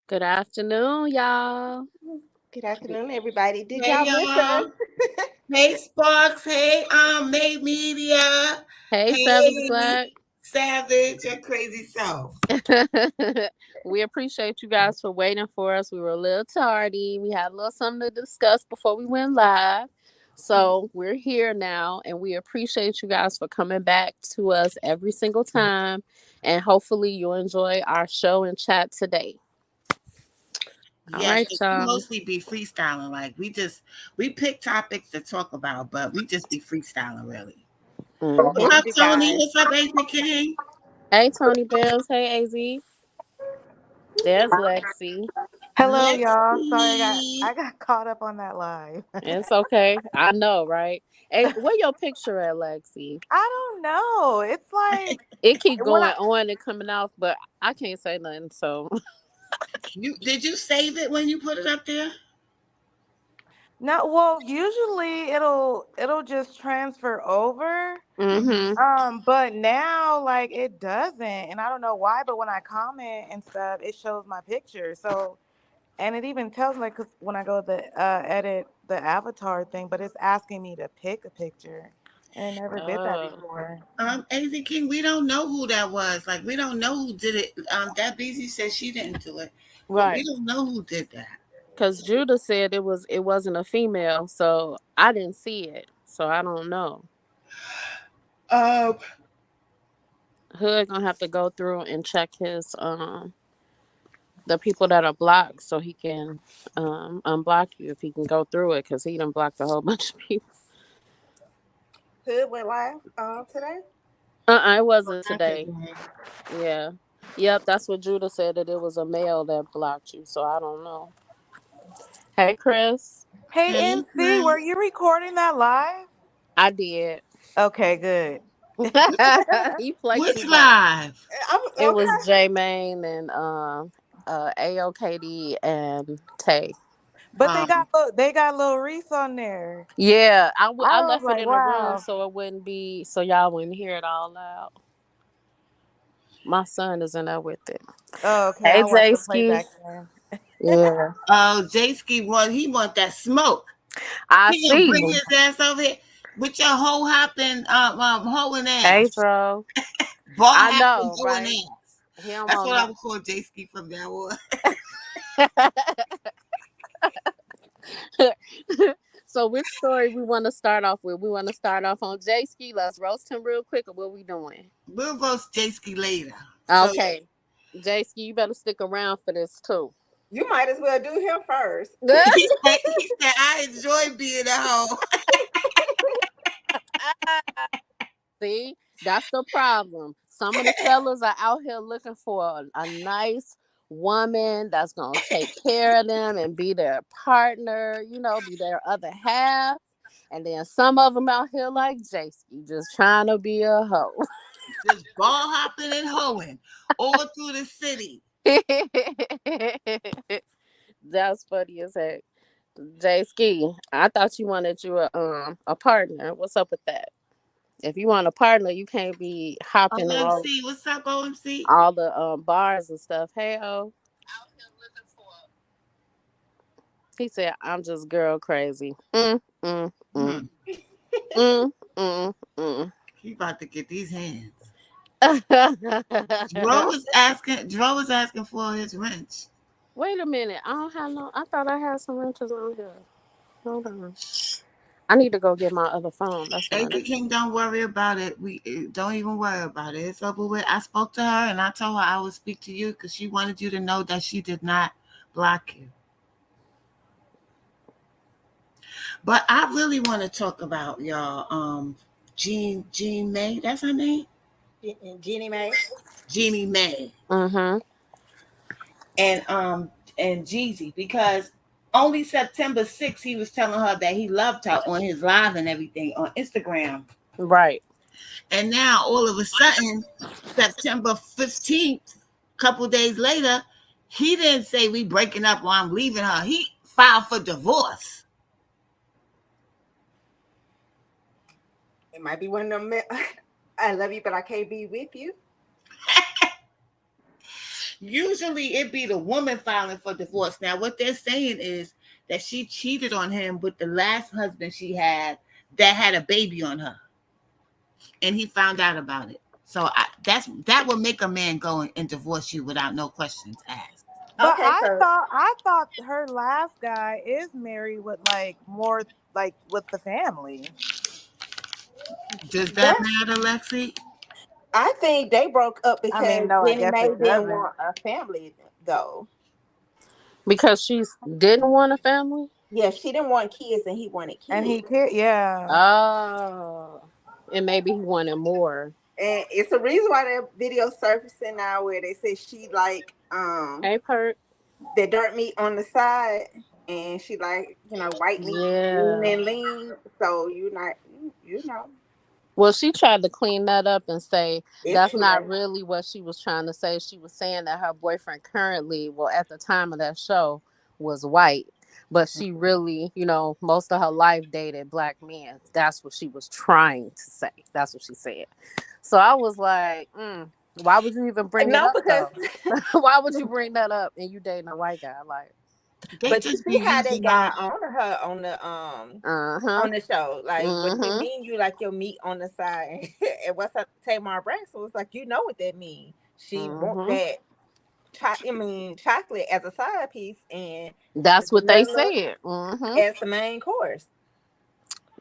Good afternoon, y'all. Good afternoon, everybody. Did Hey y'all miss us? y'all. Hey Sparks. Hey Made Media. Hey, Savage Hey Black. Savage, your crazy self. We appreciate you guys for waiting for us. We were a little tardy. We had a little something to discuss before we went live. So we're here now, and we appreciate you guys for coming back to us every single time. And hopefully, you'll enjoy our show and chat today. All Yes, right, 'cause we y'all. mostly be freestyling. Like we pick topics to talk about, but we just be freestyling really. We hmm What's missed up, you Tony? guys. What's up, Agent King? Hey, Tony Bells. Hey, AZ. There's Lexi. Hello, y'all. Sorry, Lexi. I got caught up on that live. It's okay. I know, right? Hey, where your picture at, Lexi? I don't know. It's like It keep when I going on and coming off, but I can't say nothing. So, Did you save it when you put it up there? no. Well, usually it'll just transfer over. Mm-hmm. hmm But now like it doesn't, and I don't know why. But when I comment and stuff, it shows my picture. So and it even tells me, like, 'cause when I go to edit the avatar thing, but it's asking me to pick a picture, and it never did that uh, before. Agent King, we don't know who that was. Like, we don't know who did it. That BZ said she didn't do it, but we right. don't know who did that. Because Judah said it wasn't a female, so I didn't see it, so I don't know. Um, Hood gonna have to go through and check his the people that are blocked, so he can unblock you if he can go through it, because he done blocked a whole bunch of people. Hood went live today. It wasn't not today. today. Yeah. Yep, that's what Judah said, that it was a male that blocked you. So I don't know. Hey, Chris. Hey, Hey, NC, were Chris. you recording that live? I did. Okay, good. He played too Which much. live? I'm It okay. was J Main and AOKD and Tay. But Um, they got Lil Reese on there. Yeah, I I was left it like, in the room wow. so it wouldn't be, so y'all wouldn't hear it all loud. My son is in there with it. Oh, okay. Hey, I'll watch J the Ski. playback then. Yeah, J-Ski he want that smoke. I He gonna see bring you. his ass over here with your whole hopping, hoeing Hey, ass. Dro. Ball I hopping, know, hoeing right? ass. He don't That's want what I no. would call J-Ski from now on. So which story we want to start off with? We want to start off on J Ski. Let's roast him real quick, or what we doing? We'll roast J-Ski later. So Okay, J Ski, you better stick around for this too. You might as well do him first. he said, I enjoy being at home. See, that's the problem. Some of the fellas are out here looking for a nice woman that's gonna take care of them and be their partner, be their other half. And then some of them out here like J Ski, just trying to be a hoe. Just ball hopping and hoeing all through the city. That's funny as heck. Jay Ski, I thought you wanted a partner. What's up with that? If you want a partner, you can't be hopping OMC, what's up, OMC? all the bars and stuff. Hey oh, he said I'm just girl crazy. Mm. Hmm. Mm, mm, mm. He about to get these hands. Dro was asking for his wrench. Wait a minute. I don't have no. I thought I had some wrenches on here. Hold on. I need to go get my other phone. That's why. Agent King, don't worry about it. We don't even worry about it. It's over with. I spoke to her and I told her I would speak to you because she wanted you to know that she did not block you. But I really want to talk about y'all. Jean May. That's her name. Jeannie Mae. Jeannie May Mm-hmm. and Jeezy because only September 6th he was telling her that he loved her on his live and everything on Instagram. Right. And now all of a sudden, September 15th, couple days later, he didn't say we breaking up or I'm leaving her. He filed for divorce. It might be one of them. I love you, but I can't be with you. Usually it be the woman filing for divorce. Now what they're saying is that she cheated on him with the last husband she had that had a baby on her, and he found out about it. So that would make a man go and divorce you without no questions asked. But Okay, so I thought her last guy is married with like more like with the family. Does that that matter, Lexi? I think they broke up I mean, because no, I Jenny guess Mae it didn't doesn't. want a family though. Because she didn't want a family. Yeah, she didn't want kids and he wanted And kids. he can't. Yeah. Oh, and maybe he wanted more. And it's a reason why that video surfacing now where they say she like Hey, Perk. the dirt meat on the side and she like, white meat lean Yeah. and lean. So you know, Well, she tried to clean that up and say it's that's too not late. really what she was trying to say. She was saying that her boyfriend currently, well, at the time of that show, was white. But she really, most of her life dated black men. That's what she was trying to say. That's what she said. So I was like, why would you even bring it No, up because though? Why would you bring that up and you dating a white guy? Like, They but you just be see how they using got on her uh-huh. on the show. Like what do you Mm-hmm. mean you like your meat on the side? And what's up Tamar Braxton was like, you know what that means. She want Mm-hmm. that chocolate as a side piece and That's what they vanilla said. Mm-hmm. as the main course.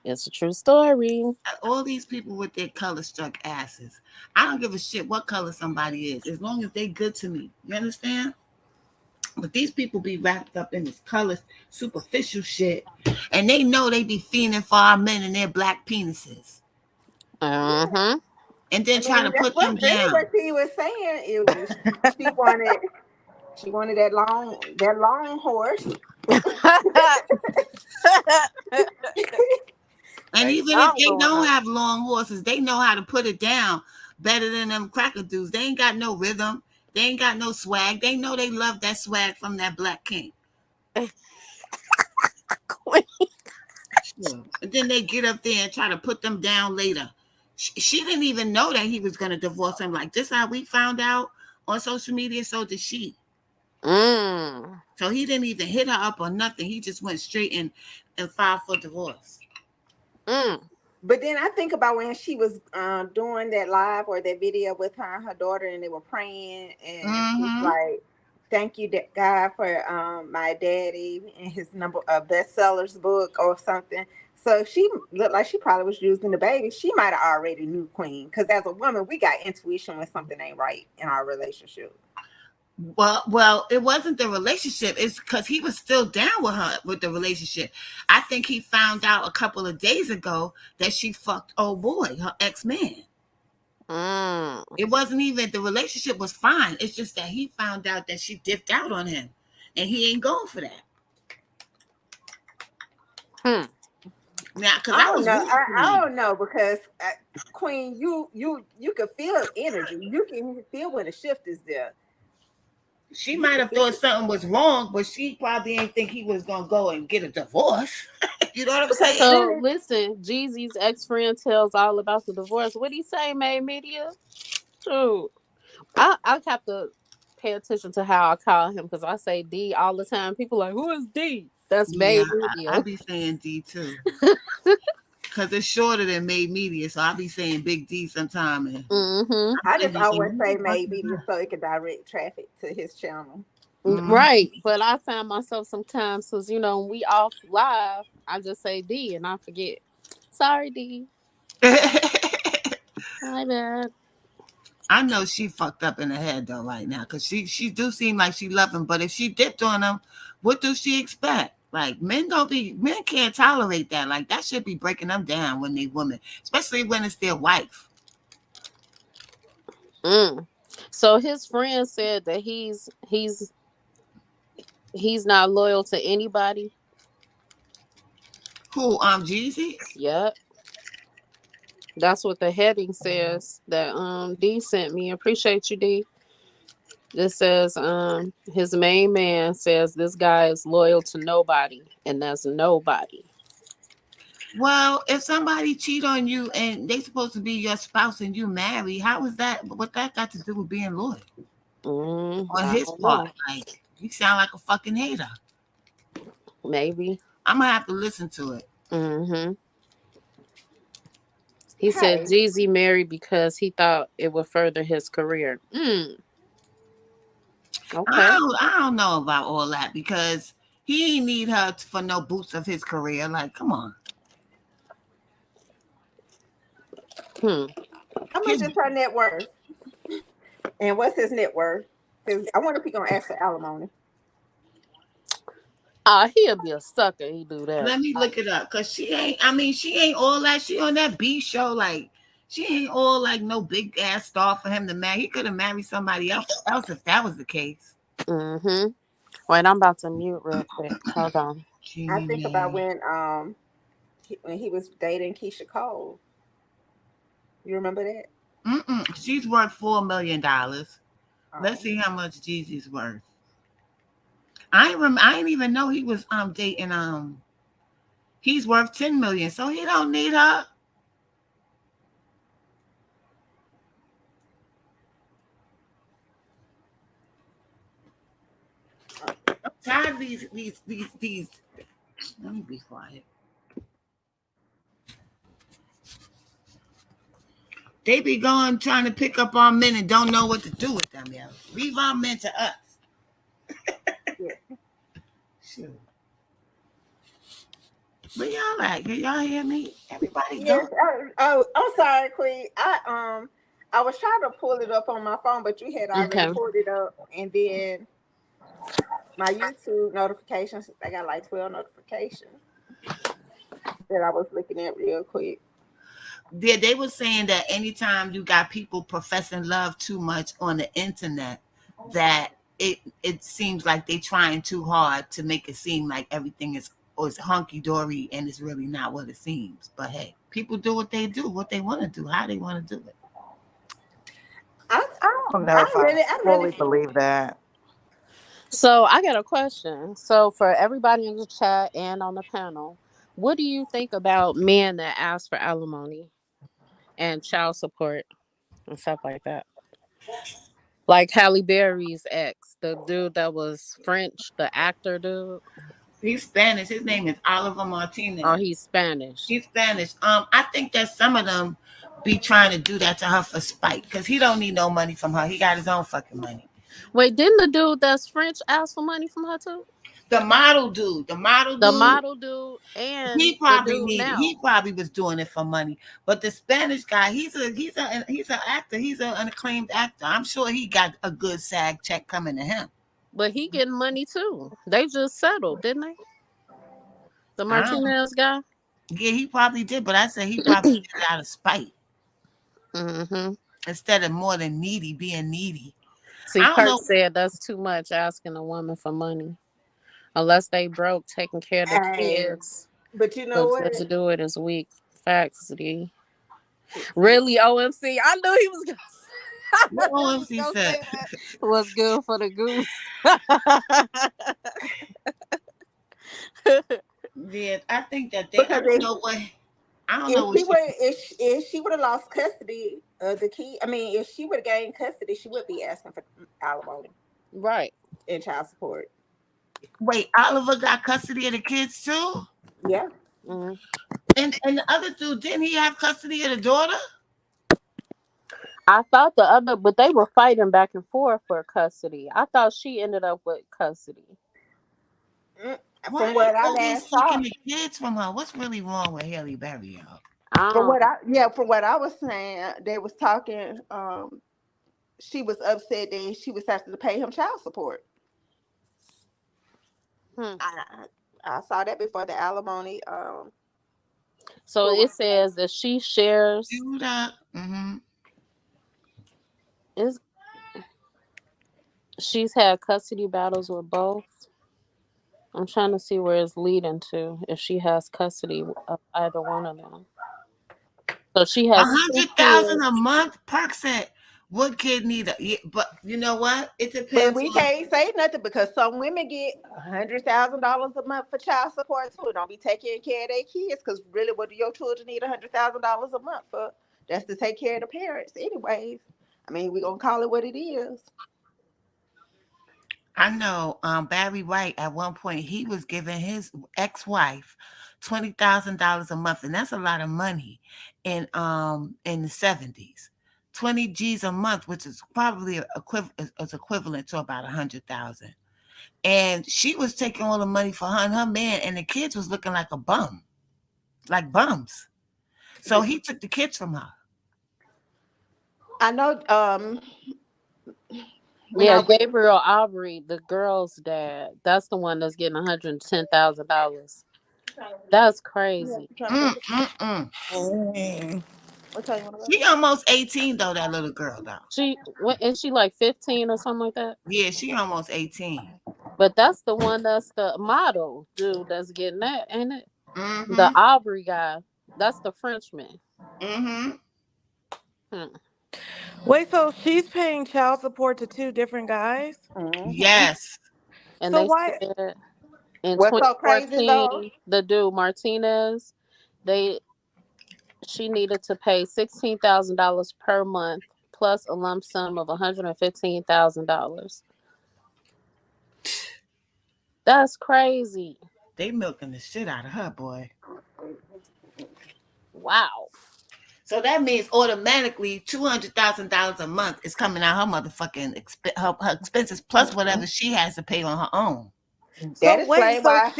It's a true story. all these people with their color struck asses. I don't give a shit what color somebody is, as long as they good to me. You understand? But these people be wrapped up in this color superficial shit, and they know they be fiending for our men and their black penises, Uh-huh. and then I try to mean, that's put them what down. she was saying. It was she wanted that long horse. And even if I'm they going don't up. have long horses, they know how to put it down better than them cracker dudes. They ain't got no rhythm. They ain't got no swag. They know they love that swag from that black king. Sure. And then they get up there and try to put them down later. She didn't even know that he was going to divorce him. Like, this how we found out on social media, so did she. Mm. So he didn't even hit her up or nothing. He just went straight and filed for divorce. Mm. But then I think about when she was doing that live or that video with her and her daughter, and they were praying, and she's Mm-hmm. like, "Thank you, God, for my daddy and his number bestsellers book or something." So she looked like she probably was using the baby. She might have already knew Queen because as a woman, we got intuition when something ain't right in our relationship. Well, it wasn't the relationship. It's because he was still down with her with the relationship. I think he found out a couple of days ago that she fucked old boy, her ex-man. Mm. It wasn't even the relationship was fine. It's just that he found out that she dipped out on him, and he ain't going for that. Hmm. Now, because I I don't was know. rooting for I him. don't know because Queen, you can feel energy. You can feel when the shift is there. She You might can have feel thought it. something was wrong, but she probably ain't think he was gonna go and get a divorce. You know what I'm Because saying? So really, listen, Jeezy's ex-friend tells all about the divorce. What he say, May Media? Shoot. I have to pay attention to how I call him because I say D all the time. People like, who is D? That's Yeah, May I Media. be saying D too, because it's shorter than made media, so I be saying Big D sometime. And Mm-hmm. I'm I just thinking, always who say the fuck is maybe that? so it could direct traffic to his channel. Mhm. Right. But I found myself sometimes because, when we off live, I just say D and I forget. Sorry, D. My bad. I know she fucked up in the head though right now, because she do seem like she love him, but if she dipped on him, what do she expect? Like, men can't tolerate that. Like, that should be breaking them down when they women, especially when it's their wife. Mm. So his friend said that he's not loyal to anybody. Who, Jeezy? Yep. That's what the heading says that D sent me. Appreciate you, D. It says his main man says this guy is loyal to nobody, and that's nobody. Well, if somebody cheat on you and they supposed to be your spouse and you marry, how is that? What that got to do with being loyal? on I his don't part. know. Like, you sound like a fucking hater. Maybe. I'm gonna have to listen to it. Mm-hmm. He said Hey, Jeezy married because he thought it would further his career. Okay. I don't know about all that because he ain't need her for no boost of his career. Like, come on. Hmm. how much His is her net worth? And what's his net worth? Because I wonder if he gonna ask for alimony. He'll be a sucker. He do that. Let me look it up because she ain't. I mean, she ain't all that. She on that B show. Like, she ain't all like no big ass star for him to marry. He could have married somebody else if that was the case. Mm-hmm. Wait, I'm about to mute real quick. Hold on. I think about Genie. when when he was dating Keisha Cole. You remember that? She's worth $4 million. Let's Oh, see how much Jeezy's worth. I didn't even know he was dating He's worth 10 million, so he don't need her. I'm tired of these. Let me be quiet. They be going trying to pick up our men and don't know what to do with them, yo. Leave our men to us. yeah. Shoot. But y'all like, can y'all hear me? Everybody Yes. go. Oh, I'm sorry, Queen. I was trying to pull it up on my phone, but you had already Okay. pulled it up, and then my YouTube notifications. I got like 12 notifications that I was looking at real quick. They were saying that anytime you got people professing love too much on the internet, that it seems like they trying too hard to make it seem like everything is hunky dory and it's really not what it seems. But hey, people do what they do, what they want to do, how they want to do it. I don't know if I I really fully believe that. So I got a question. So for everybody in the chat and on the panel, what do you think about men that ask for alimony and child support and stuff like that? Like Halle Berry's ex, the dude that was French, the actor dude. He's Spanish. His name is Oliver Oh, Martinez. he's Spanish. He's Spanish. I think that some of them be trying to do that to her for spite because he don't need no money from her. He got his own fucking money. Wait, didn't the dude that's French ask for money from her too? The model The dude, model dude and he the probably dude needed. He now. probably was doing it for money. But the Spanish guy, he's an actor. He's an acclaimed actor. I'm sure he got a good SAG check coming to him. But he getting money too. They just settled, didn't they? The I don't. Martinez guy. Yeah, he probably did. But I said he probably did it out of spite Mm-hmm. instead of more than needy being needy. See, I don't Kurt know. said that's too much asking a woman for money. Unless they broke taking care of the Hey, kids. but you know But what? just to do it is weak. Facts, D. Really, OMC. I knew he was gonna I What knew he was OMC gonna said. say that. Was good for the goose. Yeah, I think that they. I Because don't know what. I don't know what she. if she would have lost custody of the key, I mean, if she would have gained custody, she would be asking for alimony Right. and child support. Wait, Oliver got custody of the kids too, Yeah. Mhm. and the other dude didn't he have custody of the daughter? I thought the other, but they were fighting back and forth for custody. I thought she ended up with custody. Mm, Why From they what I always last saw, taking the kids from her? What's really wrong with Haley Berry, y'all? I don't. from what I was saying, they was talking. She was upset that she was having to pay him child support. Hmm. I I saw that before the alimony. So What was it says that she shares Do that. is she's had custody battles with both. I'm trying to see where it's leading to if she has custody of either one of them. So she A has two 100,000 a kids, month. Perk said, "What kid need a?" Yeah, but you know what? It But depends we on. can't say nothing because some women get $100,000 a month for child support too. Don't be taking care of their kids because really, what do your children need $100,000 a month for? That's to take care of the parents, anyways. I mean, we gonna call it what it is. I know Barry White at one point he was giving his ex-wife $20,000 a month, and that's a lot of money in the 70s. 20 G's a month, which is probably is equivalent to about 100,000. And she was taking all the money for her and her man, and the kids was looking like a bum, like bums. So he took the kids from her. I know. When Yeah, I was Gabriel Aubrey, the girl's dad. That's the one that's getting $110,000. That's crazy. Mm, mm, mm. Dang. what time you want to go? She almost 18 though, that little girl though. She what is she like 15 or something like that? Yeah, she almost 18. But that's the one that's the model dude that's getting that, ain't it? The Mm-hmm. Aubrey guy. That's the Frenchman. Mm-hmm. Hmm. Wait, so she's paying child support to two different guys? Mm-hmm. Yes. And So they why? said in What's so crazy though? 2014, the dude Martinez, they she needed to pay $16,000 per month plus a lump sum of $115,000. That's crazy. They milking the shit out of her, boy. Wow. So that means automatically $200,000 a month is coming out her motherfucking her expenses plus whatever she has to pay on her own. That So wait, explains why.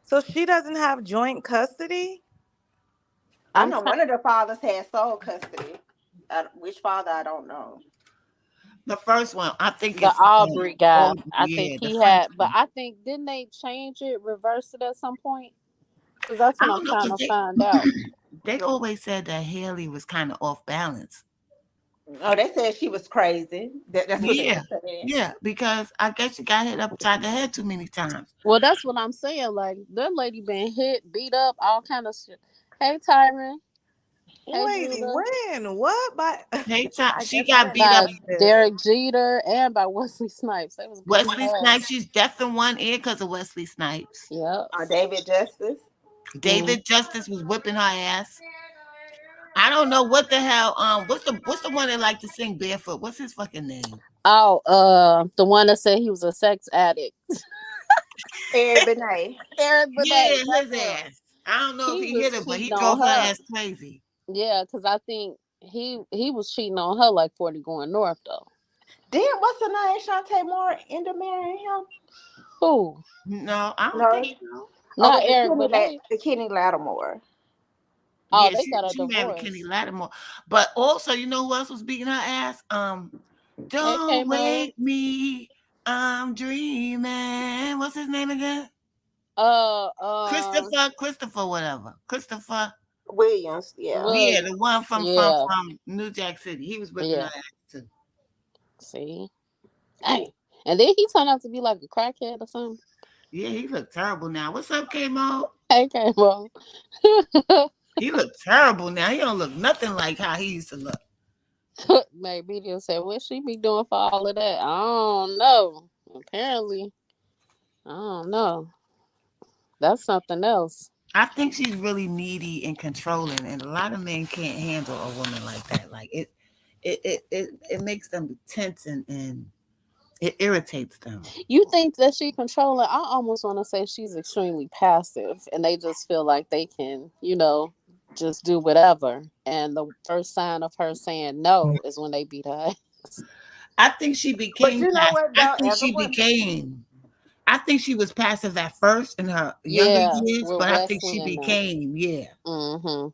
so she doesn't have joint custody? I I'm know trying one of the fathers had sole custody. Which father I don't know. The first one, I think the it's Aubrey guy. I think yeah, the he French had, but one. I think didn't they change it, reverse it at some point? Because that's I what I'm don't know trying because to find out. they always said that Haley was kind of off balance. Oh, they said she was crazy. That's what they Yeah, were saying. yeah, because I guess she got hit upside the head too many times. Well, that's what I'm saying. Like that lady been hit, beat up, all kind of shit. Hey, Tyron. Hey, Wait, Judah. when? What? By I She guess I got didn't beat know up. By any of this. Derek Jeter and by Wesley Snipes. They was beating Wesley her Snipes, ass. she's deaf in one ear because of Wesley Snipes. Yep. David Justice. Mm. David Justice was whipping her ass. I don't know what the hell. What's the one that like to sing barefoot? What's his fucking name? Oh, the one that said he was a sex addict. Eric Benet. Eric Benet. Yeah, That's his him. ass. I don't know if He he hit her, was but he cheating on drove her her. ass crazy. Yeah, because I think he was cheating on her like 40 going north though. Then what's the name? Shantae Moore ended marrying him. Who? No, I don't think No. so. Oh, Not was it Eric Benet. The Kenny Lattimore? Oh, Yeah, they she got a she married Kenny divorce. Lattimore, but also you know who else was beating her ass? Hey, K Don't Money. wake me, I'm dreaming. What's his name again? Uh, um, Christopher, whatever. Christopher. Williams. Yeah. Yeah, William. the one from Yeah, New Jack City. He was whipping her yeah. ass too. See, dang. And then he turned out to be like a crackhead or something. Yeah, he looked terrible now. What's up, K-Mo? Hey, K Mo. He looked terrible now. He don't look nothing like how he used to look. Maybe they'll say, "What she be doing for all of that?" I don't know. Apparently, I don't know. That's something else. I think she's really needy and controlling, and a lot of men can't handle a woman like that. Like it makes them tense and it irritates them. You think that she controlling? I almost want to say she's extremely passive, and they just feel like they can, just do whatever. And the first sign of her saying no is when they beat her ass. I think she But became you know passive. what though? As a woman, I think she was passive at first in her younger Yeah, years, with but I think Wesley she and them. became, yeah. Mm-hmm.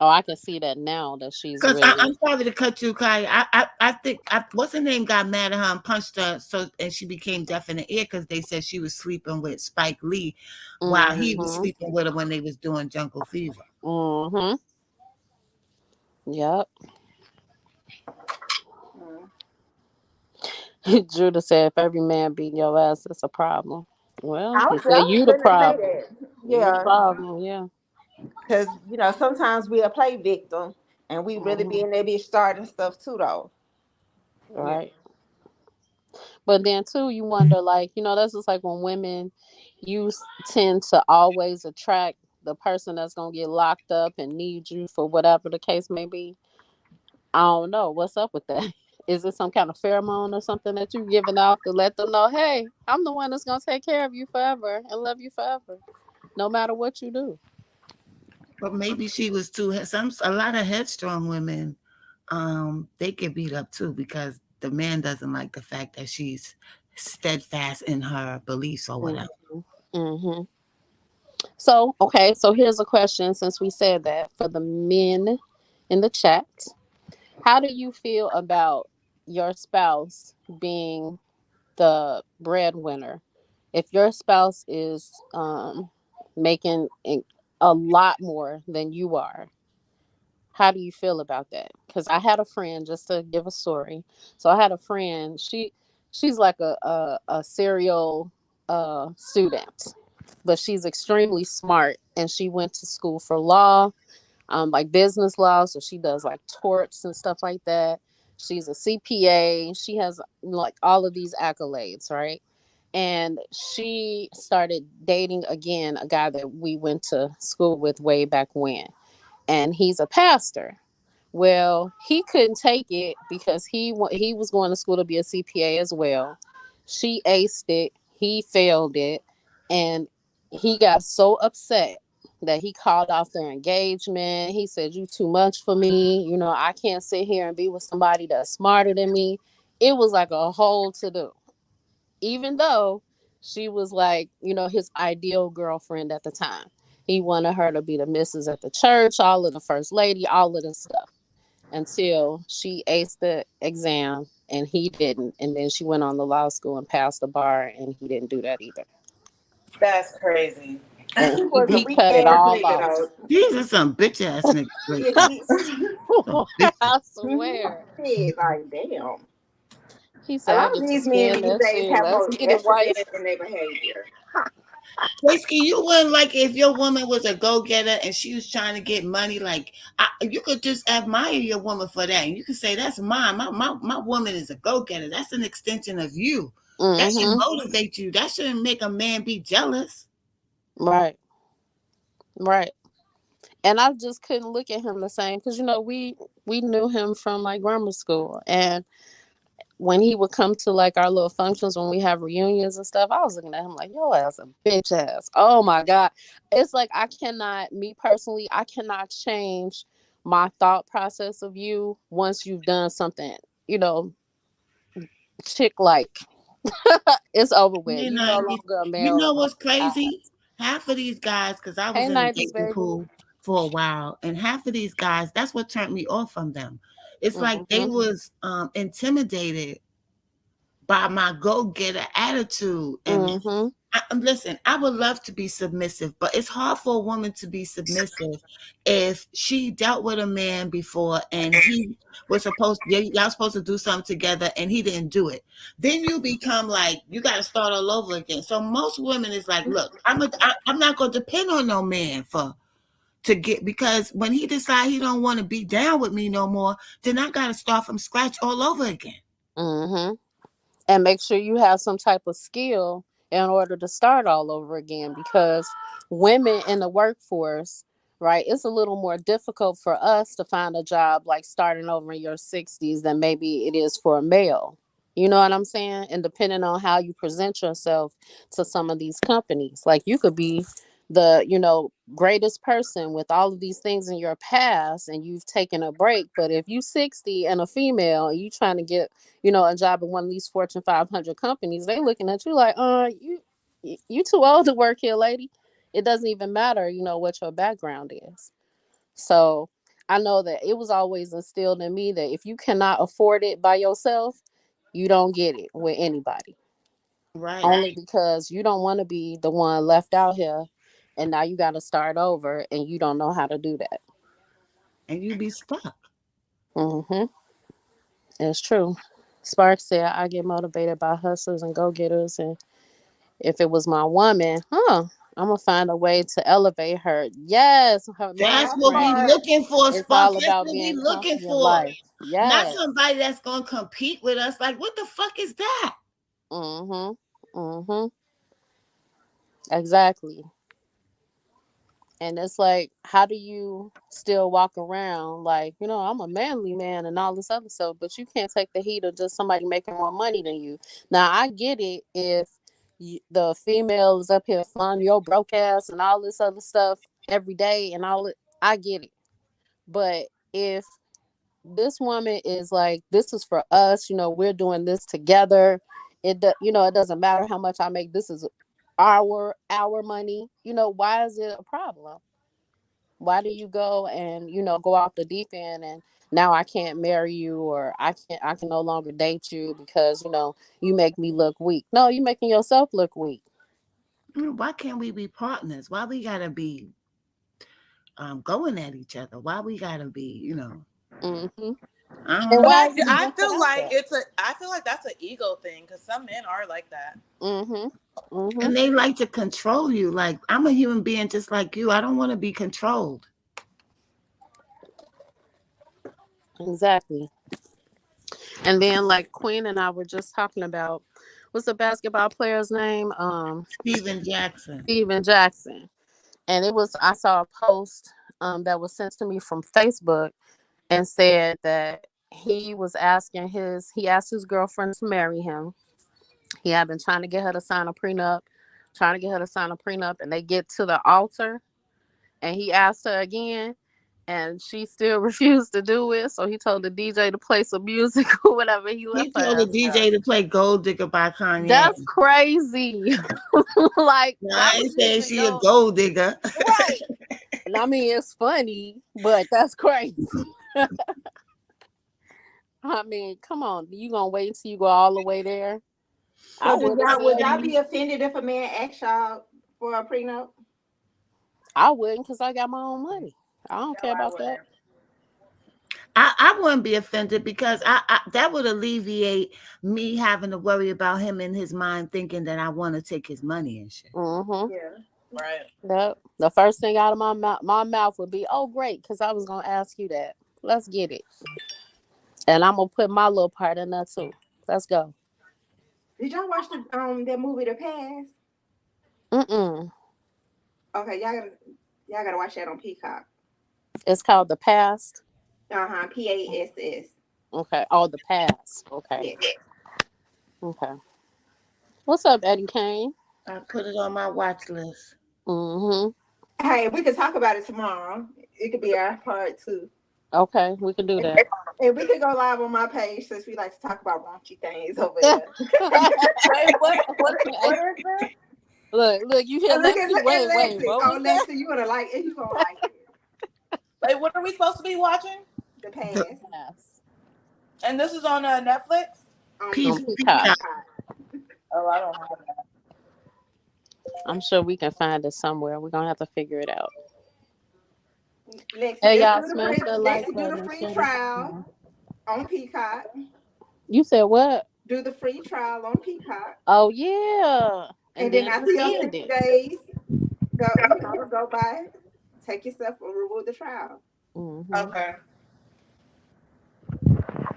Oh, I can see that now that she's Because really. I'm sorry to cut you, Kai. I think what's her name got mad at her and punched her, so and she became deaf in the ear because they said she was sleeping with Spike Lee while he was Mm-hmm. sleeping with her when they was doing Jungle Fever. Mm-hmm. Yep. mm, Judah said, "If every man beating your ass, it's a problem." Well, I he was said, I was "You the gonna say problem. that. You the Yeah, problem." Yeah. because sometimes we'll play victim, and we really be Mm-hmm. in there be starting stuff too though. Yeah. Right. But then too, you wonder, like, that's just like when women, tend to always attract the person that's gonna get locked up and need you for whatever the case may be. I don't know what's up with that. Is it some kind of pheromone or something that you're giving off to let them know, hey, I'm the one that's gonna take care of you forever and love you forever, no matter what you do? But maybe she was too a lot of headstrong women, they get beat up too because the man doesn't like the fact that she's steadfast in her beliefs or whatever. Mm-hmm. Mm-hmm. So, okay, so here's a question since we said that for the men in the chat. How do you feel about your spouse being the breadwinner? If your spouse is making a lot more than you are, how do you feel about that? Because I had a friend, just to give a story. So I had a friend. She's like a serial student, but she's extremely smart, and she went to school for law, like business law. So she does like torts and stuff like that. She's a CPA. She has like all of these accolades, right? And she started dating again a guy that we went to school with way back when, and he's a pastor. Well, he couldn't take it because he was going to school to be a CPA as well. She aced it, he failed it, and he got so upset that he called off their engagement. He said, "You too much for me. You know, I can't sit here and be with somebody that's smarter than me." It was like a whole to do. Even though she was like, his ideal girlfriend at the time. He wanted her to be the missus at the church, all of the first lady, all of this stuff, until she aced the exam and he didn't. And then she went on the law school and passed the bar, and he didn't do that either. That's crazy. And He he, was a he weak cut it ass all nigga off. though. These are some bitch ass niggas right Yeah, there. he Some bitches. I he swear. said like, damn. He A said, lot I of get to these men spend these that days shit. have Let's more get it, wife. estrogen in their behavior. Basically, you wouldn't like if your woman was a go getter and she was trying to get money. Like you could just admire your woman for that, and you could say that's mine. My woman is a go getter. That's an extension of you. That should Mm-hmm. motivate you. That shouldn't make a man be jealous. Right. Right. And I just couldn't look at him the same because we knew him from like grammar school, and when he would come to like our little functions when we have reunions and stuff, I was looking at him like, yo ass a bitch ass. Oh my God. It's like me personally, I cannot change my thought process of you once you've done something, you know, chick like. It's over with. You You know, no longer a you male in know my what's crazy? eyes. Half of these guys, because I was Hey, in a 90s dating baby. pool for a while, and half of these guys, that's what turned me off from them. It's like they Mm-hmm. was intimidated by my go getter attitude. And Mm-hmm. listen, I would love to be submissive, but it's hard for a woman to be submissive if she dealt with a man before and he was y'all supposed to do something together and he didn't do it. Then you become like you got to start all over again. So most women is like, look, I'm not going to depend on no man for to get because when he decide he don't want to be down with me no more, then I got to start from scratch all over again. Mm-hmm. And make sure you have some type of skill in order to start all over again, because women in the workforce, right, it's a little more difficult for us to find a job like starting over in your 60s than maybe it is for a male. You know what I'm saying? And depending on how you present yourself to some of these companies, like you could be the greatest person with all of these things in your past and you've taken a break, but if you 60 and a female and you trying to get a job at one of these Fortune 500 companies, they looking at you like, you too old to work here, lady. It doesn't even matter, what your background is. So I know that it was always instilled in me that if you cannot afford it by yourself, you don't get it with anybody. Right. Only because you don't want to be the one left out here and now you got to start over and you don't know how to do that. And you be stuck. Mm-hmm. It's true. Spark said, I get motivated by hustlers and go getters, and if it was my woman, I'm gonna find a way to elevate her. Yes, my That's That what we friend. part. looking for, It's Sparks. all That's about what we being looking comfy in for. life. Not Yes. somebody that's gonna compete with us. Like, what the fuck is that? Mm-hmm. Mm-hmm. Exactly. And it's like, how do you still walk around like, I'm a manly man and all this other stuff, but you can't take the heat of just somebody making more money than you. Now, I get it if the female is up here flaunting your broke ass and all this other stuff every day and all it, I get it. But if this woman is like, this is for us, we're doing this together. It doesn't matter how much I make. This is our money. Why is it a problem? Why do you go and go off the deep end and now I can't marry you, or I can no longer date you because you make me look weak? No, you making yourself look weak. Why can't we be partners? Why we gotta be going at each other? Why we gotta be, Mm-hmm. I don't And know. But why is it even put feel out like there? I feel like that's an ego thing because some men are like that. Mm-hmm. Mm-hmm. And they like to control you. Like, I'm a human being just like you. I don't want to be controlled. Exactly. And then like Queen and I were just talking about, what's the basketball player's name? Steven Jackson. Steven Jackson. And I saw a post that was sent to me from Facebook and said that he asked his girlfriend to marry him. He had been trying to get her to sign a prenup, and they get to the altar and he asked her again and she still refused to do it. So he told the DJ to play some music or whatever. He left He her told the ass there. DJ to play Gold Digger by Kanye. That's crazy. Like, No, I I would ain't saying even she a go gold digger. right. And I mean, it's funny, but that's crazy. I mean, come on. You gonna wait until you go all the way there? I So do would as y'all would well. y'all be offended if a man asked y'all for a prenup? I wouldn't, because I got my own money. I don't No, care I about that. wouldn't. I wouldn't be offended because I that would alleviate me having to worry about him in his mind thinking that I want to take his money and shit. Mm-hmm. Yeah. Right. The first thing out of my mouth would be, "Oh, great," because I was gonna ask you that. Let's get it, and I'm gonna put my little part in there too. Let's go. Did y'all watch the that movie The Past? Mm-mm. Okay, y'all gotta watch that on Peacock. It's called The Past. PASS. Okay. Oh, The Past. Okay. Yeah. Okay. What's up, Eddie Kane? I put it on my watch list. Mm-hmm. Hey, we could talk about it tomorrow. It could be our part two. Okay, we can do that. And we could go live on my page since we like to talk about raunchy things over Wait, there. what? What? What is this? Look, you hear And look Lexi? at Wait, Lexi. what Oh, was that? Lexi, you gonna like it. You gonna like it. Like, what are we supposed to be watching? The The Past Yes. And this is on Netflix. on piece On Peacock. Peacock. peacock. Oh, I don't have that. I'm sure we can find it somewhere. We're gonna have to figure it out. Lexi, Hey, just y'all, do the smash free. that like Lexi, do the button and free share this trial video. on Peacock. You said what? Do the free trial on Peacock, Oh yeah, and and then then after your extend 60 it. days go, go by. Take yourself and remove the trial. Hmm. Okay.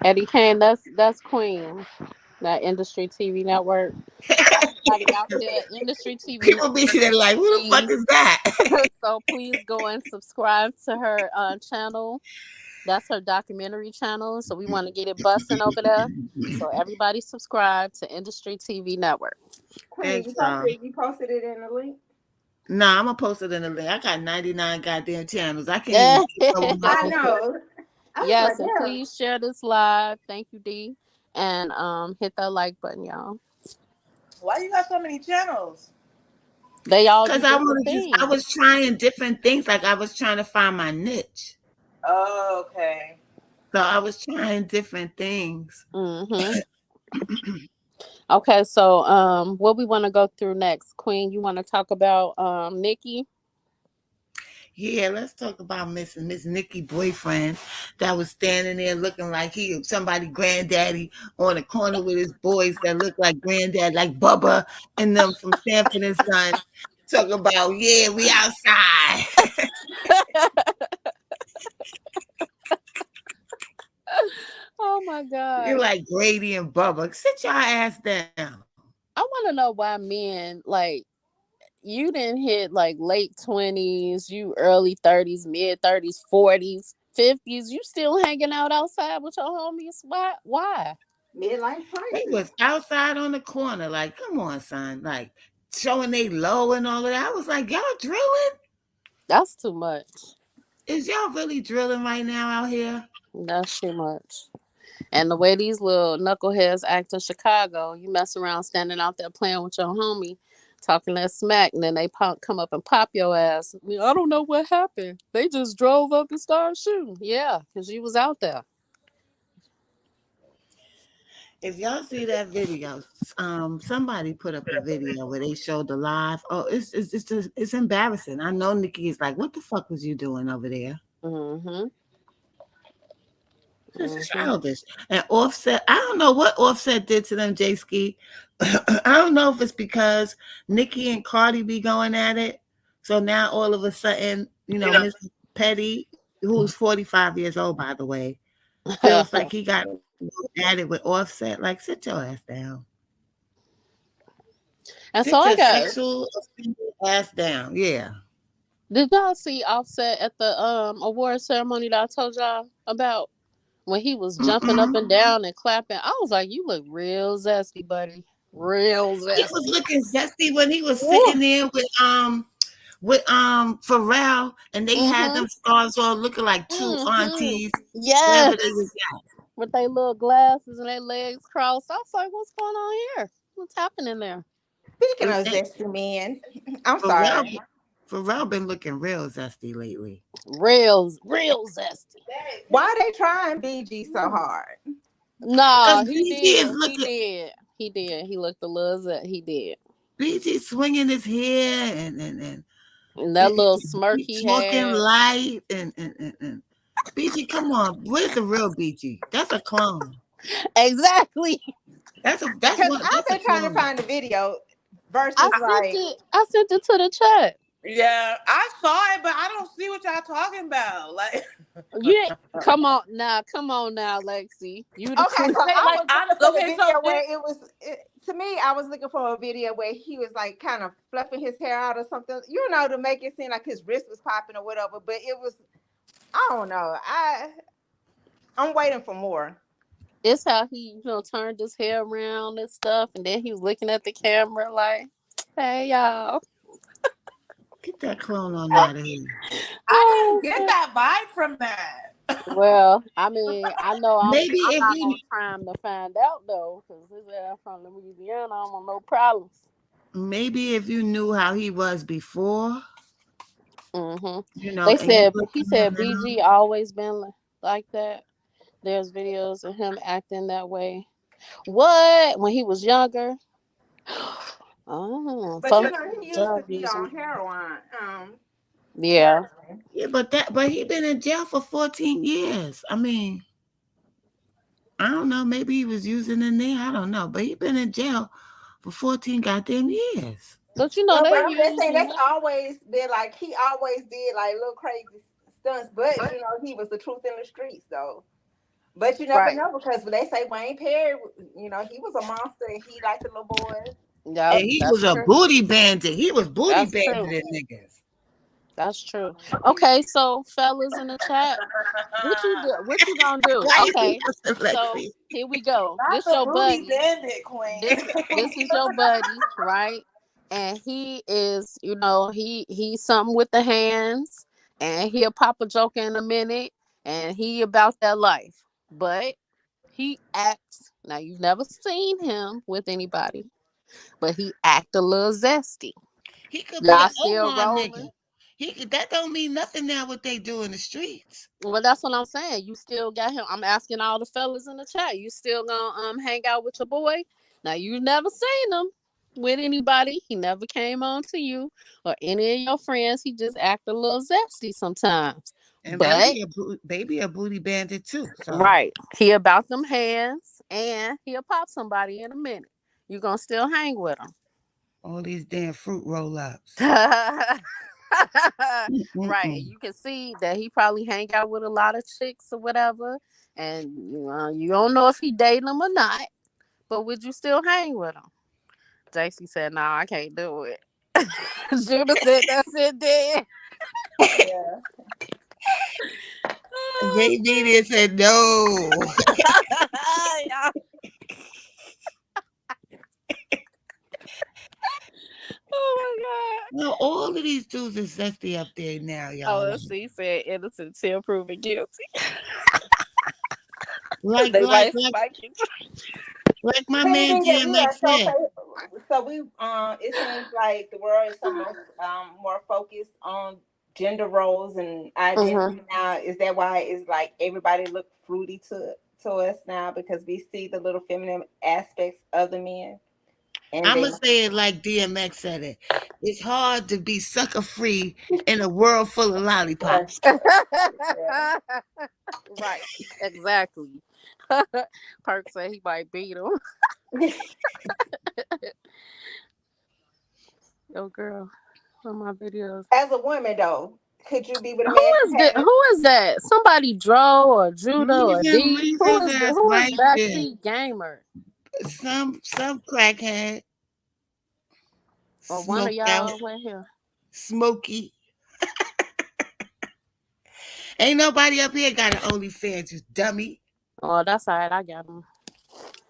Eddie Kane, that's Queen, that industry TV network. Everybody out there, industry TV People be network. sitting like, who the fuck Please, is that? so please go and subscribe to her channel. That's her documentary channel. So we want to get it busting over there. So everybody subscribe to Industry TV Network. Queen, Thanks, y'all. you posted it in the link. Nah, I'm gonna post it in the link. I got 99 goddamn channels. I can't even Yeah. keep up with my I own. know. I was like, Yes, and damn. please share this live. Thank you, D. And hit that like button, y'all. Why you got so many channels? They all do Cause I different want to I things. was trying different things. Like I was trying to find my niche. Oh, okay. So I was trying different things. Mm-hmm. Okay, so what we want to go through next, Queen? You want to talk about Nikki? Yeah, let's talk about Miss Nikki boyfriend that was standing there looking like he somebody granddaddy on the corner with his boys that look like granddad, like Bubba and them from Sanford and Son. Talk about, yeah, we outside. Oh my You're God. like Grady and Bubba. Sit your ass down. I want to know why men like you didn't hit like late 20s, you early 30s, mid 30s, 40s, 50s. You still hanging out outside with your homies? Why? Why? Midlife They crisis. was outside on the corner, like, come on, son, like showing they low and all of that. I was like, y'all drilling? That's too much. Is y'all really drilling right now out here? That's too much. And the way these little knuckleheads act in Chicago, you mess around standing out there playing with your homie, talking that smack, and then they come up and pop your ass. I mean, I don't know what happened. They just drove up and started shooting. Yeah, because you was out there. If y'all see that video, somebody put up a video where they showed the live. Oh, it's embarrassing. I know Nikki is like, what the fuck was you doing over there? Mm-hmm. It's Mm-hmm. childish. And Offset, I don't know what Offset did to them, J Ski. I don't know if it's because Nikki and Cardi be going at it. So now all of a sudden, Miss Petty, who's 45 years old, by the way, feels like he got at it with Offset. Like, sit your ass down. And Sit so your I got. sexual ass down. Yeah. Did y'all see Offset at the award ceremony that I told y'all about? When he was jumping up Mm-mm. and down and clapping, I was like, "You look real zesty, buddy. Real He was zesty." looking zesty when he was Woo. sitting there with Pharrell, and they had Mhm. them stars all looking like two Mhm. aunties, wherever they was Yes. at. With their little glasses and their legs crossed, I was like, "What's going on here? What's happening there?" Speaking of They, zesty men, I'm Pharrell, sorry. Pharrell been looking real zesty lately. Real zesty. Why they trying BG so hard? Because Nah, he BG is did. He looking, did. He did. He looked a little. He did. BG swinging his hair and And that little smirk he he talking had. light and BG, come on, where's the real BG? That's a clone. Exactly. That's Because what I've that's a been trying to clone. find the video I versus sent like, it. I sent it to the chat. Yeah, I saw it, but I don't see what y'all talking about. Like, You ain't- come on now, come on now, Lexi. You the okay, queen. so I like was looking honest. for the Okay, so video where it was. To me, I was looking for a video where he was like kind of fluffing his hair out or something, to make it seem like his wrist was popping or whatever. But it was, I don't know. I'm waiting for more. It's how he, turned his hair around and stuff, and then he was looking at the camera like, "Hey y'all." Get that clone on out of here. I didn't get that vibe from that. Well, I mean, I know Maybe I'm if not you gonna try him to find out though, because his ass from Louisiana. I don't want no problems. maybe if you knew how he was before, Hmm. They and you said look he at him said now. BG always been like that. There's videos of him acting that way. What when he was younger? Oh, But so he used to drug be using. on heroin. Yeah, Heroin. Yeah, but he been in jail for 14 years. I mean, I don't know. Maybe he was using in there. I don't know. But he been in jail for 14 goddamn years. but No, they but I'm just saying using that's him. always been like he always did like little crazy stunts, but he was the truth in the streets though. But you never Right. know because when they say Wayne Perry, he was a monster and he liked the little boys. Yep, And he was that's a true. booty bandit. He was booty That's true. banditing niggas. That's true. Okay, so fellas in the chat, what you do? What you gonna do? Why you Okay, laughing, so Lexi? here we go. Not This the your booty buddy. bandit queen. This is your buddy, right? And he is, he's something with the hands, and he'll pop a joke in a minute, and he about that life. But he acts now. You've never seen him with anybody, but he act a little zesty. He could put Y'all an still over on rolling? nigga. That don't mean nothing now what they do in the streets. Well, that's what I'm saying. You still got him. I'm asking all the fellas in the chat. You still gonna hang out with your boy? Now you never seen him with anybody. He never came on to you or any of your friends. He just act a little zesty sometimes. And But baby a booty bandit too. So right, he about them hands, and he'll pop somebody in a minute. You gonna still hang with him? all these damn fruit roll ups. Right, and Mm-mm-mm. you can see that he probably hang out with a lot of chicks or whatever, and you don't know if he dating them or not, but would you still hang with him? JC said, "No, I can't do it." Judah said that's it, dead. Yeah. Gay media said no. Yeah. Oh my god. No, all of these dudes is zesty up there now, Oh, y'all. let's see. He said innocent till proven guilty. Like, They like, might like, spike you. like my Thing man is, we are DMX so said. so we it seems like the world is so much more focused on gender roles and Mm-hmm. identity now. Is that why it's like everybody look fruity to us now because we see the little feminine aspects of the men and I'm they gonna say it like DMX said it. It's hard to be sucker free in a world full of lollipops. Right. Exactly. Perk said he might beat him. yeah. Yo, girl, on my videos. As a woman though, could you be with a Who man who is that? has Who is that? Somebody Dro or Judah or D? Leave Who his is the, ass who is right there. backseat gamer? Some crackhead, Or one of smoked out, y'all right here? smoky. Ain't nobody up here got an OnlyFans, you dummy. Oh, that's all right. I got him.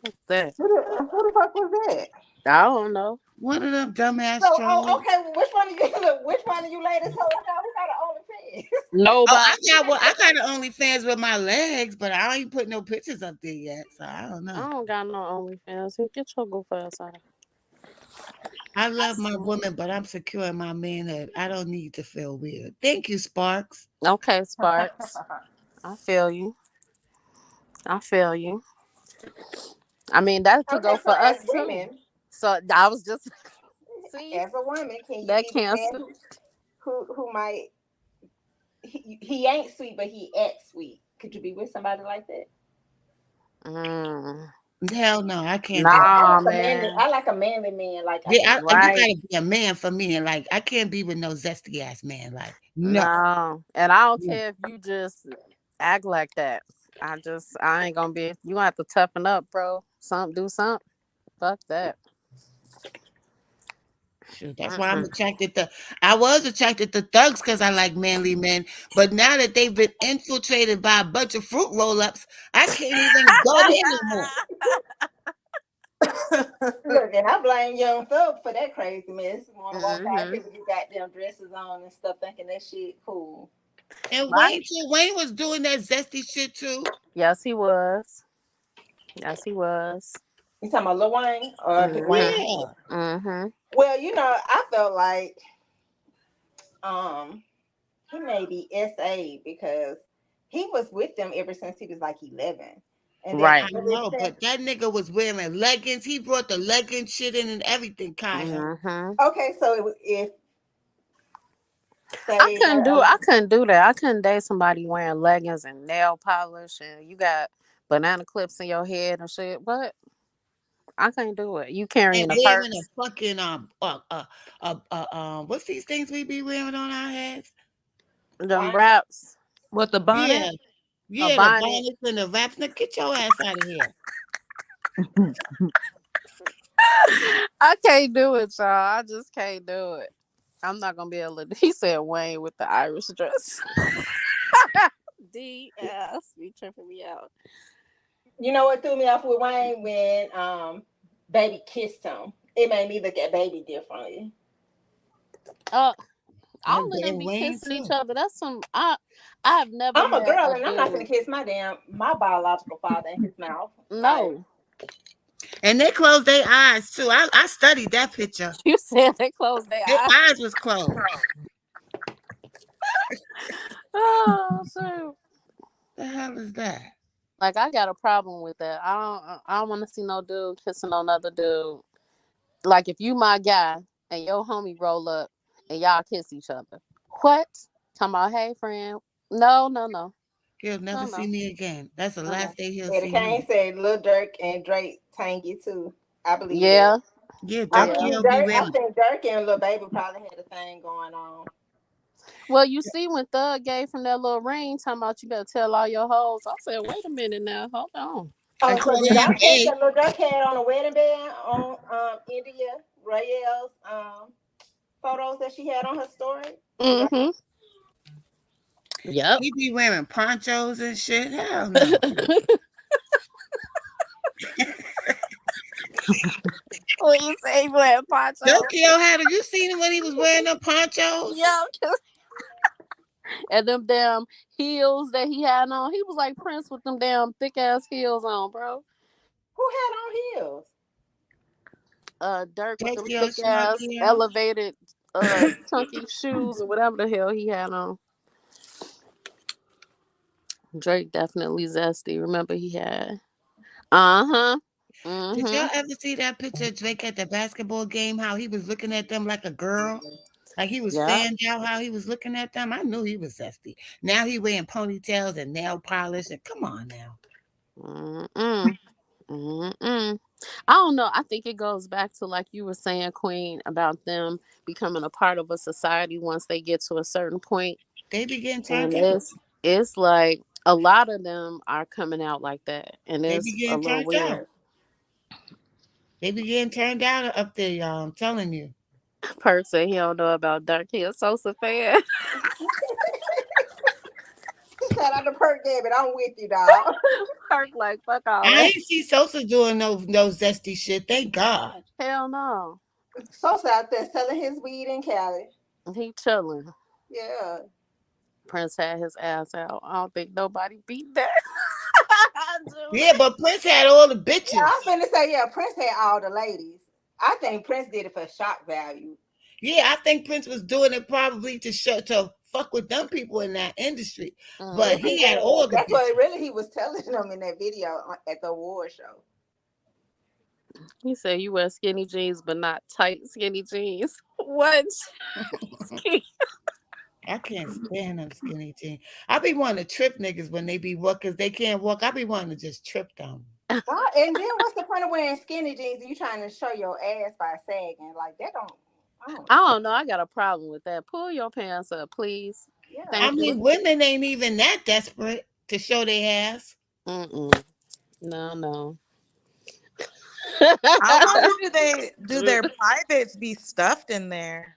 What's that? who the fuck was that? I don't know. One of them dumbass So, trolls. okay, well, which one of you look, which one of you ladies told us now who got an OnlyFans? Oh, I Nobody. got well, I got an OnlyFans with my legs, but I ain't put no pictures up there yet, so I don't I know. don't got no OnlyFans. Get your goof ass out. I love my woman, but I'm secure in my manhood. I don't need to feel weird. Thank you, Sparks. Okay, Sparks. I feel you. I feel you. I mean, that could go Okay, so for as us too. women, So I was just see as a woman, can you that be with a man cancer. who might he ain't sweet but he acts sweet? Could you be with somebody like that? Mm. Hell no, I can't do I that. Nah, like a manly. man. I like a manly man. Like I Yeah, can. you Right. gotta be a man for me, and like I can't be with no zesty ass man. Like no, No. And I don't no. care if you just act like that. I ain't gonna be you gonna have to toughen up, bro. Do something. Fuck that. Shoot, that's why I'm Mm-mm. attracted to. I was attracted to thugs because I like manly men, but now that they've been infiltrated by a bunch of fruit roll-ups, I can't even go there no more. Look, and I blame Young Thug for that crazy mess. Want to walk out Mm-hmm. here with your goddamn dresses on and stuff, thinking that shit cool. And Right? Wayne too. Wayne was doing that zesty shit too. Yes, he was. Yes, he was. You talking about Lil Wayne or Wayne Mm-hmm. Head? Yeah, Mm-hmm. Well, I felt like um he may be SA because he was with them ever since he was like 11, and then I Right. ever know, since. but that nigga was wearing leggings. He brought the legging shit in and everything, Kaya. Mm-hmm. Okay, so if I say couldn't do I couldn't do that. I couldn't date somebody wearing leggings and nail polish and you got banana clips in your head and shit. What? I can't do it. You And carrying a wearing a purse, fucking what's these things we be wearing on our heads? them why wraps, What the Yeah, bonnet? a yeah, the bonnet. bonnets and the wraps. Now get your ass out of here. I can't do it, y'all. I just can't do it. I'm not gonna be able to. He said Wayne with the Irish dress. DS be tripping me out. you know what threw me off with Wayne when Baby kissed him. It made me look at Baby differently. Uh, And all of them then be Wayne kissing each too. other. That's some. I have never I'm a met girl a and I'm not gonna dude. kiss my biological father in his mouth. Like No, And they closed their eyes too. I studied that picture. you said they closed their Their eyes. eyes was closed. Oh shoot. The hell is that? Like I got a problem with that. I don't want to see no dude kissing on another dude. Like if you my guy and your homie roll up and y'all kiss each other. What? Talking about hey friend. No, no, no. He'll No, never see no. me again. That's the No, no. last day he'll Eddie see Kane me. said Lil Durk and Drake tangy too. I believe that. Yeah, Yeah, I Dirk yeah. think he'll be Dirk with I me. think Dirk and Lil Baby probably had a thing going on. Well, you see when Thug gave from that little ring talking about you better tell all your hoes. I said, wait a minute now. Hold on. And Oh, so calling did him I catch gay. that Lil Durk had on a wedding band on India Rael's photos that she had on her story? Right. Mm-hmm. Yep. He be wearing ponchos and shit. Hell no. What you say, wearing poncho? Tokyo had it. You seen him when he was wearing them ponchos? Yep. And them damn heels that he had on. He was like Prince with them damn thick ass heels on, bro. Who had on heels? Dirk with them Tokyo thick ass Smoky. elevated chunky shoes or whatever the hell he had on. Drake definitely zesty. Remember he had. Uh-huh. Did y'all Mm-hmm. ever see that picture of Drake at the basketball game? How he was looking at them like a girl? Like he was Yep. fanned out how he was looking at them? I knew he was zesty. Now he wearing ponytails and nail polish. And come on now. Mm-mm. Mm-mm. I don't know. I think it goes back to like you were saying, Queen, about them becoming a part of a society once they get to a certain point. They be getting And turned out. it's like a lot of them are coming out like that. And They be it's a getting little turned out. weird. They be getting turned out up there, y'all. I'm telling you. Person he don't know about Dark Hill Sosa fan. Shout out to Perk David. I'm with you, dog. Park like fuck all I that. ain't see Sosa doing no zesty shit. Thank God. Hell no. Sosa out there selling his weed in Cali. He chilling. Yeah. Prince had his ass out. I don't think nobody beat that. Dude. Yeah, but Prince had all the Yeah, bitches. I'm finna say, yeah, Prince had all the ladies. I think Prince did it for shock value. Yeah, I think Prince was doing it probably to show to fuck with them people in that industry. But Mm-hmm. he had all the That's what bitches. really he was telling them in that video at the award show. He said you wear skinny jeans, but not tight skinny jeans. What? I can't stand them skinny jeans. I be wanting to trip niggas when they be walk because they can't walk. I be wanting to just trip them. Why? And then what's the point of wearing skinny jeans and you trying to show your ass by sagging? Like that don't. I don't. I don't know. I got a problem with that. Pull your pants up, please. Yeah. I Thank you. mean, women ain't even that desperate to show their ass. Mm-mm. No, no. I wonder, do their privates be stuffed in there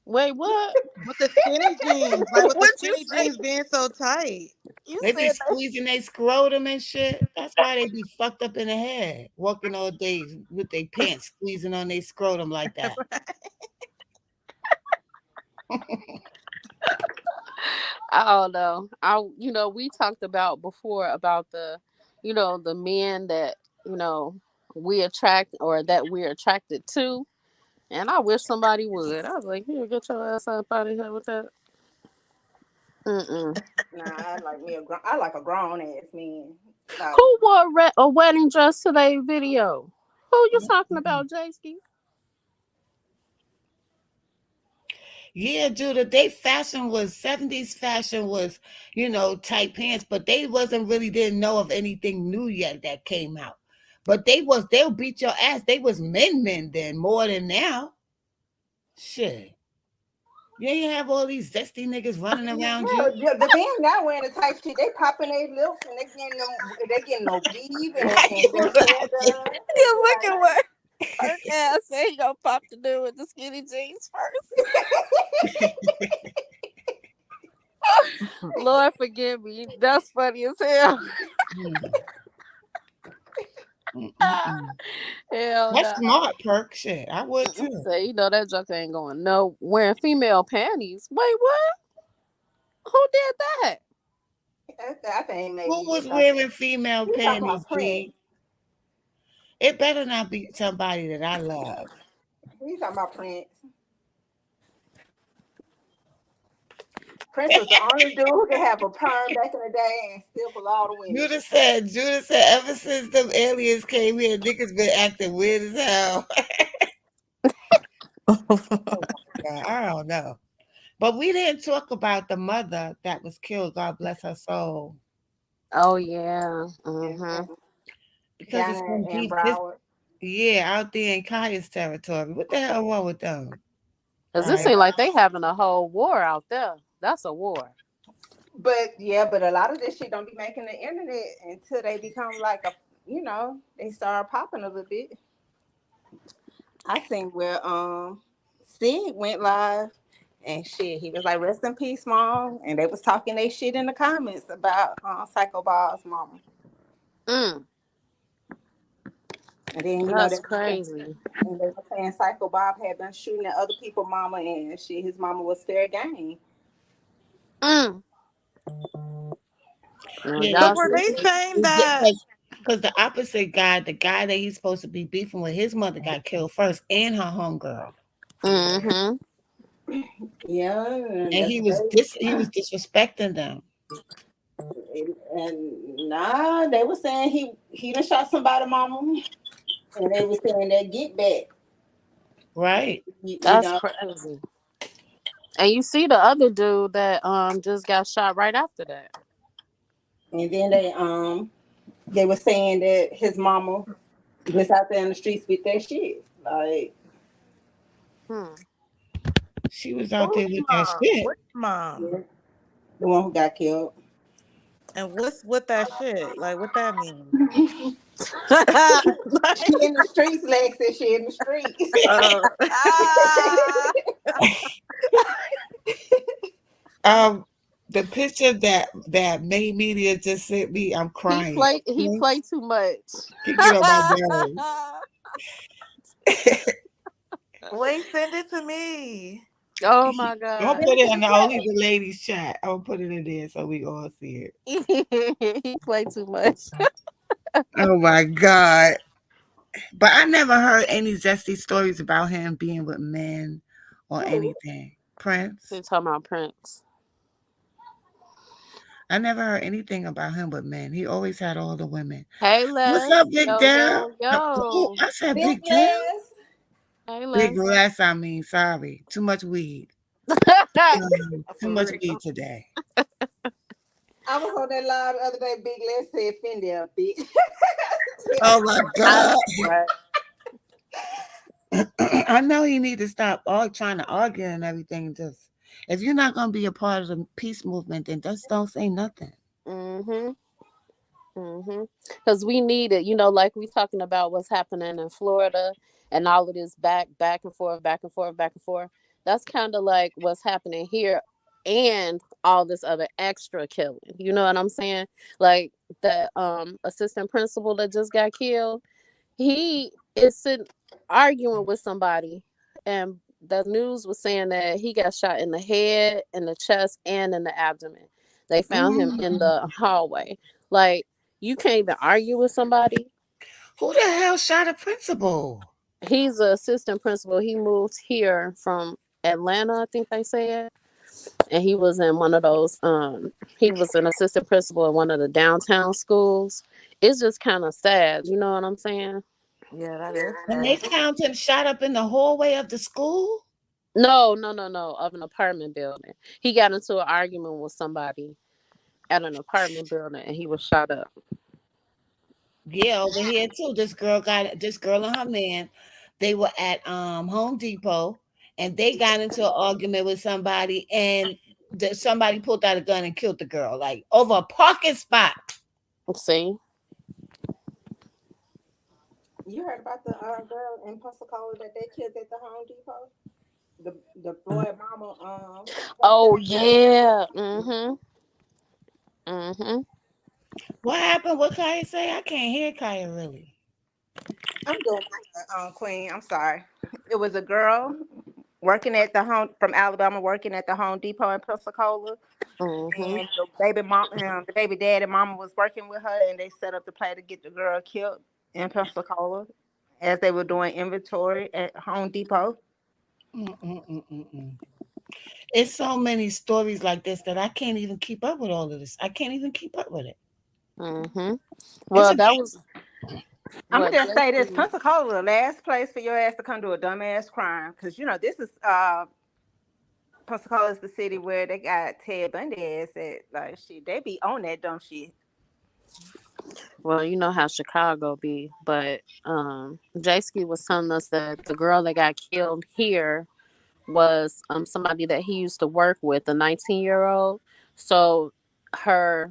Wait, what? with the skinny jeans? Like with the What you skinny say? jeans being so tight. You They be said that. squeezing their scrotum and shit. That's why they be fucked up in the head, walking all day with their pants squeezing on their scrotum like that. I don't know. We talked about before about the men that we attract or that we're attracted to, and I wish somebody would. I was like, here, get your ass up out of here with that. Mm-mm. Nah, I like a grown ass man. Like Who wore a wedding dress to their video? Who you talking about, Jayski? Yeah, Judah, they fashion was 70s fashion was, tight pants, but they wasn't really didn't know of anything new yet that came out. But they'll beat your ass. They was men then more than now. Shit. You ain't have all these zesty niggas running around yeah, you. the men now wearing the tight shit. They popping their lips and they getting no weave Right, and their hair right. done. They Yeah, be look like, at what her ass said. He gonna pop the dude with the skinny jeans first. Lord forgive me. That's funny as hell. Mm, Hell That's no. smart, Perk. Shit, I would too. Say, that joke ain't going. No, wearing female panties. Wait, what? Who did that? I think maybe Who you just was talking. wearing female You talking panties, about Prince? G? It better not be somebody that I love. You talking about Prince? Prince was the only dude who could have a perm back in the day and still pull all the women. Judah said, ever since them aliens came here, niggas been acting weird as hell. Oh my God, I don't know. But we didn't talk about the mother that was killed. God bless her soul. Oh yeah. And, Mm-hmm. Because down it's some in beef. This, Broward. yeah, out there in Kaya's territory. What the hell wrong with them? Cause it Like, seems like they having a whole war out there. That's a war. But a lot of this shit don't be making the internet until they become like they start popping a little bit. I think where Sid went live and shit. He was like, "Rest in peace, mom." And they was talking they shit in the comments about Psycho Ball's mama. Mm, And then that's crazy. and they were saying Psycho Bob had been shooting at other people's mama and shit. His mama was fair game. Mm. Well, Yeah, So y'all were see, they saying that? because the opposite guy, the guy that he's supposed to be beefing with, his mother got killed first, and her homegirl, mm-hmm. Yeah, and and that's what he was disrespecting them, and nah, they were saying he done shot somebody mama, and they were saying that get back. right? You That's know, crazy. And you see the other dude that just got shot right after that. and then they were saying that his mama was out there in the streets with that shit. Like, Hmm. She was out Whose there with that mom? shit. Which mom? yeah, the one who got killed. And what's with that shit? Like, what that mean? She Like, in the streets, Lexi. She in the streets. ah, Um, the picture that May Media just sent me, I'm crying. He Okay? played too much. He get on my nerves. wait, send it to me. Oh my I'm gonna god. put Send it it to in the the only chat. the ladies chat. I'm gonna put it in there so we all see it. He played too much. Oh my god. But I never heard any zesty stories about him being with men or Who? anything. Prince. He's talking about Prince. I never heard anything about him with men. He always had all the women. Hey What's Les. up, Big Yo, Dad? yo, Oh, yo. I said Big Big Dad. Les. Hey Big Les. less, I mean, sorry. Too much weed. Too For much real. weed today. I was on that live the other day. Big Les said, "Fendi a bitch." Oh my I God. know, right? I know he need to stop all trying to argue and everything. Just if you're not gonna be a part of the peace movement, then just don't say nothing. Mm-hmm. Mm-hmm. Because we need it, like we talking about what's happening in Florida and all of this back and forth, back and forth, back and forth. That's kind of like what's happening here, and all this other extra killing. You know what I'm saying? Like the assistant principal that just got killed. He is sitting arguing with somebody, and the news was saying that he got shot in the head, in the chest, and in the abdomen. They found him in Mm. the hallway. Like, you can't even argue with somebody. Who the hell shot a principal? He's an assistant principal. He moved here from Atlanta, I think they said. And he was in one of those, he was an assistant principal at one of the downtown schools. It's just kind of sad, you know what I'm saying? Yeah, that is And they sad. found him shot up in the hallway of the school? No, no, no, no, of an apartment building. He got into an argument with somebody at an apartment building and he was shot up. Yeah, over here too. This girl and her man, they were at Home Depot and they got into an argument with somebody and somebody pulled out a gun and killed the girl, like over a parking spot. See? You heard about the girl in Pensacola that they killed at the Home Depot? The Floyd mama walked Oh, out. yeah. Mm-hmm. Mm-hmm. What happened? What Kaya say? I can't hear Kaya really. I'm doing my queen. I'm sorry. It was a girl working at the home from Alabama, working at the Home Depot in Pensacola, Mm-hmm. and the baby mom, the baby dad and mama was working with her, and they set up the play to get the girl killed in Pensacola as they were doing inventory at Home Depot. Mm-mm-mm-mm-mm. It's so many stories like this that I can't even keep up with all of this. I can't even keep up with it. Mm-hmm. It's Well, a that was I'm what gonna just say this: JC. Pensacola, the last place for your ass to come do a dumbass crime, because this is Pensacola is the city where they got Ted Bundy ass at. Like shit, they be on that dumb shit. Well, you know how Chicago be, but JC was telling us that the girl that got killed here was somebody that he used to work with, a 19-year-old. So her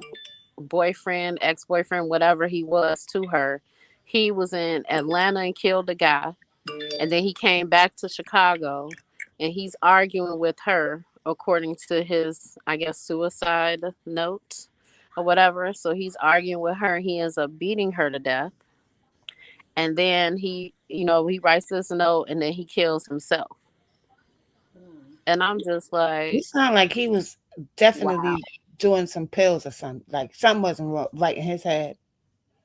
boyfriend, ex-boyfriend, whatever he was to her, he was in Atlanta and killed a guy, and then he came back to Chicago and he's arguing with her according to his, I guess, suicide note or whatever. So he's arguing with her. He ends up beating her to death, and then he writes this note, and then he kills himself. And I'm just He like, sounded like he was wow. definitely doing some pills or something. Like something wasn't right in his head.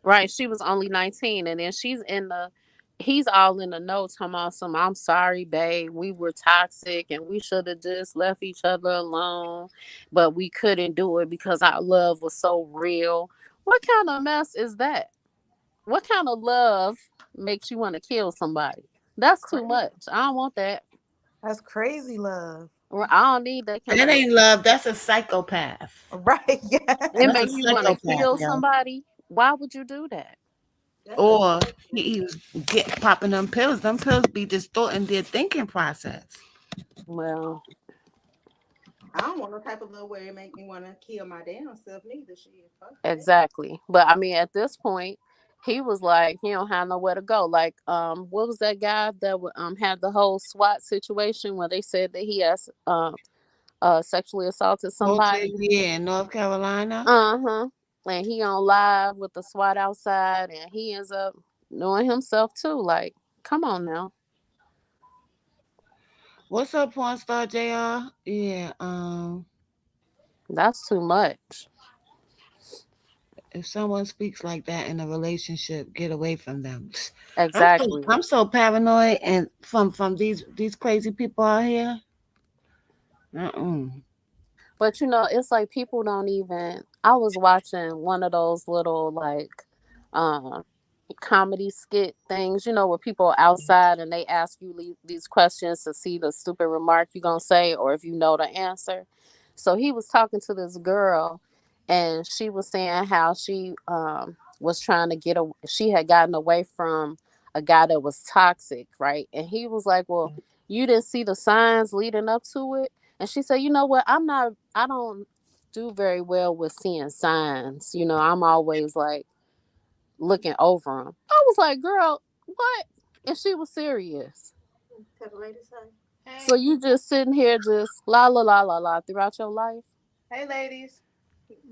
Right. She was only 19. And then he's all in the notes talking about some, I'm sorry, babe. We were toxic and we should have just left each other alone. But we couldn't do it because our love was so real. What kind of mess is that? What kind of love makes you want to kill somebody? That's too Crazy. much. I don't want that. That's crazy love. Or I don't need that kind That of love. ain't love. That's a psychopath. Right. It Yeah. That's a makes you want to psychopath, kill yo. somebody. Why would you do that? That's a Or he was popping them pills. Them pills be distorting their thinking process. Well, I don't want no type of love where it make me want to kill my damn self neither. Shit, fuck that. exactly. But I mean, at this point, he was like, he don't have nowhere to go. Like, what was that guy that had the whole SWAT situation where they said that he has sexually assaulted OJ, somebody? yeah, in North Carolina. Uh-huh. And he on live with the SWAT outside, and he ends up knowing himself too. Like, come on now, What's up, porn star JR? Yeah, that's too much. if someone speaks like that in a relationship, get away from them. Exactly. I'm so paranoid, and from these crazy people out here. Uh-uh. But it's like people don't even. I was watching one of those little like um comedy skit things, where people are outside and they ask you these questions to see the stupid remark you're gonna say or if you know the answer. So he was talking to this girl, and she was saying how she was trying to she had gotten away from a guy that was toxic, right? And he was like, well, you didn't see the signs leading up to it. And she said, you know what, I don't do very well with seeing signs. I'm always like looking over him. I was like, girl, what? And she was serious. Tell the lady say. So Hey, you just sitting here just la la la la la throughout your life? hey, ladies.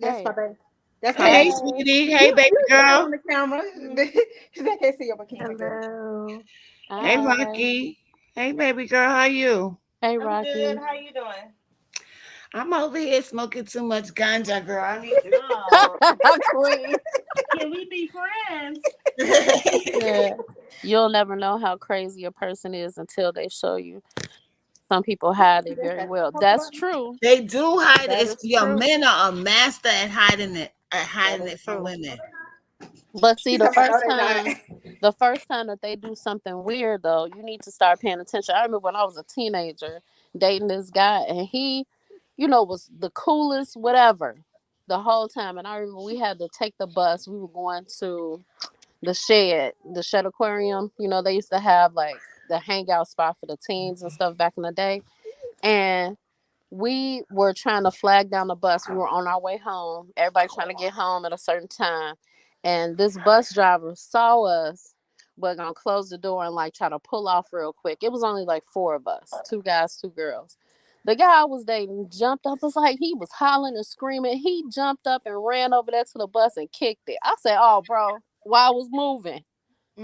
That's my Hey, baby. That's my Hey, baby. hey, sweetie. Hey, You baby stand girl. on the camera. They can't see your bikini, girl. Hello. Hey, hi, Rocky. Hey, baby girl. How you? hey, I'm good. Rocky. How you doing? I'm over here smoking too much ganja, girl. I need to. Oh, Queen. can we be friends? She said, "You'll never know how crazy a person is until they show you." Some people hide it That's very a well. cocoa That's butter. true. They do hide it. That It's is your true. men are a master at hiding it, That is from true. women. But see, She said, "No, they not." the first time that they do something weird, though, you need to start paying attention. I remember when I was a teenager dating this guy, and he, was the coolest, whatever, the whole time. And I remember we had to take the bus. We were going to the shed aquarium. They used to have like the hangout spot for the teens and stuff back in the day. And we were trying to flag down the bus. We were on our way home. Everybody trying to get home at a certain time. And this bus driver saw us, but gonna close the door and like try to pull off real quick. It was only like four of us, two guys, two girls. The guy I was dating jumped up. It's like he was hollering and screaming. He jumped up and ran over there to the bus and kicked it. I said, "Oh, bro," while I was moving.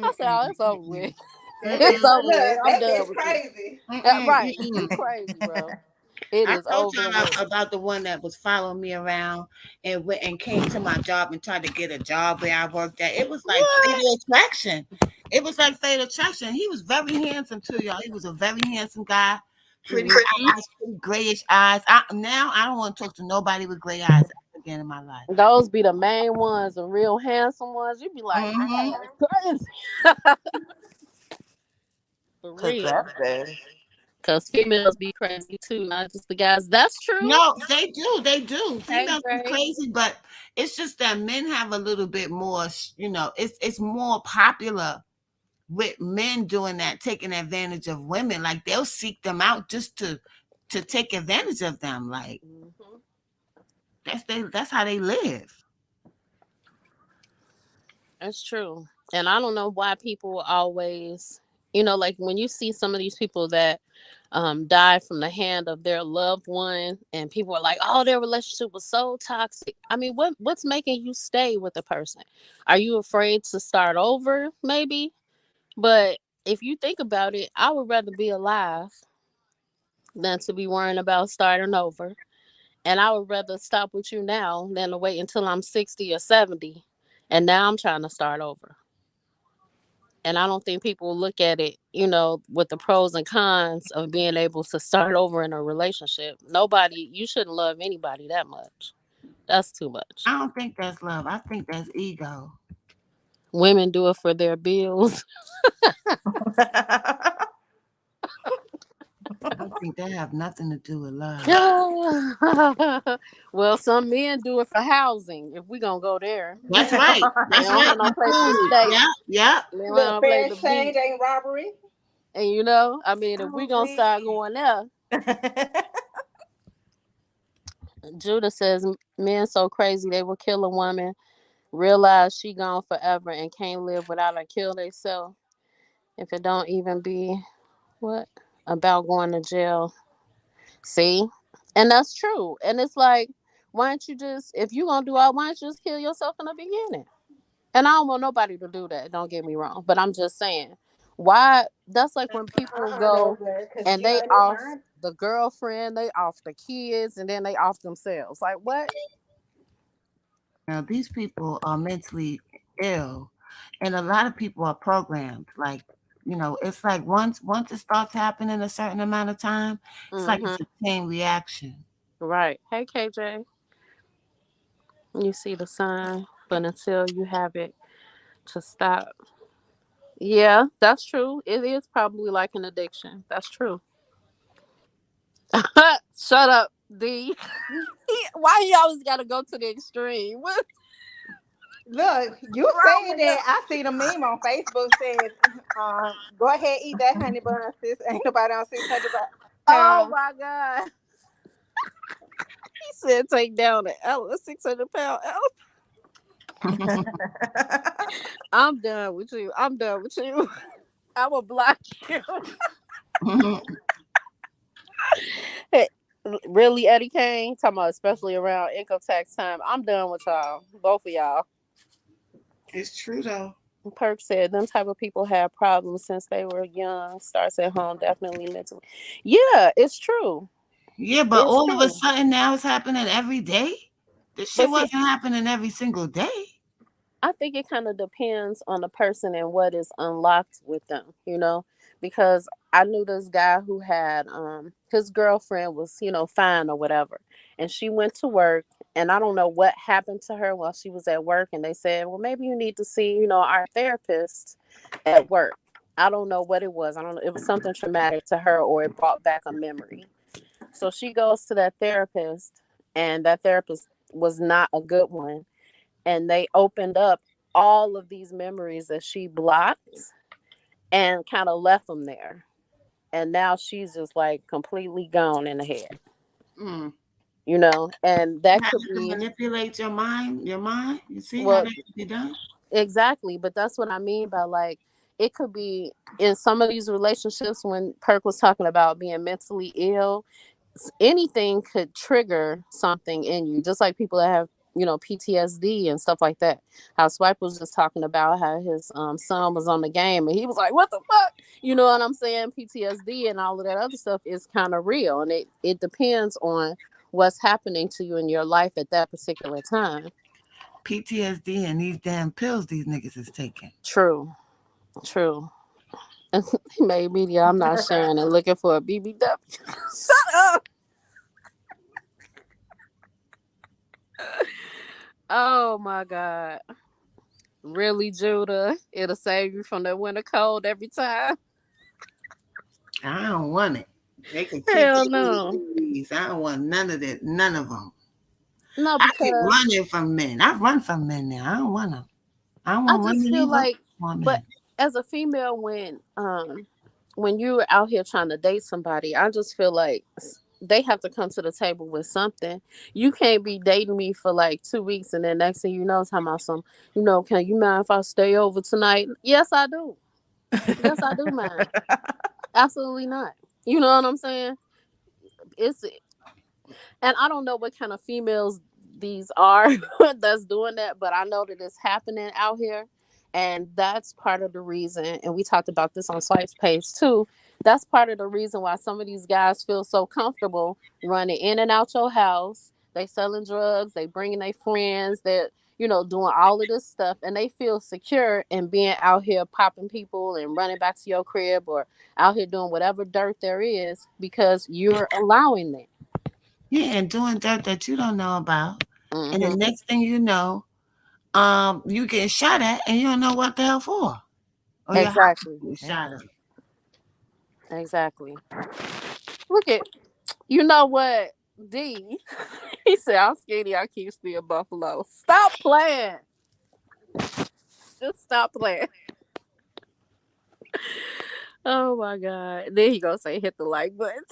I said, Mm-mm, "Oh, it's over mm-mm, with. That It's mm-mm, bitch, over with. look, I'm that done bitch with you." crazy. Right. You mm-mm. crazy, bro. It I is told over y'all with. about the one that was following me around and went and came to my job and tried to get a job where I worked at. It was like What? fatal attraction. It was like fatal attraction. He was very handsome too, y'all. He was a very handsome guy, pretty Hmm. eyes, pretty grayish eyes. Now I don't want to talk to nobody with gray eyes ever again in my life. Those be the main ones, the real handsome ones. You be like, Hmm. man, it's crazy. For real. Possessive. Because females be crazy too, not just the guys. That's true. No, they do. They do. Hey, Females be Grace. crazy, but it's just that men have a little bit more. It's more popular with men doing that, taking advantage of women. Like they'll seek them out just to take advantage of them. Like Hmm. that's how they live. That's true. And I don't know why people always, like when you see some of these people that died from the hand of their loved one, and people are like, oh, their relationship was so toxic. I mean, what's making you stay with a person? Are you afraid to start over? Maybe. But if you think about it, I would rather be alive than to be worrying about starting over. And I would rather stop with you now than to wait until I'm 60 or 70 and now I'm trying to start over. And I don't think people look at it, with the pros and cons of being able to start over in a relationship. Nobody, you shouldn't love anybody that much. That's too much. I don't think that's love. I think that's ego. Women do it for their bills. I think that have nothing to do with love. Well, some men do it for housing. If we gonna go there, That's right. they That's don't right. have no And place to food. stay. Yeah. Yeah. They don't have Look, no place fair to be. exchange ain't robbery. And I mean, if we Oh, gonna start please. going there, Judah says men so crazy they will kill a woman, realize she gone forever and can't live without her, kill themselves. If it don't even be what about going to jail. See, and that's true. And it's like, why don't you just, if you gonna do all, why don't you just kill yourself in the beginning? And I don't want nobody to do that. Don't get me wrong, but I'm just saying, why? That's like when people No, go because and they they off find the girlfriend, they off the kids, and then they off themselves. Like what? Now these people are mentally ill, and a lot of people are programmed. Like, it's like once it starts happening a certain amount of time, it's like Mm-hmm. it's a chain reaction. Right. Hey, KJ, you see the sign, but until you have it to stop. Yeah, that's true. It is probably like an addiction. That's true. Shut up, D. Why you always gotta go to the extreme? What's look, you wrong saying with that him? I seen a meme on Facebook says, go ahead eat that honey bun, sis. Ain't nobody on 600 pounds. Oh my god. He said take down the 600 pound elephant. I'm done with you. I'm done with you. I will block you. Hey, really, Eddie Kane? Talking about especially around income tax time. I'm done with y'all. Both of y'all. It's true though. Perk said them type of people have problems since they were young. Starts at home, definitely mentally. Yeah, it's true. Yeah, but It's all of a true. sudden now it's happening every day. This shit But see, wasn't happening every single day. I think it kind of depends on the person and what is unlocked with them. Because I knew this guy who had his girlfriend was, fine or whatever. And she went to work and I don't know what happened to her while she was at work and they said, "Well, maybe you need to see, our therapist at work." I don't know what it was. I don't know. It was something traumatic to her or it brought back a memory. So she goes to that therapist and that therapist was not a good one, and they opened up all of these memories that she blocked and kind of left them there. And now she's just like completely gone in the head, Mm. and See that how could you can be, manipulate your mind? Your mind? You see how well, that can be done? exactly. But that's what I mean by like, it could be in some of these relationships when Perk was talking about being mentally ill, anything could trigger something in you, just like people that have PTSD and stuff like that. How Swipe was just talking about how his son was on the game and he was like, what the fuck, you know what I'm saying? PTSD and all of that other stuff is kind of real, and it depends on what's happening to you in your life at that particular time. PTSD and these damn pills these niggas is taking. True. True. He made media, I'm not sharing and looking for a BBW. Shut up. Oh my god. Really, Judah? It'll save you from the winter cold every time. I don't want it. They can keep Hell the no. EDs. I don't want none of that. None of them. No, I keep because running from men. I run from men now. I don't want them. I don't I want just women feel either. like, I want but men. as a female, when you're out here trying to date somebody, I just feel like they have to come to the table with something. You can't be dating me for like 2 weeks and then next thing you know, talking about some, can you mind if I stay over tonight? Yes, I do. Yes, I do mind. Absolutely not. You know what I'm saying? It's and I don't know what kind of females these are that's doing that, but I know that it's happening out here. And that's part of the reason. And we talked about this on Swipe's page too. That's part of the reason why some of these guys feel so comfortable running in and out your house. They selling drugs, they bringing their friends, that doing all of this stuff, and they feel secure in being out here popping people and running back to your crib or out here doing whatever dirt there is because you're allowing that. Yeah, and doing dirt that you don't know about. And the Hmm. next thing you know, you get shot at and you don't know what the hell for. Or your house Exactly. was shot Yeah. up. Exactly. Look at you know what, D. He said, "I'm skinny. I keep still buffalo." Stop playing. Just stop playing. Oh my god. Then he gonna say, "Hit the like button."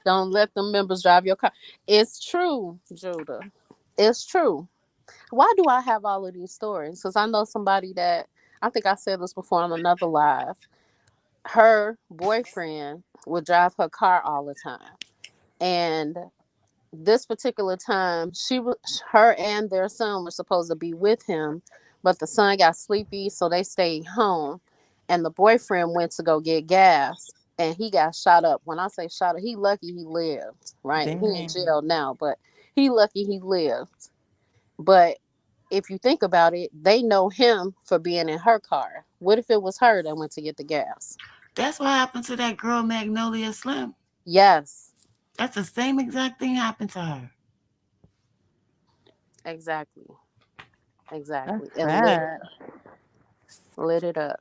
Don't let them members drive your car. It's true, Judah. It's true. Why do I have all of these stories? Because I know somebody that I think I said this before on another live. Her boyfriend would drive her car all the time, and this particular time she was her and their son were supposed to be with him, but the son got sleepy, so they stayed home, and the boyfriend went to go get gas, and he got shot up. When I say shot up, he lucky he lived, right? He in Damn. jail now, but he lucky he lived. But if you think about it, they know him for being in her car. What if it was her that went to get the gas? That's what happened to that girl Magnolia Slim. Yes, That's the same exact thing happened to her. exactly. Exactly. That's And sad. lit it up.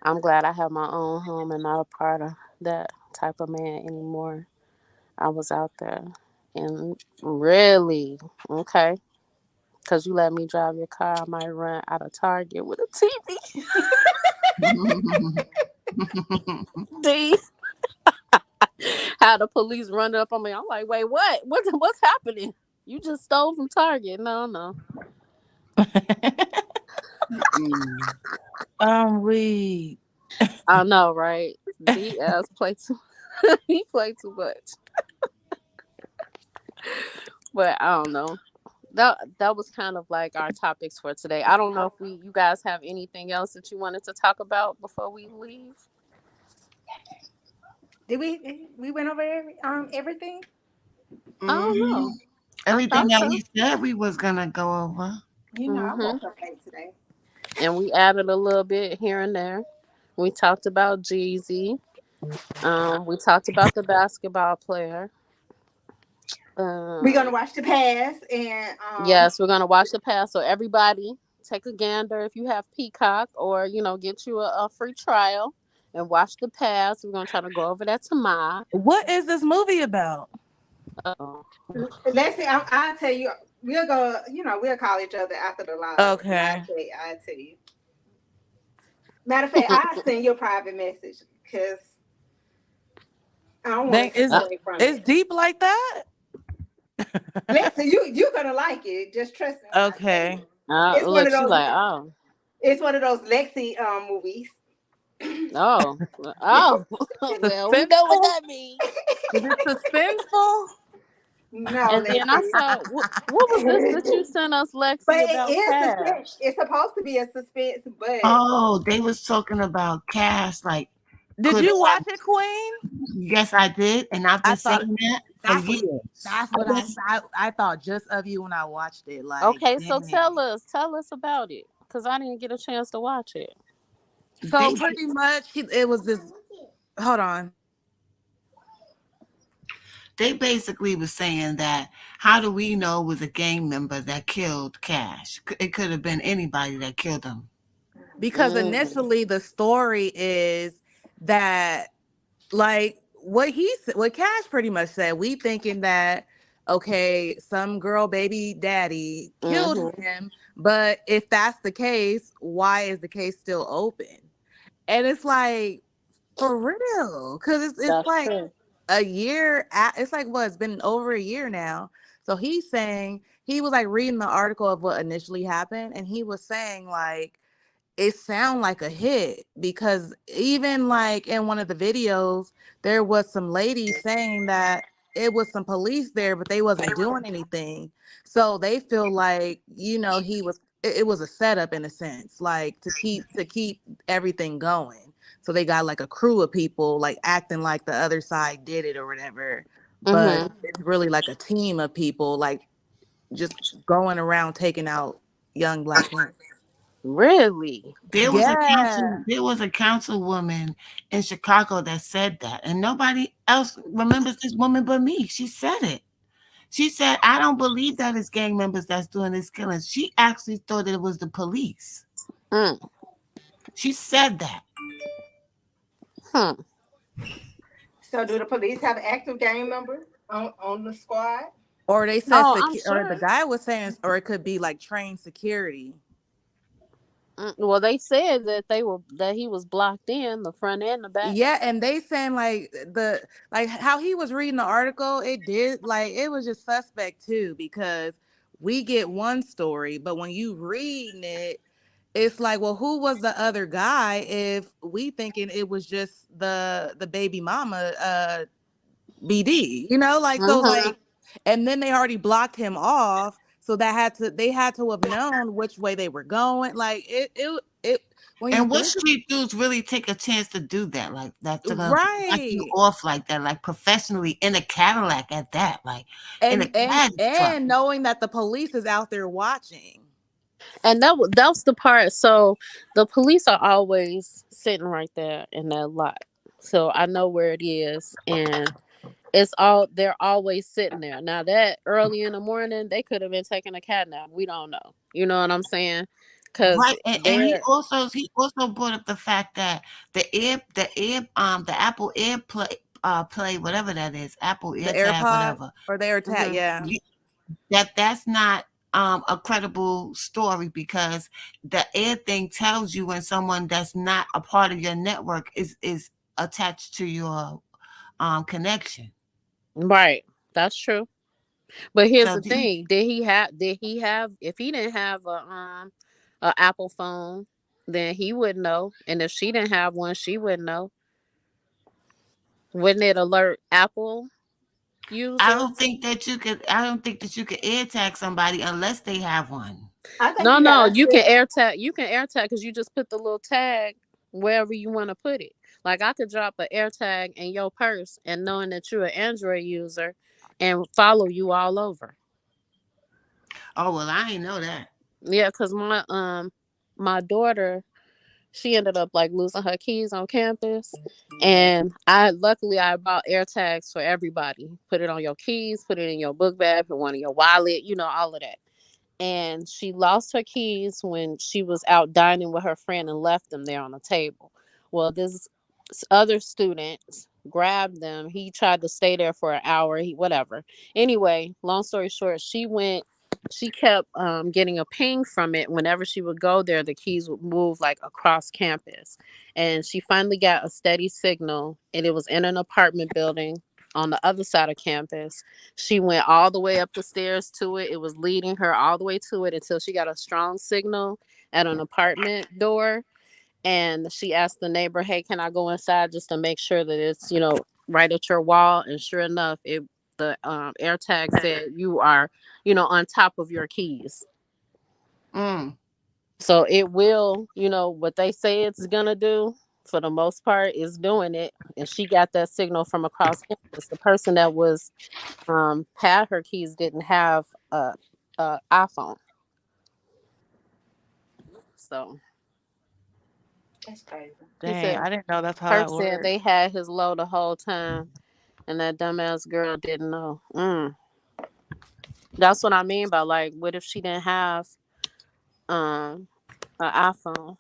I'm glad I have my own home and not a part of that type of man anymore. I was out there and really, okay, because you let me drive your car, I might run out of Target with a TV. D. How the police run up on me. I'm like, wait, what? What's happening? You just stole from Target. No, no. Mm. We. I know, right? DS play too he play too much. But I don't know. That was kind of like our topics for today. I don't know if you guys have anything else that you wanted to talk about before we leave. Did we went over everything? I don't Hmm. know. I Everything thought that so. we said we was gonna go over. I Hmm. woke up late today. And we added a little bit here and there. We talked about Jeezy. We talked about the basketball player. We're gonna Um, watch the past and yes, we're gonna watch the pass. So everybody, take a gander if you have Peacock, or get you a free trial and watch the pass. We're gonna try to go over that tomorrow. What is this movie about? Uh-oh. let's see. I'll tell you. We'll go. We'll call each other after the live, and Okay. I'll tell you. Matter of fact, I'll send you a private message because I don't want Dang, to take Uh, away from is it. deep like that? Listen, you're gonna like it. Just trust me when I tell you. Okay. It's one look, of she those. like, oh, It's one of those Lexi movies. oh, oh. Well, we know what Suspenseful? that means. Is it suspenseful? No, And then I Lexi. saw, what was this that you sent us, But Lexi, it about is suspense. Cash? It's supposed to be a suspense, but Oh, they was talking about Cash. Like, Did could it you have? watch it, Queen? Yes, I did, and I've I been thought saying that for that's what years. that's what I thought just of you when I watched it. Like, Okay, so dang. tell us about it, because I didn't get a chance to watch it. So They pretty much it was this. Hold on. they basically was saying that how do we know it was a gang member that killed Cash? It could have been anybody that killed him. Because Mm, initially the story is that, like, what Cash pretty much said, we thinking that, okay, some girl baby daddy killed mm-hmm. him, but if that's the case, why is the case still open? And it's like, for real, because it's That's like true. a year it's like, what, it's been over a year now. So he's saying, he was like reading the article of what initially happened, and he was saying like, it sound like a hit, because even like in one of the videos there was some lady saying that it was some police there but they wasn't doing anything, so they feel like, it was a setup in a sense, like to keep everything going, so they got like a crew of people like acting like the other side did it or whatever, but Mm-hmm. it's really like a team of people like just going around taking out young black men. Really? Yeah. There was a councilwoman in Chicago that said that, and nobody else remembers this woman but me. She said it. She said, "I don't believe that it's gang members that's doing this killing." She actually thought it was the police. Mm. She said that. Hmm. So do the police have active gang members on the squad? Or they said Oh, I'm or the sure. guy was saying, or it could be like trained security. Well, they said that he was blocked in the front and the back. Yeah, and they saying like how he was reading the article, it did like it was just suspect too, because we get one story, but when you reading it, it's like, well, who was the other guy if we thinking it was just the baby mama BD, like, so Mm-hmm. like, and then they already blocked him off, so they had to have known which way they were going. Like it when you And what think street dudes really take a chance to do that? Like that to block you right, off like that, like professionally in a Cadillac at that, like in a and caddy truck. knowing that the police is out there watching. And that's the part. So the police are always sitting right there in that lot. So I know where it is, and they're always sitting there. Now that early in the morning, they could have been taking a cat nap. We don't know. You know what I'm saying? Because Right, and they're he also brought up the fact that the Apple AirPlay play whatever that is, Apple The AirTag AirPod whatever, or the AirTag, hmm yeah. you, that's not a credible story, because the air thing tells you when someone that's not a part of your network is attached to your connection. right. That's true. But here's So the these thing: Did he have? If he didn't have a Apple phone, then he wouldn't know. And if she didn't have one, she wouldn't know. Wouldn't it alert Apple users? I don't think that you could air tag somebody unless they have one. I think No, you no, gotta you can set. AirTag. You can AirTag because you just put the little tag wherever you want to put it. Like I could drop an AirTag in your purse, and knowing that you're an Android user, and follow you all over. Oh well, I ain't know that. Yeah, because my daughter, she ended up like losing her keys on campus, and I bought AirTags for everybody. Put it on your keys, put it in your book bag, put one in your wallet, all of that. And she lost her keys when she was out dining with her friend and left them there on the table. Well, this other student grabbed them. He tried to stay there for an hour. He whatever. Anyway, long story short, she kept getting a ping from it whenever she would go there. The keys would move like across campus, and she finally got a steady signal, and it was in an apartment building on the other side of campus. She went all the way up the stairs to it. It was leading her all the way to it until she got a strong signal at an apartment door. And she asked the neighbor, "Hey, can I go inside just to make sure that it's, right at your wall?" And sure enough, the air tag said you are, on top of your keys. Mm. So it will, what they say it's gonna do for the most part is doing it. And she got that signal from across campus. The person that was had her keys didn't have a iPhone. So That's crazy. he Dang, said I didn't know that's how Perk that said worked. they had his low the whole time, and that dumbass girl didn't know. That's what I mean by like, what if she didn't have um an iPhone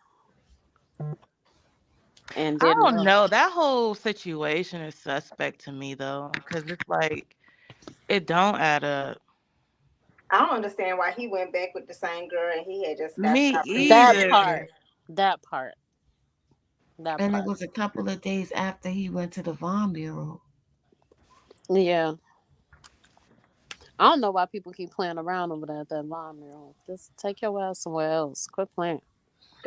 and I didn't don't know? know. That whole situation is suspect to me though, because it's like it don't add up. I don't understand why he went back with the same girl and he had just got Me stopped That previously. part, either. that part, that And it part. was a couple of days after he went to the Von Bureau. Yeah, I don't know why people keep playing around over there at that lawn mill. Just take your ass somewhere else. Quit playing.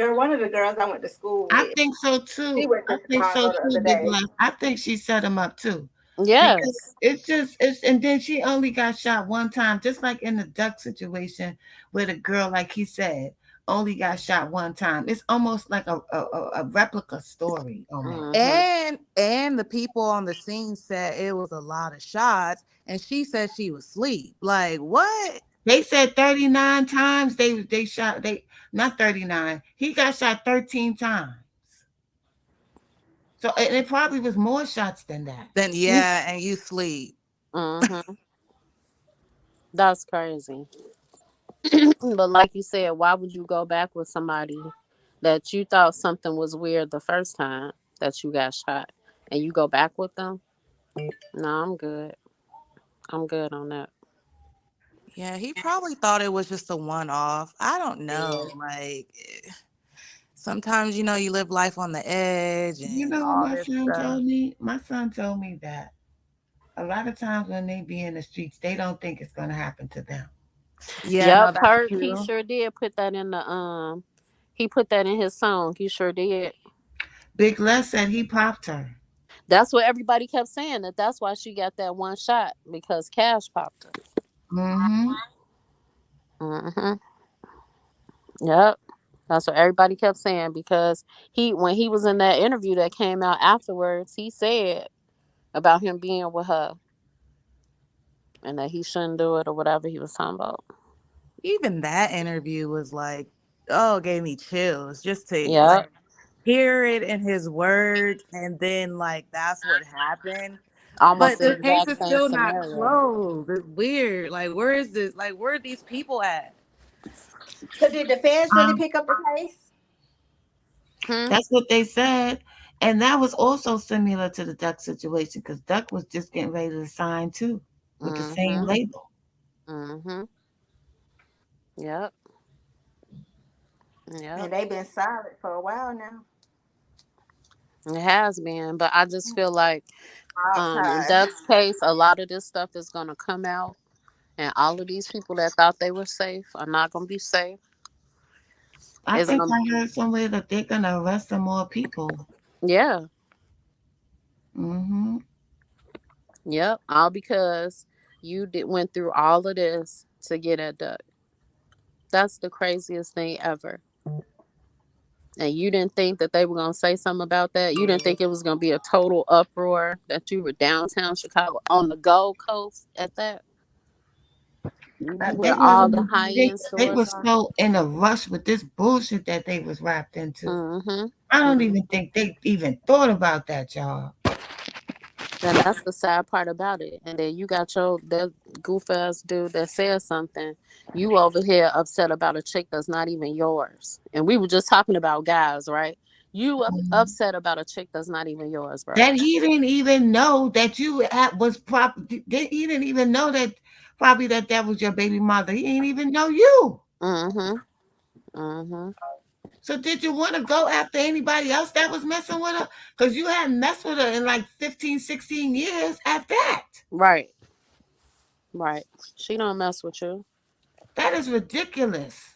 Girl, one of the girls I went to school I with, think so she too. went I to think so Chicago the too, other Big day. Bless. I think she set him up too. Because Yes. it's and then she only got shot one time, just like in the duck situation where the girl, like he said, only got shot one time. It's almost like a replica story almost. Mm-hmm. And the people on the scene said it was a lot of shots, and she said she was asleep. Like what? They said 39 times they shot they not 39. He got shot 13 times. So and it probably was more shots than that. Then yeah, and you sleep. Mm-hmm. That's crazy. But like you said, why would you go back with somebody that you thought something was weird the first time that you got shot and you go back with them? No, I'm good. I'm good on that. Yeah, he probably thought it was just a one off. I don't Yeah. know. Like sometimes you live life on the edge You and know what all my this son stuff. told me? My son told me that a lot of times when they be in the streets, they don't think it's gonna happen to them. Yeah, no, Yep, that's Perk, he true. sure did put that in the he put that in his song. He sure did. Big Les said he popped her. That's what everybody kept saying, that's why she got that one shot because Cash popped her. Mm-hmm. Mhm. Yep. That's what everybody kept saying because when he was in that interview that came out afterwards, he said about him being with her and that he shouldn't do it or whatever he was talking about. Even that interview was like, oh, it gave me chills just to Yep. like hear it in his words, and then like that's what happened. Almost But the the case exact is same still not scenario. closed. It's weird. Like, where is this? Like, where are these people at? So did the feds really Um, pick up the case? Hmm. that's what they said. And that was also similar to the Duck situation because Duck was just getting ready to sign too with the same Mhm. label. Mhm. Yep. Yep. And they've been silent for a while now. It has been, but I just feel like All in time. Doug's case, a lot of this stuff is gonna come out, and all of these people that thought they were safe are not gonna be safe. I It's think gonna, I heard somewhere that they're gonna arrest some more people. yeah, Mm-hmm. yep, all because went through all of this to get at Doug. That's the craziest thing ever. And you didn't think that they were gonna say something about that. You didn't think it was gonna be a total uproar that you were downtown Chicago on the Gold Coast at that, They where wasn't all the even high they, end they stores were are. so in a rush with this bullshit that they was wrapped into. Mm-hmm. I don't Mm-hmm. even think they even thought about that, y'all. And that's the sad part about it. And then you got that goof ass dude that says something. You over here upset about a chick that's not even yours. And we were just talking about guys, right? You Mhm. upset about a chick that's not even yours, bro. That he didn't even know that was he didn't even know that probably that was your baby mother. He didn't even know you. Mm-hmm. Mm-hmm. So did you want to go after anybody else that was messing with her? Because you hadn't messed with her in like 15, 16 years at that. Right. Right. She don't mess with you. That is ridiculous.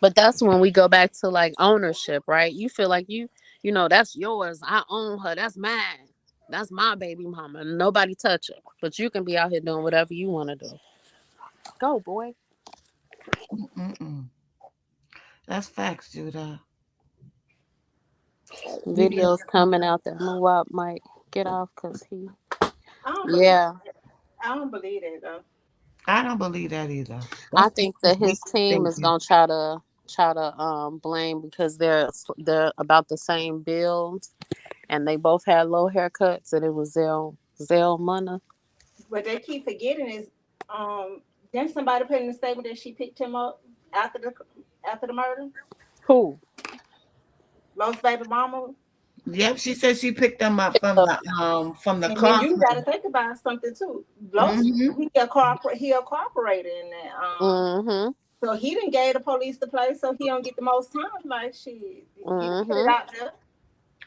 But that's when we go back to like ownership, right? You feel like that's yours. I own her. That's mine. That's my baby mama. Nobody touch her. But you can be out here doing whatever you want to do. Go, boy. Mm-mm. That's facts, Judah. You can, Videos coming out that Muwap might get off because he, I don't believe yeah. I don't believe it though. I don't believe that either. I That's think just that his wishful team is thinking. gonna try to blame because they're about the same build and they both had low haircuts and it was Zell Munna. What they keep forgetting is, then somebody put in the statement that she picked him up after the murder. Who? Lost baby mama. Yep, she said she picked them up Uh, from the And then car. you got to think about something too. Los, Mm-hmm. he a cooperator in that. mm-hmm. So he didn't gave the police the place, so he don't get the most time. Like shit, he didn't put it Mm-hmm. out there.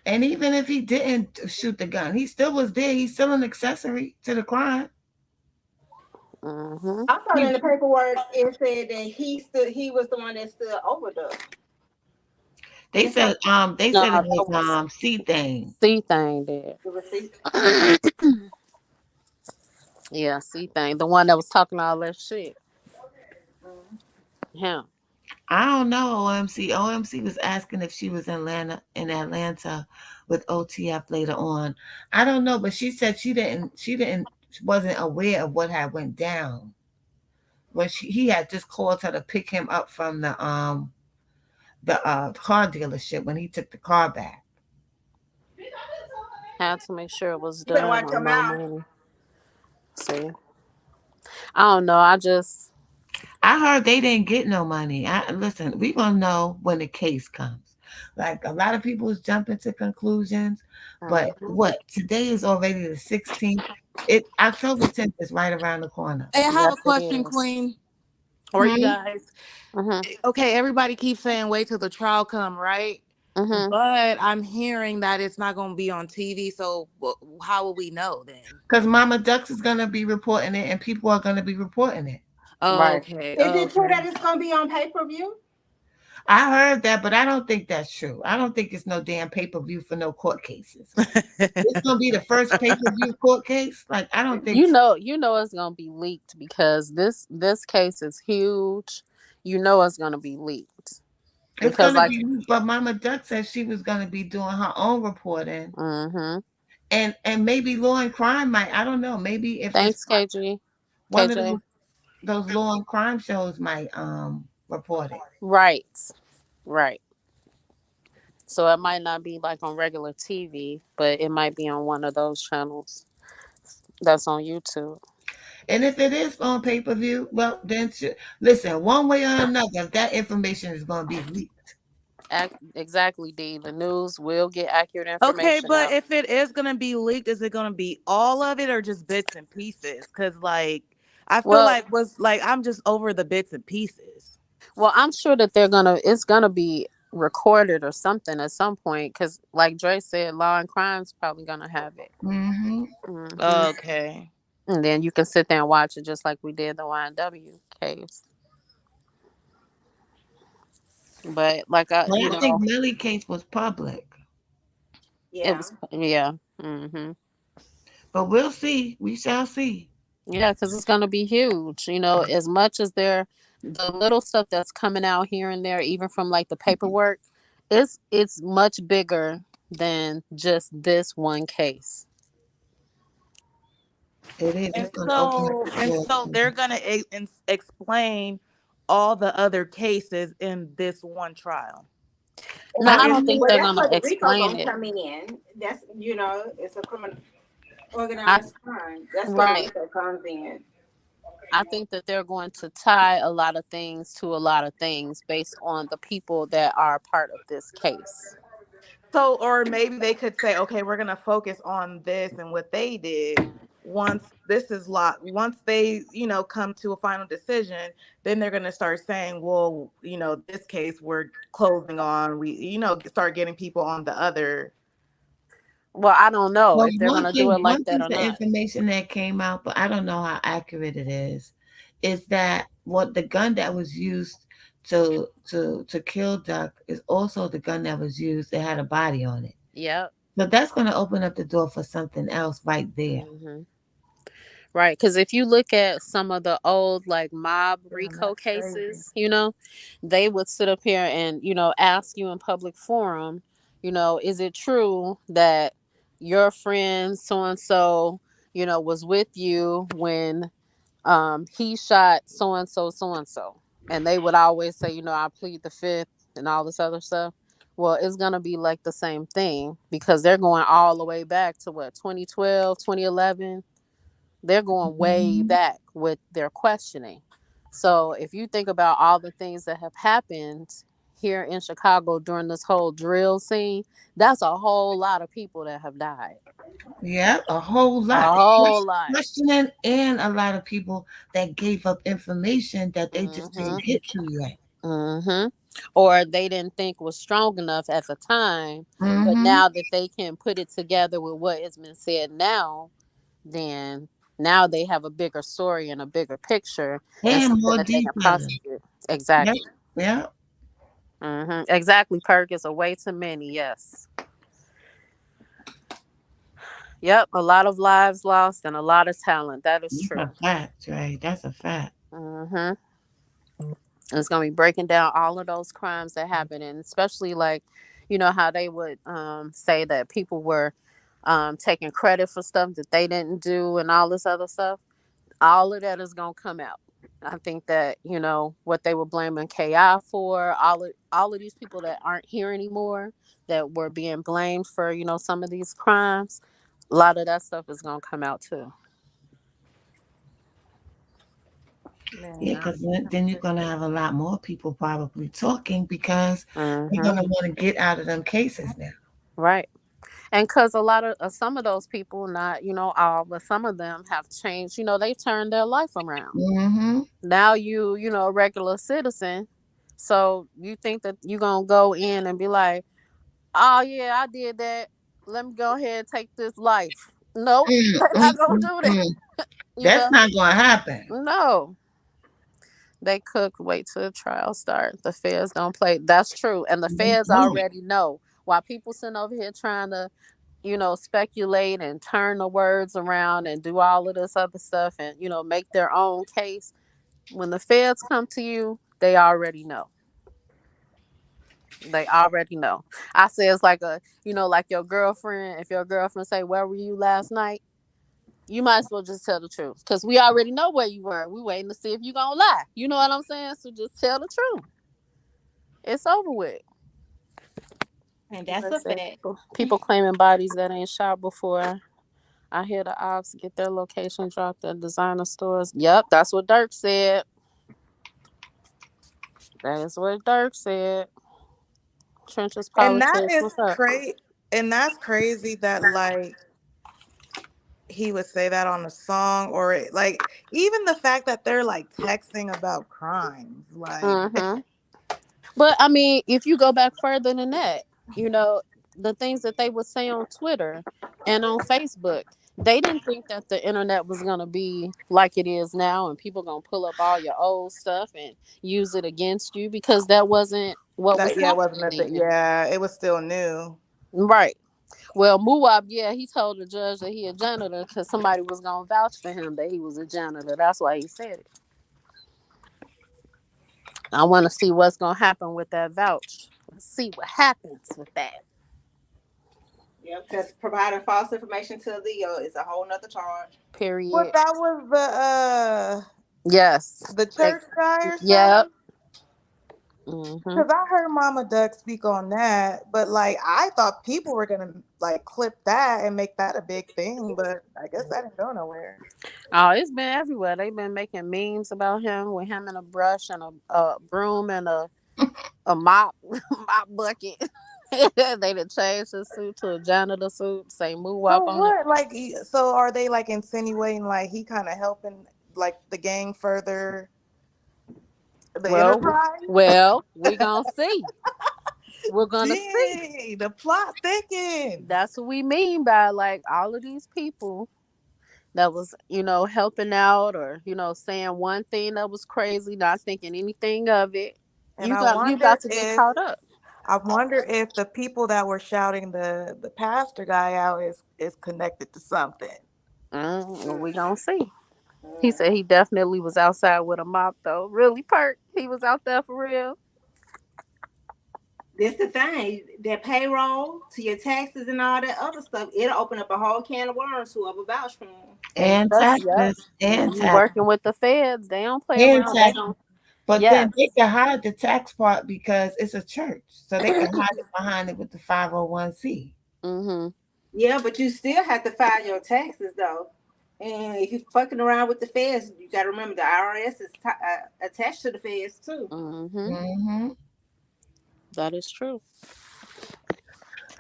And even if he didn't shoot the gun, he still was there. He's still an accessory to the crime. Mm-hmm. I thought in He, the paperwork it said that he was the one that stood over the. It's a They No, said it that was was C thing. C thing there. it was see. Yeah, C thing. The one that was talking all that shit. Mm. Him. I don't know. OMC was asking if she was in Atlanta with OTF later on. I don't know, but she said she wasn't aware of what had went down when he had just called her to pick him up from the car dealership when he took the car back. Had to make sure it was You better done watch your with no mouth. money. See, I don't know. I just I heard they didn't get no money. Listen, we gonna know when the case comes. Like a lot of people is jumping to conclusions, but mhm. what today is already the 16th. October 10th is right around the corner. Hey, I have a Yes, it question, is. Queen. Or you Hmm? guys. Mhm. Okay, everybody keeps saying wait till the trial come, right? Mhm. But I'm hearing that it's not going to be on TV. So how will we know then? Because Mama Ducks is gonna be reporting it, and people are gonna be reporting it. Right. Okay, Is it true okay. that it's gonna be on pay-per-view? I heard that, but I don't think that's true. I don't think it's no damn pay-per-view for no court cases. It's gonna be the first pay-per-view court case. Like I don't think so. You know it's gonna be leaked because this case is huge. You know it's gonna be leaked It's because gonna like, be, but Mama Duck said she was gonna be doing her own reporting, mhm. and maybe Law and Crime might. I don't know. Maybe if it's Thanks, KG. one of KJ. those Law and Crime shows might report it. Right. Right. So it might not be like on regular TV, but it might be on one of those channels that's on YouTube. And if it is on pay-per-view, well then listen. One way or another, that information is gonna be leaked. Exactly, D. The news will get accurate Okay, information but out. if it is going to be leaked, is it going to be all of it or just bits and pieces? Because, like, I feel Well, like I'm just over the bits and pieces. I'm sure that it's gonna be recorded or something at some point because, like Dre said, Law and Crime's probably gonna have it. Hmm. Hmm. Okay. And then you can sit there and watch it just like we did the YNW case. But like But I think Millie case was public. it Yeah. was, yeah. Hmm. But we'll see. We shall see. Yeah, because it's gonna be huge. As much as the little stuff that's coming out here and there, even from like the paperwork, it's much bigger than just this one case. It is. And It's going to open up so the and door. so they're going to explain all the other cases in this one trial. No, I Or I is don't don't think know. Well, they're that's gonna where the RICO explain gonna it. come in. That's it's a criminal I organized crime. That's where the Right. RICO comes in. I think that they're going to tie a lot of things to a lot of things based on the people that are part of this case. so, or maybe they could say, okay, we're going to focus on this and what they did. Once they, come to a final decision, then they're going to start saying, well, this case we're closing on. We, start getting people on the other. Well, I don't know Well, if they're gonna do it like one that piece or of not. information that came out, but I don't know how accurate it is that what the gun that was used to kill Duck is also the gun that was used that had a body on it. Yep. So that's going to open up the door for something else right there. Hmm. Right, because if you look at some of the old like mob Damn, RICO that's crazy. cases, they would sit up here and ask you in public forum, is it true that your friend so and so, was with you when he shot so and so, and they would always say, I plead the fifth and all this other stuff. Well, it's gonna be like the same thing because they're going all the way back to what, 2012, 2011. They're going way Mhm. back with their questioning. So if you think about all the things that have happened here in Chicago during this whole drill scene, that's a whole lot of people that have died. Yeah, a whole A lot. whole lot. Questioning and a lot of people that gave up information that they just Hmm. didn't get to yet. Hmm. Or they didn't think was strong enough at the time, but Hmm. now that they can put it together with what has been said now, then now they have a bigger story and a bigger picture and And something more that they can detail. prosecute. Yep. Exactly. Yep. Exactly. Perk is a way too many. Yes. Yep. A lot of lives lost and a lot of talent. That is That's a true. fact, right? That's a fact. hmm It's gonna be breaking down all of those crimes that happen, and especially like, how they would say that people were taking credit for stuff that they didn't do, and all this other stuff. All of that is gonna come out. I think that what they were blaming Ki for, all of these people that aren't here anymore, that were being blamed for some of these crimes. A lot of that stuff is gonna come out too. Yeah, Man. because then you're gonna have a lot more people probably talking because they're hmm gonna want to get out of them cases now. Right. And because a lot of some of those people, not all, but some of them have changed. They've turned their life around. Mm-hmm. Now a regular citizen. So you think that you're gonna go in and be like, oh yeah, I did that. Let me go ahead and take this life. Nope, Mm, they're mm, not gonna mm, do that. mm. You That's know, not gonna happen. no. They cook. Wait till the trial start. The feds don't play. That's true, and the They feds don't. already know. While people sitting over here trying to speculate and turn the words around and do all of this other stuff and, make their own case. When the feds come to you, they already know. They already know. I say it's like like your girlfriend. If your girlfriend say, "Where were you last night?" You might as well just tell the truth because we already know where you were. We waiting to see if you gonna lie. You know what I'm saying? So just tell the truth. It's over with. And that's Like I a said, fact. people claiming bodies that ain't shot before. I hear the ops get their location dropped at designer stores. Yep, that's what Dirk said. That is what Dirk said. Trenches And that politics. is What's up? crazy. And that's crazy that like he would say that on a song or like even the fact that they're like texting about crimes like Mm-hmm. But I mean, if you go back further than that, you know, the things that they would say on Twitter and on Facebook, they didn't think that the internet was gonna be like it is now, and people gonna pull up all your old stuff and use it against you because that wasn't what was that. Yeah, it wasn't happening a thing. then. Yeah, it was still new. Right. Well, Muwab, yeah, he told the judge that he a janitor because somebody was gonna vouch for him that he was a janitor. That's why he said it. I want to see what's gonna happen with that vouch. Let's see what happens with that. Yeah, because providing false information to Leo is a whole nother charge. What Period. that was Yes. the church guy or Yep. something? Mhm. Because I heard Mama Duck speak on that, but like I thought people were gonna like clip that and make that a big thing, but I guess that didn't go nowhere. Oh, it's been everywhere. They've been making memes about him with him in a brush and a broom and a mop mop bucket. They done changed his suit to a janitor suit, say "moo So wop" on it. what? Like, so are they like insinuating like he kind of helping like the gang further the Well, enterprise? we gonna see. We're gonna see. Dang, the plot thickens. That's what we mean by like all of these people that was helping out or saying one thing that was crazy, not thinking anything of it. And You about to get caught up. I wonder if the people that were shouting the pastor guy out is connected to something. Well, we gonna see. He said he definitely was outside with a mop though. Really, Perk? He was out there for real. That's the thing. That payroll to your taxes and all that other stuff, it'll open up a whole can of worms whoever vouch for him. And And especially, yep, taxes. when And you taxes. working with the feds, they don't play And around. They taxes. don't. But then they Yes. can hide the tax part because it's a church. So they can hide it behind it with the 501c. Mhm. Yeah, but you still have to file your taxes though. And if you're fucking around with the feds, you got to remember the IRS is attached to the feds too. Mhm. Mm-hmm. That is true.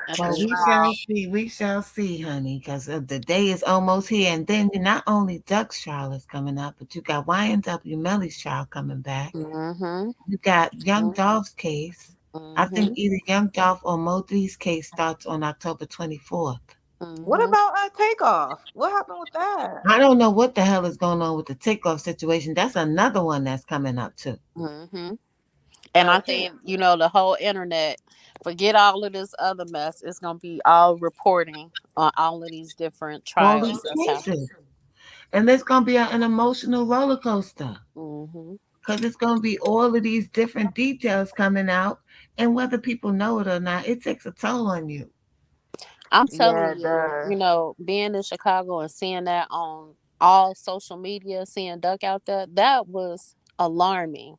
That Well, is we true. shall see. We shall see, honey, because the day is almost here. And then not only Duck's trial is coming up, but you got YNW Melly's trial coming back. Mhm. You got Young Dolph's case. I think Mhm. either Young Dolph or Moti's case starts on October 24th. What Mhm. about takeoff? What happened with that? I don't know what the hell is going on with the takeoff situation. That's another one that's coming up too. Mhm. And I Okay. think, the whole internet, forget all of this other mess. It's gonna be all reporting on all of these different All trials these that's happening. cases. And it's going to be an emotional roller coaster Hmm. because it's going to be all of these different details coming out. And whether people know it or not, it takes a toll on you. I'm Yeah, telling it you, does. being in Chicago and seeing that on all social media, seeing Duck out there, that was alarming.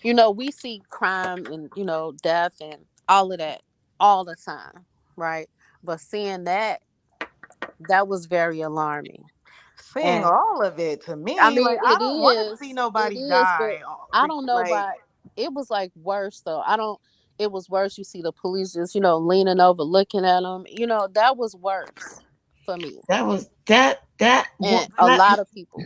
We see crime and, death and all of that all the time, right? But seeing that was very alarming. Seeing And all of it to I me, mean, like I don't want to see it nobody is, but die. I don't know Like about, it was like worse though. I don't, it was worse. You see the police just, leaning over, looking at them. That was worse for me That was that and what a lot of people.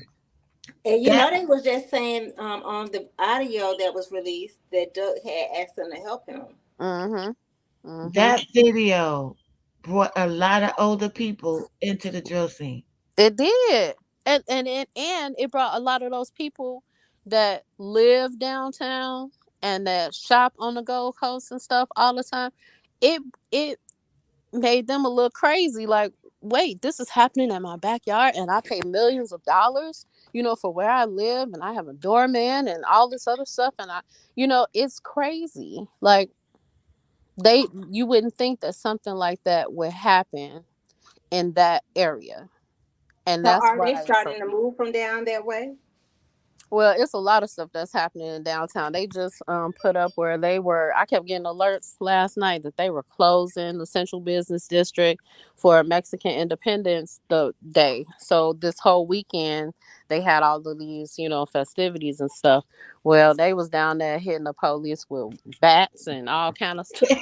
And that they was just saying on the audio that was released that Doug had asked them to help him. Mhm. Mhm. that video brought a lot of older people into the drill scene. It did, and it brought a lot of those people that live downtown and that shop on the Gold Coast and stuff all the time. It made them a little crazy. Like, wait, this is happening in my backyard, and I pay millions of dollars, for where I live, and I have a doorman and all this other stuff, and it's crazy. Like, you wouldn't think that something like that would happen in that area, and So that's are they why it's so starting to big. move from down that way? Well, it's a lot of stuff that's happening in downtown. They just put up where they were. I kept getting alerts last night that they were closing the Central Business District for Mexican Independence Day. So this whole weekend they had all of these, festivities and stuff. Well, they was down there hitting the police with bats and all kind of stuff.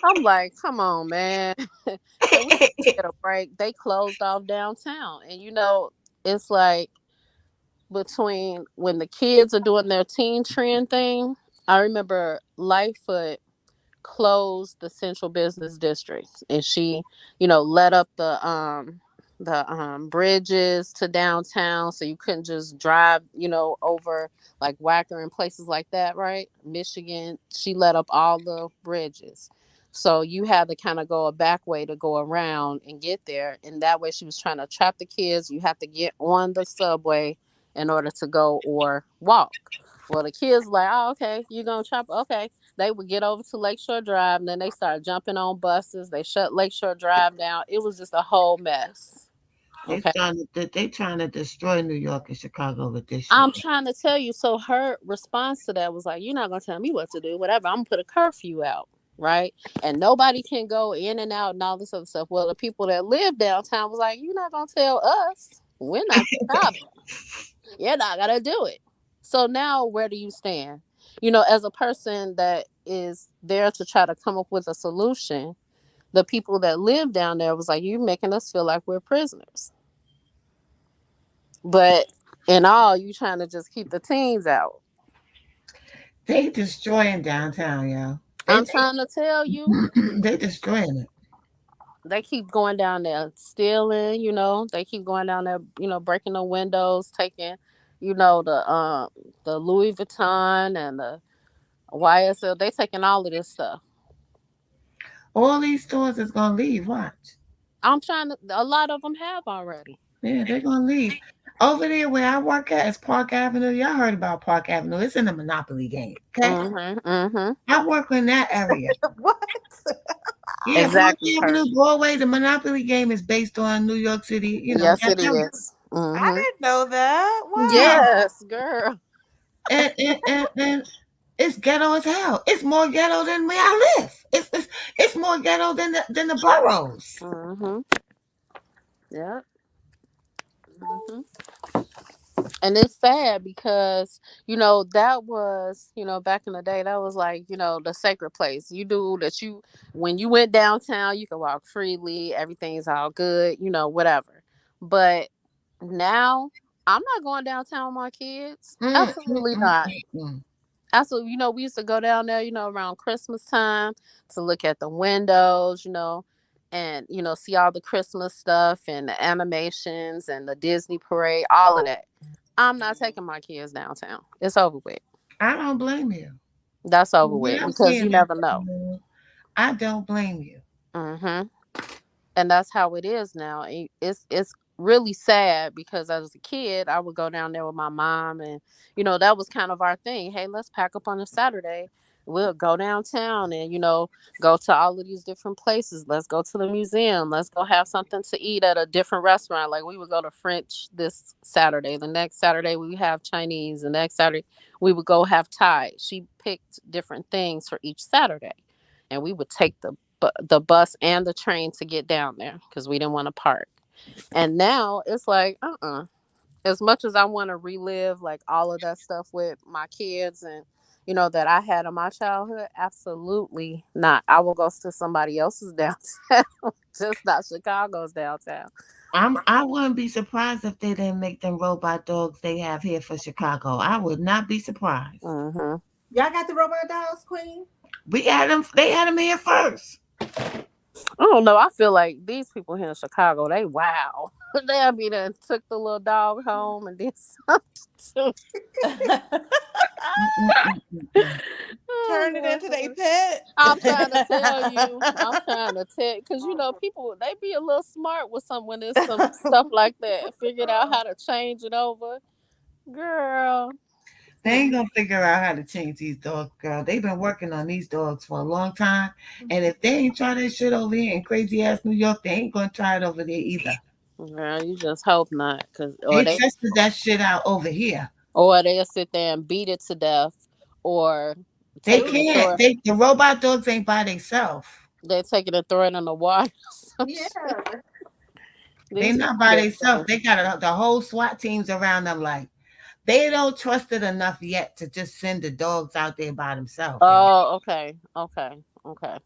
I'm like, come on, man. Can we just get a break? They closed off downtown, and it's like between when the kids are doing their teen trend thing. I remember Lightfoot closed the Central Business District, and she, let up the bridges to downtown, so you couldn't just drive, over like Wacker and places like that, right? Michigan, she let up all the bridges. So you had to kind of go a back way to go around and get there. And that way she was trying to trap the kids. You have to get on the subway in order to go or walk. Well, the kids like, oh, okay, you gonna chop? Okay, they would get over to Lakeshore Drive, and then they started jumping on buses. They shut Lakeshore Drive down. It was just a whole mess. Okay. They trying to destroy New York and Chicago with this shit. I'm trying to tell you. So her response to that was like, "You're not gonna tell me what to do. Whatever. I'm gonna put a curfew out, right? And nobody can go in and out and all this other stuff." Well, the people that live downtown was like, "You're not gonna tell us. We're not the problem. You're not gonna do it." So now, where do you stand? As a person that is there to try to come up with a solution, the people that live down there was like, "You're making us feel like we're prisoners." But in all, you trying to just keep the teens out. They destroying downtown, yo. I'm trying to tell you, They destroying it. they keep going down there stealing. They keep going down there, breaking the windows, taking, the Louis Vuitton and the YSL. They taking all of this stuff. All these stores is gonna leave. Watch. I'm trying to. A lot of them have already. Yeah, they're gonna leave. Over there where I work at is Park Avenue. Y'all heard about Park Avenue. It's in the Monopoly game. Okay. Mhm. Mhm. I work in that area. what? Yeah, Park Exactly, Avenue, Percy. Broadway. The Monopoly game is based on New York City. Yes, That it area. is. I Mhm. didn't know that. Yeah. Wow. Yes, girl. And it's ghetto as hell. It's more ghetto than where I live. It's more ghetto than the boroughs. Mhm. Yep. Mhm. And it's sad because that was back in the day, that was like the sacred place. You do that. When you went downtown, you could walk freely, everything's all good, whatever. But now I'm not going downtown with my kids, Mm, mm, absolutely mm, not. mm, mm. Absolutely, we used to go down there, around Christmas time to look at the windows, and see all the Christmas stuff and the animations and the Disney parade, all of that. I'm not taking my kids downtown. It's over with. I don't blame you. That's over with Without because you seeing that never know. video, I don't blame you. Hmm. And that's how it is now. It's really sad because as a kid, I would go down there with my mom, and that was kind of our thing. Hey, let's pack up on a Saturday. We'll go downtown and go to all of these different places. Let's go to the museum. Let's go have something to eat at a different restaurant. Like we would go to French this Saturday. The next Saturday we would have Chinese. The next Saturday we would go have Thai. She picked different things for each Saturday, and we would take the bus and the train to get down there because we didn't want to park. And now it's like, as much as I want to relive like all of that stuff with my kids and that I had in my childhood, absolutely not. I will go to somebody else's downtown, just not Chicago's downtown. I wouldn't be surprised if they didn't make them robot dogs they have here for Chicago. I would not be surprised. Hmm. Y'all got the robot dolls, Queen? We had them. They had them here first. I don't know. I feel like these people here in Chicago, they wow. They'll be done took the little dog home and did something. Mm-mm-mm-mm. Oh Turn it my into their God. pet. I'm trying to tell you. I'm trying to tell because people they be a little smart with some when there's some stuff like that. Figured out how to change it over, girl. They ain't gonna figure out how to change these dogs, girl. They've been working on these dogs for a long time, and if they ain't try that shit over here in crazy ass New York, they ain't gonna try it over there either. Girl, you just hope not, cause They tested that shit out over here. or they'll sit there and beat it to death, or They take it and can't. throw it. The robot dogs ain't by themselves. They take it and throw it in the water. Some Yeah. shit. They These not people by get themselves. funny. They got the whole SWAT teams around them. Like they don't trust it enough yet to just send the dogs out there by themselves, yo. Oh, okay, okay, okay.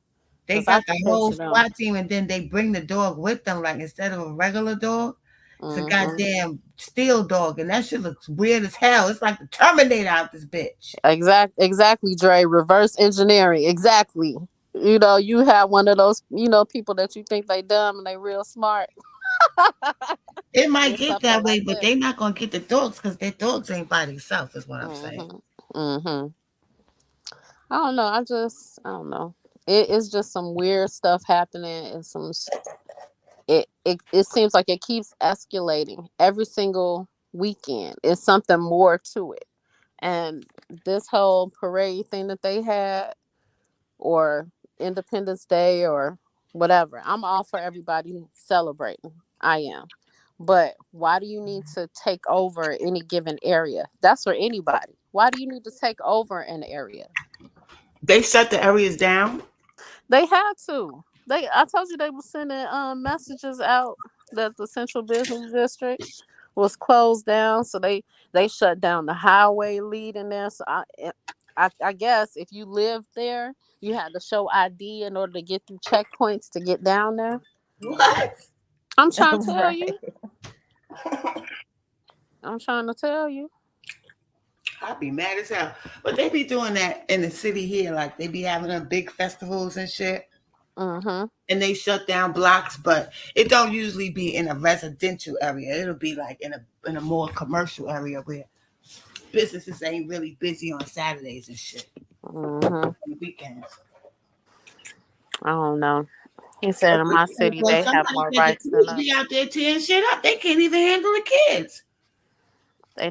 They Cause I got can the whole picture them. SWAT team, and then they bring the dog with them. Like instead of a regular dog, it's a Hmm. goddamn steel dog, and that shit looks weird as hell. It's like the Terminator out this bitch. Exactly, Dre. Reverse engineering. Exactly. You have one of those, people that you think they dumb and they real smart. It might It's get something that way, like but that. they not gonna get the dogs because their dogs ain't by themselves. Is what I'm saying. Mhm. Mhm. I don't know. I don't know. It's just some weird stuff happening, and it seems like it keeps escalating every single weekend. It's something more to it, and this whole parade thing that they had, or Independence Day, or whatever. I'm all for everybody celebrating. I am. But why do you need to take over any given area? That's for anybody. Why do you need to take over an area? They shut the areas down. They had to. I told you they were sending messages out that the central business district was closed down, so they shut down the highway leading there. So I guess if you lived there, you had to show ID in order to get through checkpoints to get down there. What? I'm trying to tell Right. you. I'm trying to tell you. I'd be mad as hell. But they be doing that in the city here. Like they be having them big festivals and shit. Mhm. And they shut down blocks, but it don't usually be in a residential area. It'll be like in a more commercial area where businesses ain't really busy on Saturdays and shit Mhm. on the weekends. I don't know. He said in my city Well, they have somebody more said the rights than police us. be out there tearing shit up. They can't even handle the kids. They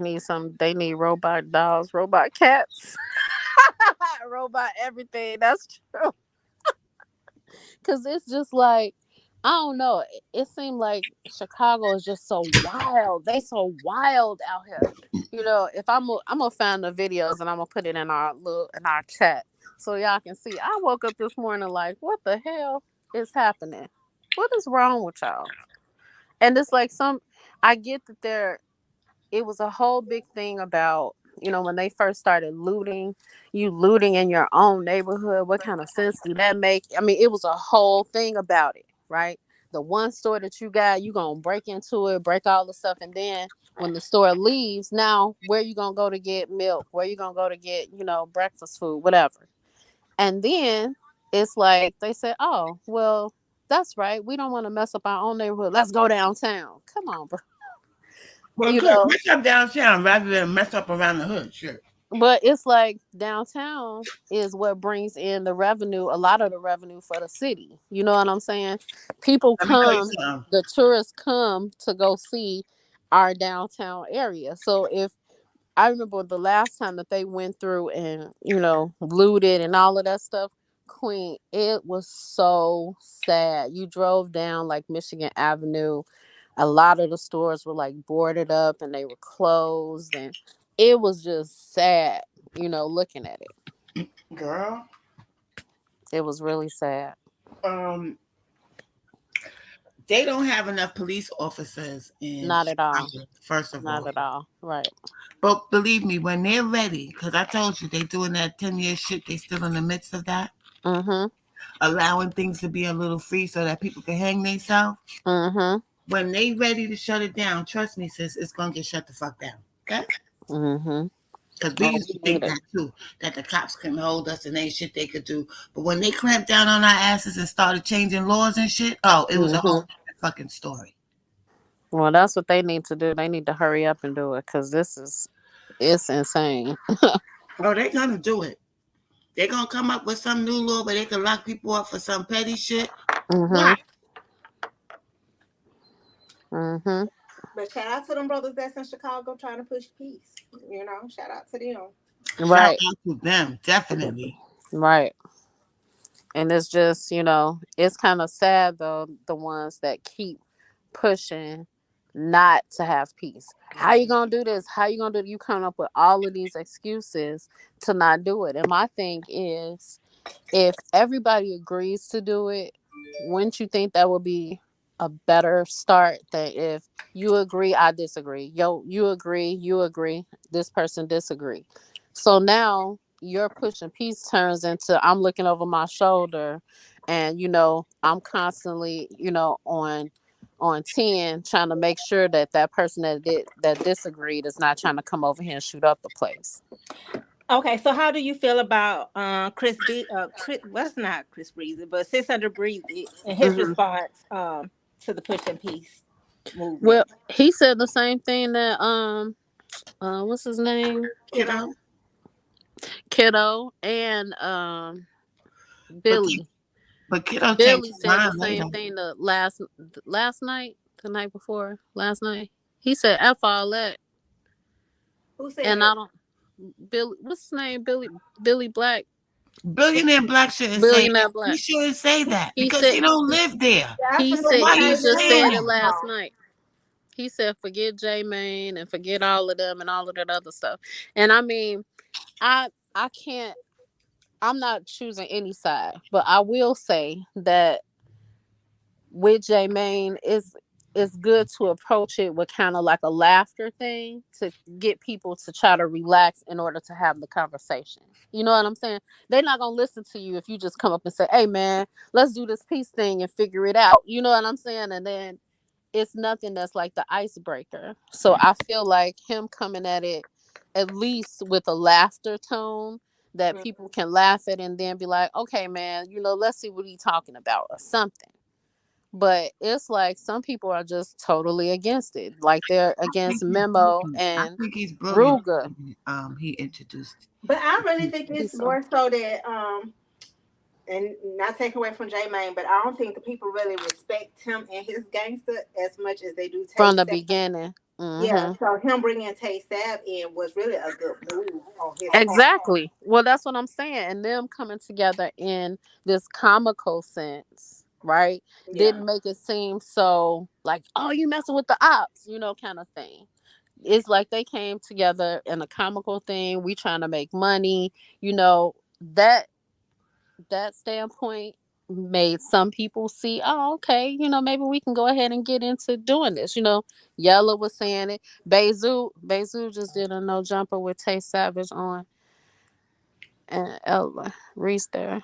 need robot dolls, robot cats, robot everything. That's true. Cause it's just like I don't know. It seemed like Chicago is just so wild. They so wild out here. If I'm gonna find the videos and I'm gonna put it in our chat so y'all can see. I woke up this morning like, what the hell is happening? What is wrong with y'all? And it's like I get that it was a whole big thing about when they first started looting in your own neighborhood. What kind of sense do that make? I mean, it was a whole thing about it, right? The one store that you gonna break into it, break all the stuff, and then when the store leaves, now where you gonna go to get milk, where you gonna go to get breakfast food, whatever. And then it's like they said, oh well, that's right, we don't want to mess up our own neighborhood, let's go downtown. Come on, bro. Well, you good. know Mess up downtown rather than mess up around the hood. Shit. But it's like downtown is what brings in the revenue, a lot of the revenue for the city. You know what I'm saying? People Let me tell you come, something. the tourists come to go see our downtown area. So if I remember the last time that they went through and, looted and all of that stuff, Queen, it was so sad. You drove down like Michigan Avenue. A lot of the stores were like boarded up and they were closed, and it was just sad, looking at it. Girl, It was really sad. um, they don't have enough police officers in Not at all. Chicago, first of Not all. at all. Right. But believe me, when they're ready, because I told you they doing that 10-year shit, they still in the midst of that, Mm-hmm. allowing things to be a little free so that people can hang themselves. Mm-hmm. When they ready to shut it down, trust me, sis, it's gonna get shut the fuck down. Okay? Mm-hmm. Because we Oh, used we to need think it. that too, that the cops couldn't hold us and ain't shit they could do. But when they clamped down on our asses and started changing laws and shit, oh, it was a whole Mm-hmm. different fucking story. Well, that's what they need to do. They need to hurry up and do it because it's insane. Oh, they're gonna do it. They're gonna come up with some new law where they can lock people up for some petty shit. Mm-hmm. Why? Mm-hmm. But shout out to them brothers that's in Chicago trying to push peace. Shout out to them. Shout Right. out to them, definitely. Right. And it's just, it's kind of sad though, the ones that keep pushing not to have peace. How you gonna do this? How you gonna do it? You come up with all of these excuses to not do it. And my thing is, if everybody agrees to do it, wouldn't you think that would be a better start than if you agree, I disagree. Yo, you agree, this person disagree. So now your pushing peace turns into I'm looking over my shoulder and I'm constantly, on 10 trying to make sure that that person that disagreed is not trying to come over here and shoot up the place. Okay, so how do you feel about Chris, well, it's not Chris Breezy, but 600 Breezy and his Hmm. response to the Push and Peace Well, movement? he said the same thing that what's his name, Kiddo. Kiddo. Kiddo, and But Billy. but kiddo changed Billy his said the mind same later. thing the last night, the night before last night. He said F all that, Who and said? I don't. Billy, what's his name? Billy Black, Billionaire Black shouldn't say that. Billionaire He Black. shouldn't say that He because said he don't live there. he So said Definitely why he you take just saying said that it that? last off. night. He said forget J Main and forget all of them and all of that other stuff. And I mean, I can't. I'm not choosing any side, but I will say that with J Main, it's good to approach it with kind of like a laughter thing to get people to try to relax in order to have the conversation. You know what I'm saying? They're not gonna listen to you if you just come up and say, "Hey, man, let's do this peace thing and figure it out." You know what I'm saying? And then it's nothing that's like the icebreaker. So I feel like him coming at it at least with a laughter tone that Mm. people can laugh at and then be like, okay, man, let's see what he's talking about or something. But it's like some people are just totally against it. Like they're I think against he's Memo brilliant. I and think he's brilliant. Ruga. He introduced. But I really think it's He's so more so that and not take away from J Main, but I don't think the people really respect him and his gangster as much as they do Tay from the Sav. beginning. Yeah, Hmm. so him bringing Tay Sav in was really a good move on his part. Exactly. Well, that's what I'm saying. And them coming together in this comical sense, right? Yeah. Didn't make it seem so like, oh, you messing with the ops, kind of thing. It's like they came together in a comical thing. We trying to make money, that that standpoint made some people see, oh, okay, maybe we can go ahead and get into doing this. Yella was saying it. Bezu just did a no jumper with Tay Savage on and Ella Reese there.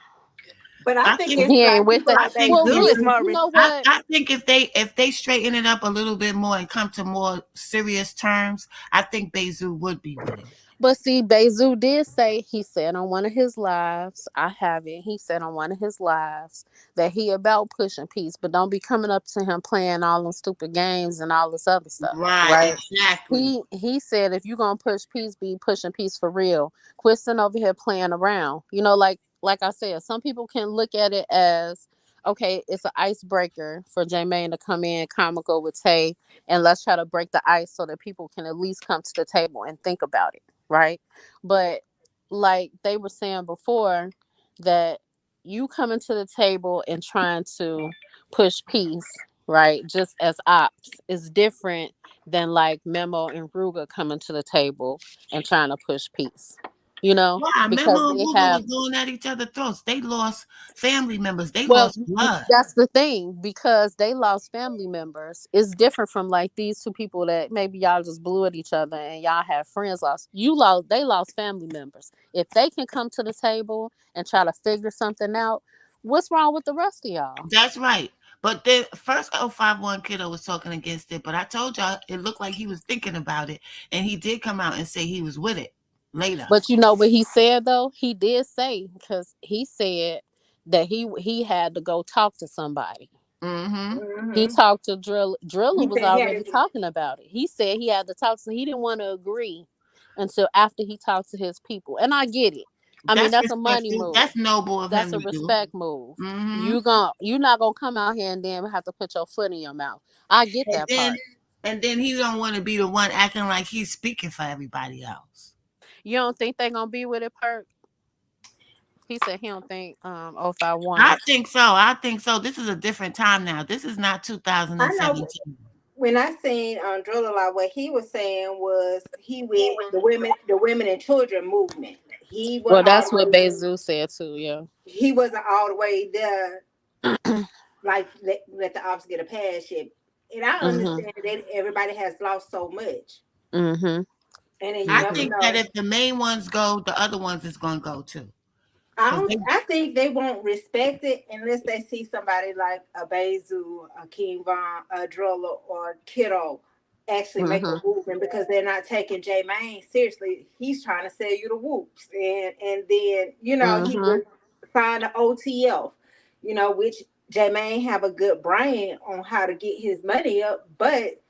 But I I think think. it's He ain't like with people that. I like think Well, Zoo we, is Bezu. more what? I think if they straighten it up a little bit more and come to more serious terms, I think Bezu would be with it. But see, Bezu did say, he said on one of his lives, I have it. He said on one of his lives that he about pushing peace, but don't be coming up to him playing all them stupid games and all this other stuff, Right, right? exactly. He said if you gonna push peace, be pushing peace for real. Quit sitting over here playing around. Like I said, some people can look at it as okay, it's an icebreaker for J Main to come in comical with Tay, and let's try to break the ice so that people can at least come to the table and think about it, right? But like they were saying before, that you coming to the table and trying to push peace, right? Just as ops is different than like Memo and Ruga coming to the table and trying to push peace, Wow, because Memo and they Ruger have was going at each other's throats. They lost family members. They well, lost blood. that's the thing, because they lost family members. It's different from like these two people that maybe y'all just blew at each other and y'all have friends lost. They lost family members. If they can come to the table and try to figure something out, what's wrong with the rest of y'all? That's right. But the first 051 kiddo was talking against it, but I told y'all it looked like he was thinking about it, and he did come out and say he was with it later. But you know what he said though? He did say, because he said that he had to go talk to somebody. Mm-hmm. He Hmm. talked to Driller He was said he had already to. talking about it. He said he had to talk, so he didn't want to agree until after he talked to his people. And I get it. I mean, That's that's a money respectful. move. That's noble of That's him a to do. respect move. Mm-hmm. You're not gonna come out here and then have to put your foot in your mouth. I get And that then part. and then he don't want to be the one acting like he's speaking for everybody else. You don't think they gonna be with it, Perk? He said he don't think 05 want I it. think so. I think so. This is a different time now. This is not I know 2017. when I seen Driller, like what he was saying was he with the women and children movement. He went Well, all that's the what way. Bezu said too. Yeah. He wasn't all the way there, like let the ops get a pass yet. And I Mhm. understand that everybody has lost so much, Mhm. and then you I never Mhm. think that know. if the main ones go, the other ones is gonna go too. Cause they I think they won't respect it unless they see somebody like a Bezu, a King Von, a Driller, or Kiddo actually make a Mhm. movement because they're not taking J Main seriously. He's trying to sell you the whoops, and then he Mhm. would find the OTF, which J Main have a good brain on how to get his money up, but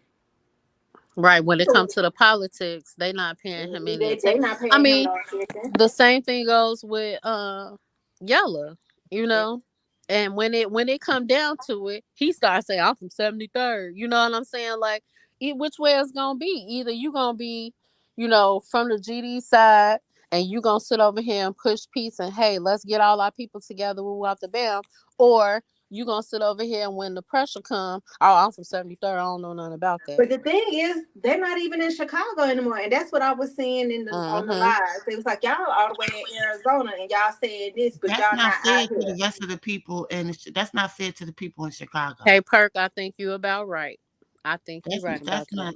Right. When it comes to the politics, they not paying him any they attention. not I paying him mean, no attention. the same thing goes with Yella, you know. And when it come down to it, he starts saying, I'm from 73rd. You know what I'm saying? Like which way it's gonna be. Either you gonna be, from the GD side, and you gonna sit over here and push peace and hey, let's get all our people together, we out the bam, or you gonna sit over here and when the pressure come, oh, I'm from 73rd, I don't know nothing about that. But the thing is, they're not even in Chicago anymore, and that's what I was seeing on the Mm-hmm. live. It was like y'all all the way in Arizona, and y'all saying this, but that's y'all not not fair out to the here. rest of the people, and that's not fair to the people in Chicago. Hey, Perk, I think you about right. I think you're That's right that's about that.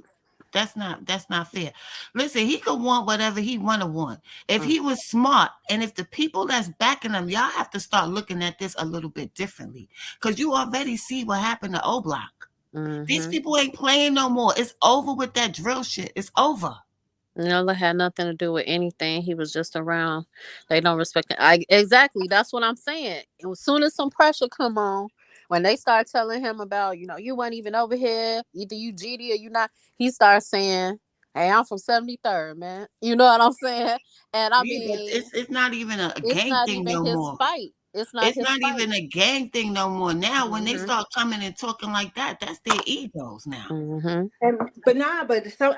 not that's not fair. Listen, he could want whatever he wanna want. If Mm. he was smart, and if the people that's backing him, y'all have to start looking at this a little bit differently. Cause you already see what happened to O Block. These Mm-hmm. people ain't playing no more. It's over with that drill shit. It's over. Nella had nothing to do with anything. He was just around. They don't respect it. Exactly. That's what I'm saying. As soon as some pressure come on, when they start telling him about, you weren't even over here, either you GD or you not, he starts saying, "Hey, I'm from 73rd, man." You know what I'm saying? And I Yeah, but mean, it's not even a it's gang not thing even no his more. fight. It's not It's his not fight. even a gang thing no more. Now, when they Mm-hmm. start coming and talking like that, that's their egos now. Mm-hmm. But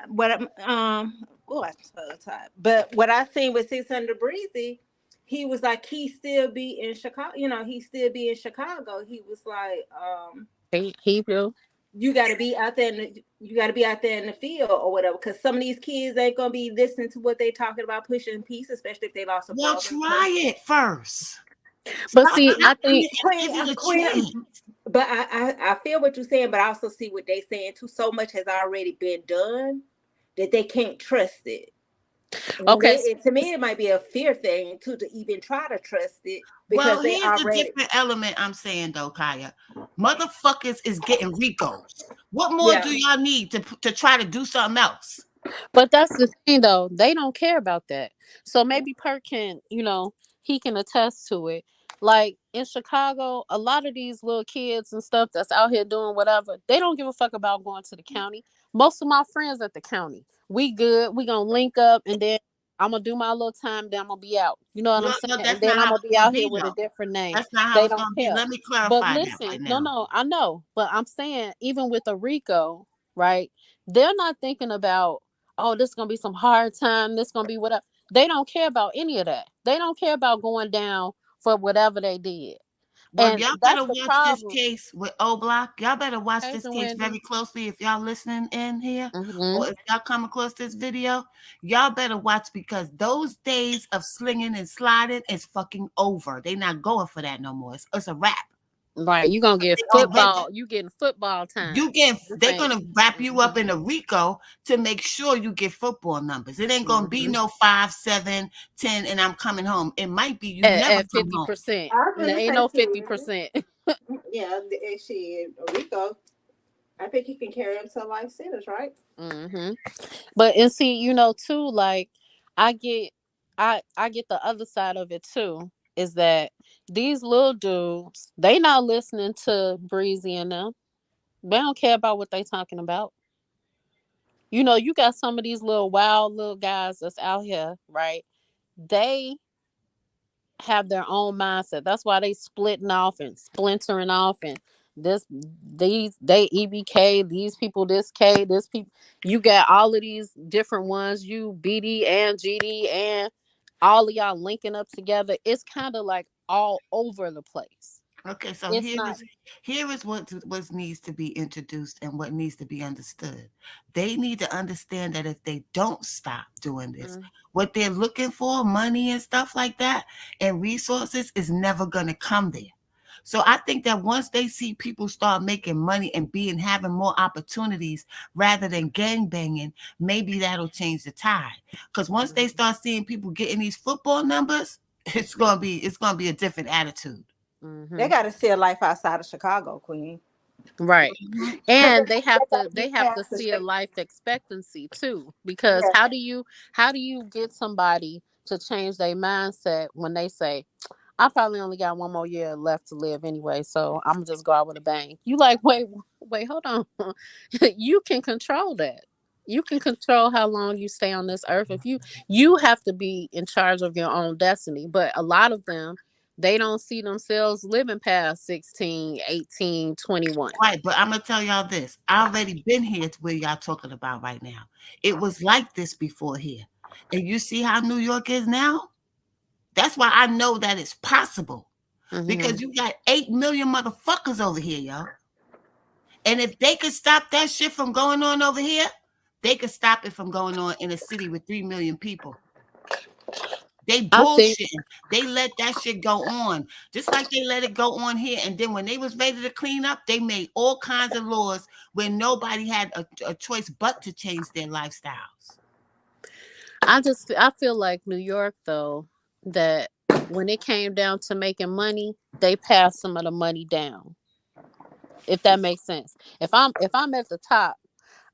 what oh, I'm so tired. But what I seen with 600 Breezy, he was like he still be in Chicago. He still be in Chicago. He was like, He will. you got to be out there. You got to be out there in the field or whatever, because some of these kids ain't gonna be listening to what they talking about pushing peace, especially if they lost a Well, brother. try it first. But Start see, I giving think it and Queen, give it a Queen, chance. but I feel what you're saying, but I also see what they saying too. So much has already been done that they can't trust it. And okay. to me, it might be a fear thing too to even try to trust it because Well, they here's the already, different element I'm saying though, Kaya. Motherfuckers is getting Ricos. What more yeah. do y'all need to try to do something else? But that's the thing though, they don't care about that. So maybe Perk can, he can attest to it. Like in Chicago, a lot of these little kids and stuff that's out here doing whatever, they don't give a fuck about going to the county. Most of my friends at the county, we good. We gonna link up and then I'm gonna do my little time, then I'm gonna be out. You know what I'm No, no, saying? And that's then not I'm how gonna it's be gonna out here be with a though. different name. That's not how They it's don't gonna be. care. Let me But clarify that listen, right no, now. no, I know. But I'm saying, even with a Rico, right? They're not thinking about, oh, this is gonna be some hard time. This gonna be whatever. They don't care about any of that. They don't care about going down for whatever they did. Well, And y'all that's better the watch this problem. case with O Block. Y'all better watch this Patient case Wendy. very closely if y'all listening in here, Hmm. or if y'all come across this video. Y'all better watch because those days of slinging and sliding is fucking over. They not going for that no more. It's a wrap. Right. You gonna get They already football. You getting football time. you get This they're ain't. gonna wrap you up Hmm. in a RICO to make sure you get football numbers. It ain't gonna be Hmm. no 5, 7, 10, and I'm coming home. It might be you never At come fifty home. percent. I was There gonna ain't say no 50%. shit. Yeah, and shit, Rico. I think he can carry him to life sentence, right? Hmm. But and see, too, like I get I get the other side of it too, is that these little dudes, they not listening to Breezy and them. They don't care about what they talking about. You got some of these little wild little guys that's out here, right? They have their own mindset. That's why they splitting off and splintering off and these they EBK, these people this K, this people, you got all of these different ones, you BD and GD and all of y'all linking up together. It's kind of like all over the place. Okay, so It's not. here is what needs to be introduced and what needs to be understood. They need to understand that if they don't stop doing this, Mm, what they're looking for, money and stuff like that, and resources is never gonna come there. So I think that once they see people start making money and having more opportunities rather than gang banging, maybe that'll change the tide. Because once they start seeing people getting these football numbers, it's gonna be a different attitude. They mm-hmm. got to see a life outside of Chicago, Queen, Right. Mhm. because And they got to they get have to past the see a state. life expectancy too, because Yeah, how do you get somebody to change their mindset when they say, I probably only got one more year left to live anyway, so I'm gonna just go out with a bang. You like, wait, hold on. You can control that. You can control how long you stay on this earth. If you have to be in charge of your own destiny. But a lot of them, they don't see themselves living past 16, 18, 21. Right, but I'm gonna tell y'all this. I already been here to where y'all talking about right now. It was like this before here. And you see how New York is now? That's why I know that it's possible. Hmm. Because you got 8 million motherfuckers over here, yo. And if they could stop that shit from going on over here, they could stop it from going on in a city with 3 million people. They I think bullshitting. They let that shit go on, just like they let it go on here. And then when they was ready to clean up, they made all kinds of laws where nobody had a choice but to change their lifestyles. I feel like New York though, that when it came down to making money, they passed some of the money down. If that makes sense. If I'm at the top,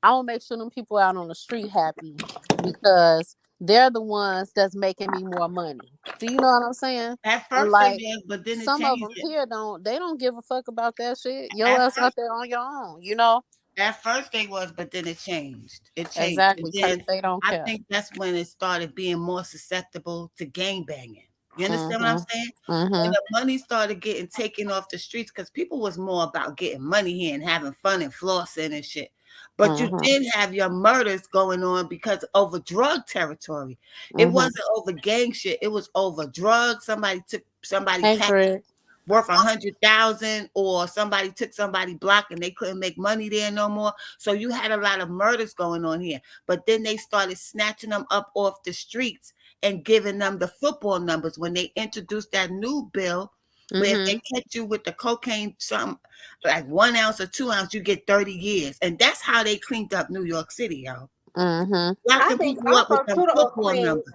I will make sure them people out on the street happy because they're the ones that's making me more money. Do you know what I'm saying? At And first they like was, but then it some of changed them it. here don't give a fuck about that shit. Your At ass first, out there on your own. at first they was, but then it changed. It changed, and Exactly, cuz then they don't I care. think that's when it started being more susceptible to gang banging. You understand what I'm Mhm. saying? When Mhm. the money started getting taken off the streets, because people was more about getting money here and having fun and flossing and shit. But you Mhm. did have your murders going on because over drug territory. It Mhm. wasn't over gang shit. It was over drugs. Somebody took somebody Hey package Greg. worth 100,000, or somebody took somebody block and they couldn't make money there no more. So you had a lot of murders going on here. But then they started snatching them up off the streets and giving them the football numbers when they introduced that new bill where if they Mhm. catch you with the cocaine, some like 1 ounce or 2 ounce, you get 30 years. And that's how they cleaned up New York City, yo. Mhm. I Locking think people up with also them too, the football Queen. numbers.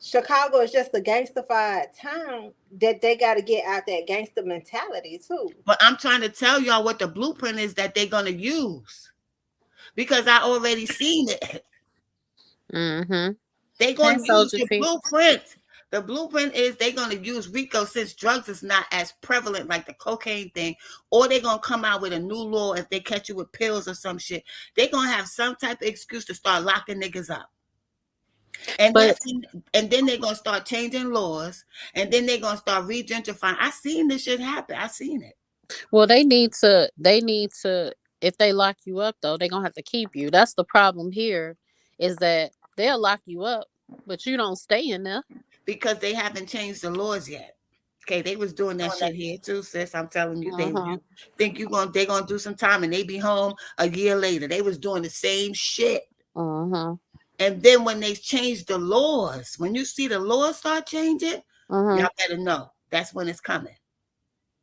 Chicago is just a gangstified town that they got to get out that gangster mentality too. But I'm trying to tell y'all what the blueprint is that they're going to use. because I already seen it. Mm-hmm. They Hey, gonna use Soldier the T. blueprint. The blueprint is they gonna use RICO since drugs is not as prevalent like the cocaine thing, or they gonna come out with a new law if they catch you with pills or some shit. They gonna have some type of excuse to start locking niggas up. And But and then they're gonna start changing laws, and then they're gonna start re-gentrifying. I seen this shit happen. I seen it. well, they need to if they lock you up though, they're gonna have to keep you. That's the problem here, is that they'll lock you up, but you don't stay in there. Because they haven't changed the laws yet. Okay, they was doing that shit here too, sis. I'm telling you, they Uh-huh. you think they gonna do some time and they be home a year later. They was doing the same shit. Uh-huh. And then when they changed the laws, when you see the laws start changing, Uh-huh. y'all better know that's when it's coming.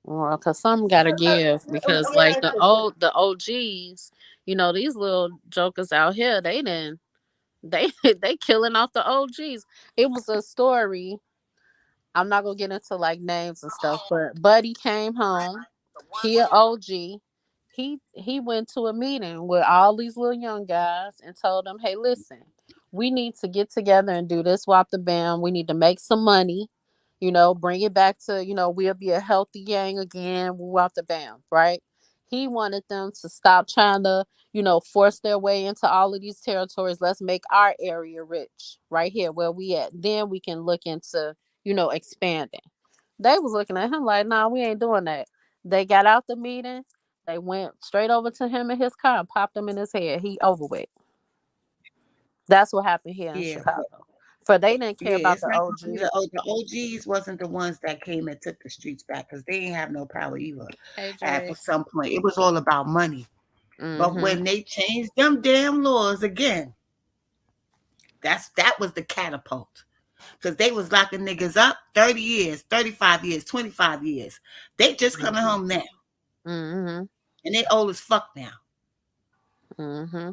Well, cause some gotta give, because like the OGs, these little jokers out here, they they killing off the OGs. It was a story. I'm not gonna get into like names and stuff, but Buddy came home. He a OG. He went to a meeting with all these little young guys and told them, "Hey, listen, we need to get together and do this. Swap the bam. We need to make some money. Bring it back to we'll be a healthy gang again. We want the bam, right?" He wanted them to stop trying to force their way into all of these territories. Let's make our area rich right here where we at. Then we can look into expanding. They was looking at him like, nah, we ain't doing that. They got out the meeting. They went straight over to him in his car and popped him in his head. He over with. That's what happened here in Yeah, Chicago. For they didn't care yeah. about It's the not gonna be OG. the OGs wasn't the ones that came and took the streets back because they didn't have no power either. Hey At Dre. some point, it was all about money. But Mm-hmm. when they changed them damn laws again, that was the catapult. Because they was locking niggas up 30 years, 35 years, 25 years. They just coming home now. Mm-hmm. And they old as fuck now. Mm-hmm.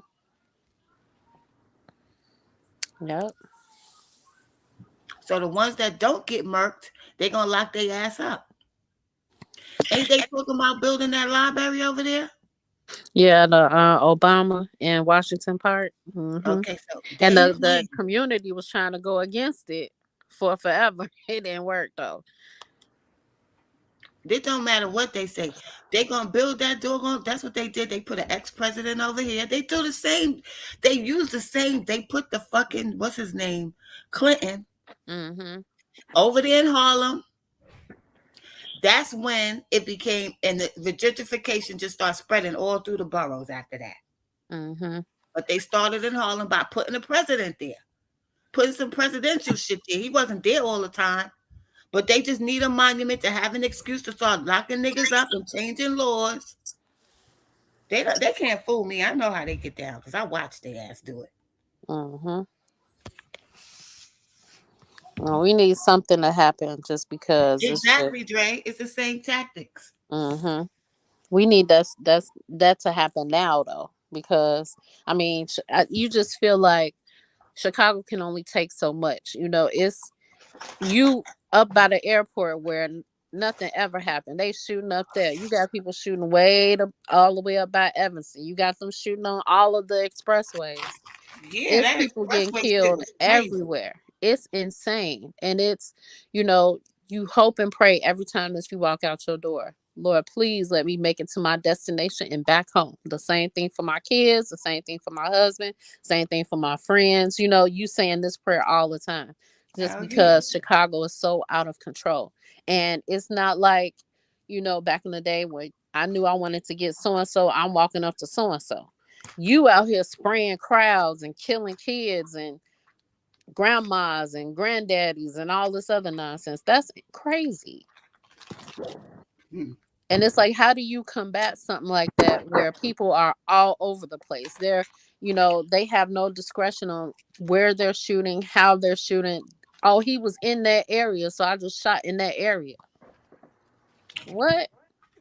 Yep. So the ones that don't get murked, they gonna lock their ass up. Ain't they talking about building that library over there? Yeah, the Obama in Washington Park. Mm-hmm. Okay, so they And ain't the playing. community was trying to go against it for forever. It didn't work though. It don't matter what they say. They gonna build that doggone. That's what they did. They put an ex-president over here. They do the same. They use the same. They put the fucking what's his name, Clinton, Mm-hmm. over there in Harlem. That's when it became, and the gentrification just started spreading all through the boroughs after that. Mm-hmm. But they started in Harlem by putting the president there, putting some presidential shit there. He wasn't there all the time, but they just need a monument to have an excuse to start locking niggas up and changing laws. They can't fool me. I know how they get down because I watched their ass do it. Mm-hmm. Well, we need something to happen just because it's just. Exactly, Dre. It's the same tactics. Mm-hmm. We need that to happen now though, because I mean, you just feel like Chicago can only take so much. It's you up by the airport where nothing ever happened. They shooting up there. You got people shooting all the way up by Evanston. You got them shooting on all of the expressways. Yeah, It's that people getting expressway shit killed was crazy. everywhere. It's insane. And it's, you know, you hope and pray every time that you walk out your door. Lord, please let me make it to my destination and back home. The same thing for my kids, the same thing for my husband, same thing for my friends. You saying this prayer all the time just Hell yeah. because Chicago is so out of control. And it's not like, back in the day when I knew I wanted to get so and so, I'm walking up to so and so. You out here spraying crowds and killing kids and grandmas and granddaddies and all this other nonsense. That's crazy. Hmm. And it's like, how do you combat something like that where people are all over the place? They have no discretion on where they're shooting, how they're shooting. Oh, he was in that area, so I just shot in that area. What?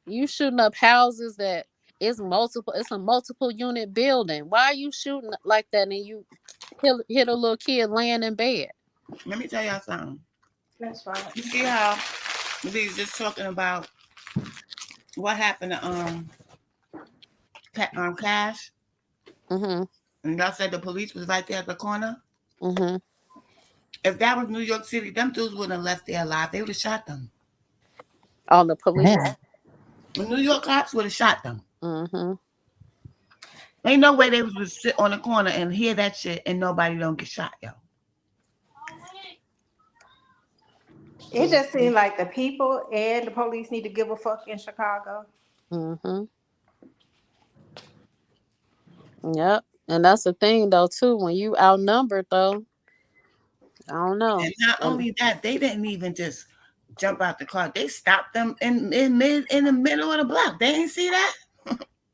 You shooting up houses that it's a multiple unit building. Why are you shooting like that and you hit a little kid laying in bed? Let me tell y'all something. That's fine. You see how we just talking about what happened to Cash? Mhm. And y'all said the police was right there at the corner. Mhm. If that was New York City, them dudes wouldn't have left there alive. They would have shot them. On the police. The New York cops would have shot them. Mhm. Ain't no way they was to sit on the corner and hear that shit and nobody don't get shot, yo. It just seems like the people and the police need to give a fuck in Chicago. Mhm. Yep. And that's the thing though too. When you outnumbered though, I don't know. And not And only that, they didn't even just jump out the car. They stopped them in the middle of the block. They ain't see that.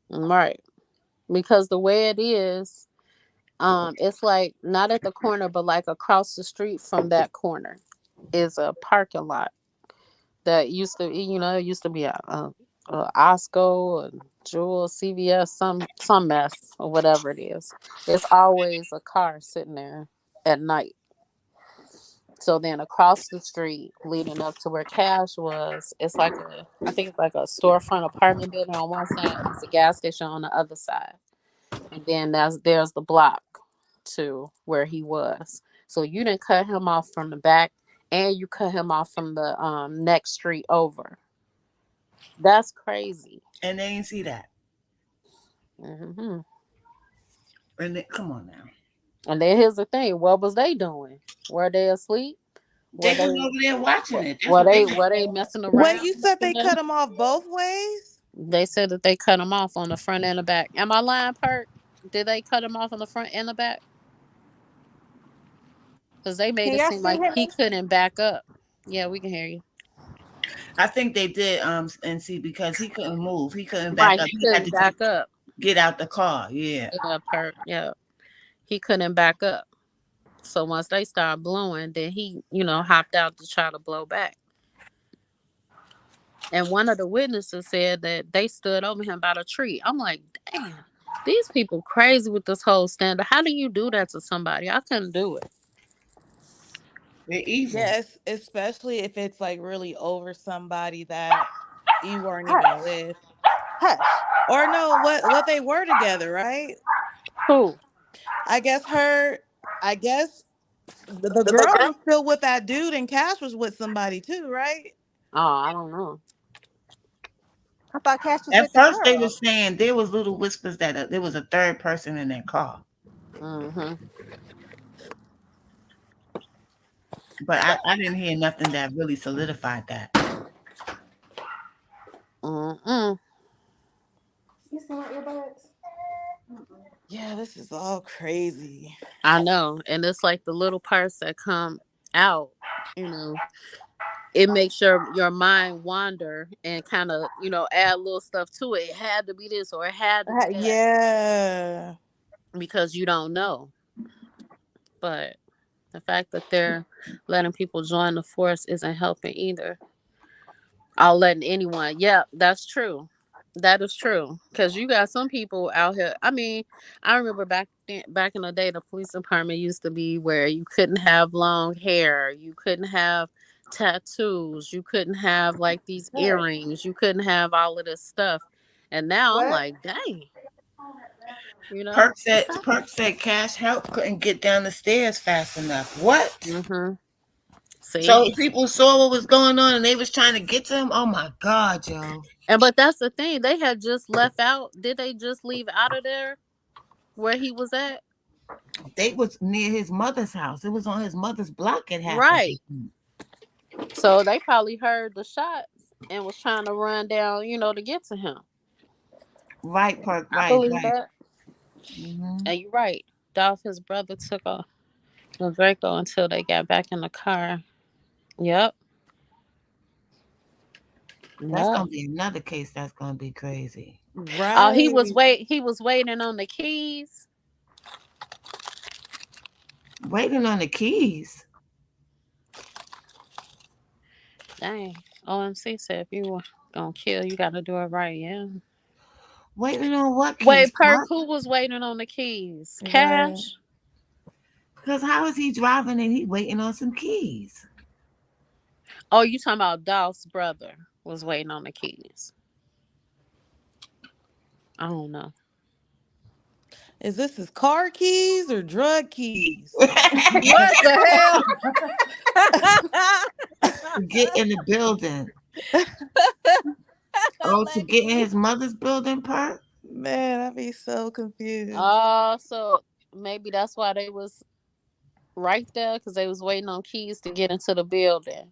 right. Because the way it is, it's like not at the corner, but like across the street from that corner is a parking lot that used to, it used to be a Osco and Jewel, CVS, some mess or whatever it is. It's always a car sitting there at night. So then across the street, leading up to where Cash was, I think it's like a storefront apartment building on one side. It's a gas station on the other side, and then there's the block to where he was. So you didn't cut him off from the back, and you cut him off from the next street over. That's crazy. And they ain't see that. Hmm. And they, come on now. And then here's the thing: what was they doing? Were they asleep? Were They they was over there watching it. That's were what they they was were they for. messing Wait, around? you said they cut him off both ways? They said that they cut him off on the front and the back. Am I lying, Perk? Did they cut him off on the front and the back? Because they made Can it y'all seem still like hear he me? couldn't back up. Yeah, we can hear you. I think they did and see because he couldn't move. He couldn't back Right, up. he He had couldn't to back up. get out the car. Yeah. Yeah, Perk. Yeah, he couldn't back up. So once they started blowing, then he, hopped out to try to blow back. And one of the witnesses said that they stood over him by the tree. I'm like, damn, these people crazy with this whole standard. How do you do that to somebody? I couldn't do it. They're evil. Yes, especially if it's like really over somebody that you weren't even Hush. with. Hush. Or no, what they were together, right? Who? I guess her I guess the girl was still with that dude and Cash was with somebody too, right? Oh, I don't know. I thought Cash was At with the first, they were girl. saying there was little whispers that there was a third person in that car, Mm-hmm. but I didn't hear nothing that really solidified that. Mm-mm. You still want earbuds? Yeah, this is all crazy. I know. And it's like the little parts that come out, you know, it makes your mind wander and kind of, add little stuff to it. It had to be this or it had to be that Yeah. because you don't know. But the fact that they're letting people join the force isn't helping either. I'll letting anyone. Yeah, that's true. That is true. Cause you got some people out here. I mean, I remember back in the day, the police department used to be where you couldn't have long hair, you couldn't have tattoos, you couldn't have like these Hush. earrings, you couldn't have all of this stuff. And now I'm What? like, dang, you know. Perk said Cash help couldn't get down the stairs fast enough. What? Mm-hmm. See, So people saw what was going on and they was trying to get to him. Oh my God, yo! and but that's the thing. They had just left out. Did they just leave out of there where he was at? They was near his mother's house. It was on his mother's block. It happened. Right. So they probably heard the shots and was trying to run down, to get to him. Right, Perk. I Right, believe right. that. Hmm. And you're right. Dolph, his brother, took off the Draco until they got back in the car. Yep. That's Yep. gonna be another case. That's gonna be crazy. Oh, Right. he was waiting on the keys. Waiting on the keys. Dang. OMC said if you were gonna kill, you gotta do it right, yeah. Waiting on what keys, Wait, Perk, Perk? who was waiting on the keys? Right. Cash? Because how is he driving and he waiting on some keys? Oh, you talking about Dolph's brother was waiting on the keys. I don't know. Is this his car keys or drug keys? What the To get in the building. hell? Oh, to get in his mother's building part? Man, I'd be so confused. So maybe that's why they was right there because they was waiting on keys to get into the building.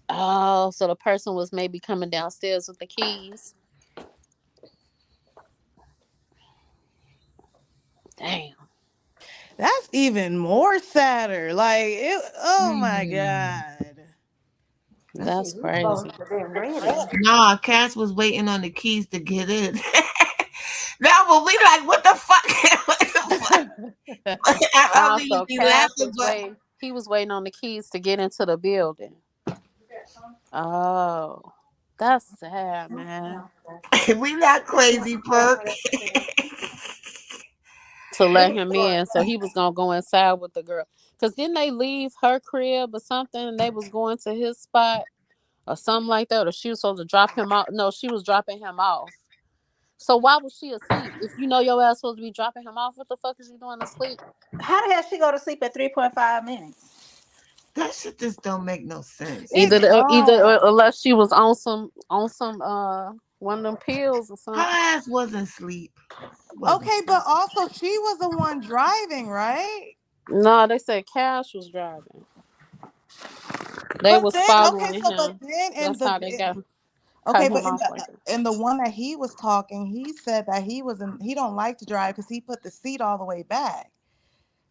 Oh, so the person was maybe coming downstairs with the keys. Damn, That's even more sadder. Like, oh my Hmm. God. See, that's you supposed crazy. to be ready. Nah, Cass was waiting on the keys to get in. No, but we like, what the fuck? What the fuck? I mean, you Also, be Cass laughing, was but waiting. He was waiting on the keys to get into the building. Oh, that's sad, man. we not crazy, Perk. To let him in, so he was gonna go inside with the girl. Cause didn't they leave her crib or something? And they was going to his spot or something like that, or she was supposed to drop him off. No, she was dropping him off. So why was she asleep? If you know your ass supposed to be dropping him off, what the fuck is you doing asleep? How the hell she go to sleep at 3.5 minutes? That shit just don't make no sense. It Either don't. unless she was on some one of them pills or Her something. ass wasn't asleep. Wasn't Okay, asleep. but also she was the one driving, right? No, they said Cash was driving. They But was then, okay, following so but him. then That's how they cut okay, him but off like that. in the one that he was talking, he said that he don't like to drive because he put the seat all the way back.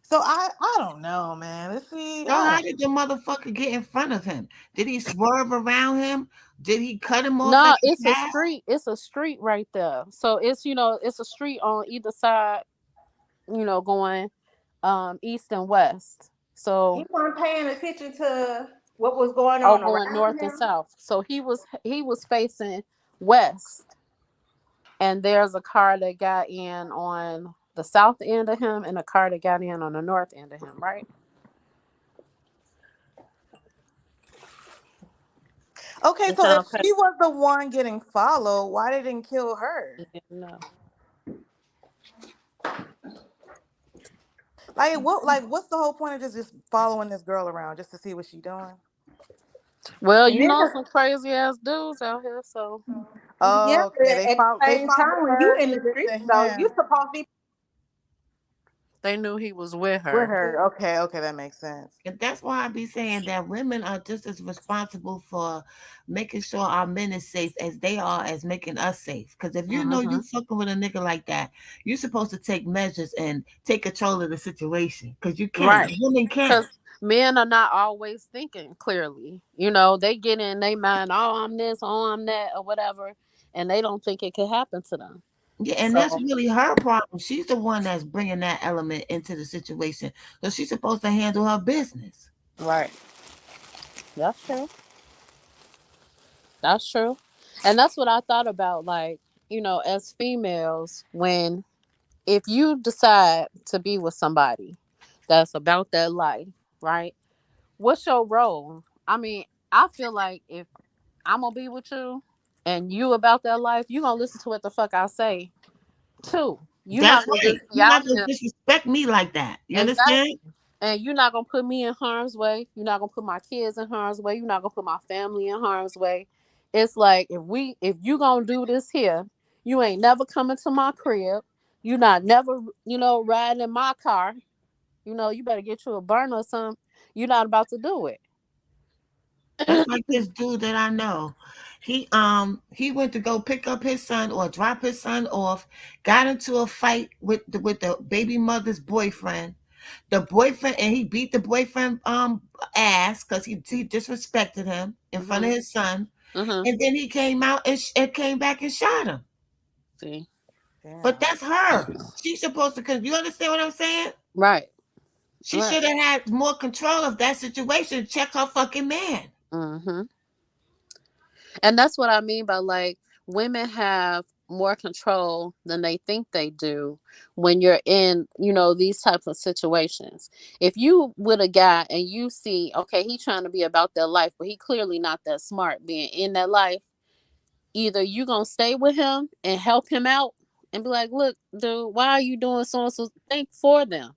So I don't know, man. Let's see. So I how don't. did the motherfucker get in front of him? Did he swerve around him? Did he cut him off in No, the it's a path? street. It's a street right there. So it's it's a street on either side. Going east and west. He So wasn't paying attention to what was going or on going around north and him. south. So he was facing west, and there's a car that got in on the south end of him, and a car that got in on the north end of him. Right? Okay, It so if sounds she crazy. was the one getting followed, why they didn't kill her? No. What's the whole point of just following this girl around just to see what she doing? Well, And then, some crazy ass dudes out here. So yeah, Oh, but okay. at the They same followed time, when you her in to the get to streets, though, you him supposed to be they knew he was with with her. her. Okay, okay, that makes sense. And that's why I be saying that women are just as responsible for making sure our men is safe as they are as making us safe. Because if you know you Hmm. fucking with a nigga like that, you're supposed to take measures and take control of the situation. Because you can't. Right. Women can't. Because men are not always thinking clearly. They get in their mind, oh, I'm this, oh, I'm that, or whatever, and they don't think it could happen to them. Yeah, and that's So, really her problem. She's the one that's bringing that element into the situation. So she's supposed to handle her business. right. That's true. That's true. And that's what I thought about, like, as females, when if you decide to be with somebody that's about that life, right? What's your role? I mean, I feel like if I'm gonna be with you and you about that life, you gonna listen to what the fuck I say too. You're That's not gonna right. just be You're not out gonna here. disrespect me like that. You understand? Exactly. And you're not gonna put me in harm's way. You're not gonna put my kids in harm's way. You're not gonna put my family in harm's way. It's like if you gonna do this here, you ain't never coming to my crib. You not never, riding in my car. You better get you a burner or something. You're not about to do it. That's like this dude that I know. He went to go pick up his son or drop his son off, got into a fight with the baby mother's boyfriend. The boyfriend and he beat the boyfriend ass because he disrespected him in front of Mhm. his son. Mhm. And then he came out and came back and shot him. See. But Damn. that's her. She's supposed to. You understand what I'm saying? Right. She Right. should have had more control of that situation. Check her fucking man. Mhm. And that's what I mean by, like, women have more control than they think they do when you're in, these types of situations. If you with a guy and you see, okay, he trying to be about that life, but he clearly not that smart being in that life, either you gonna stay with him and help him out and be like, look, dude, why are you doing so and so? Think for them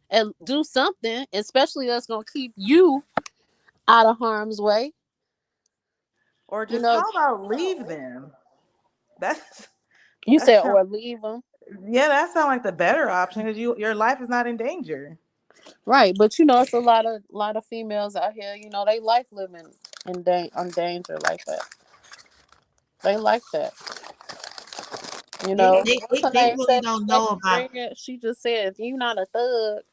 and do something, especially that's gonna keep you out of harm's way. Or You just know, how about leave them? That's you that's said or leave them, yeah, that sounds like the better option because your life is not in danger. right? But you know, it's a lot of females out here. You know, they like living on danger like that. They like that. You They, know, they, what's they, her they name really said don't it know about. today? She just said, if you're not a thug,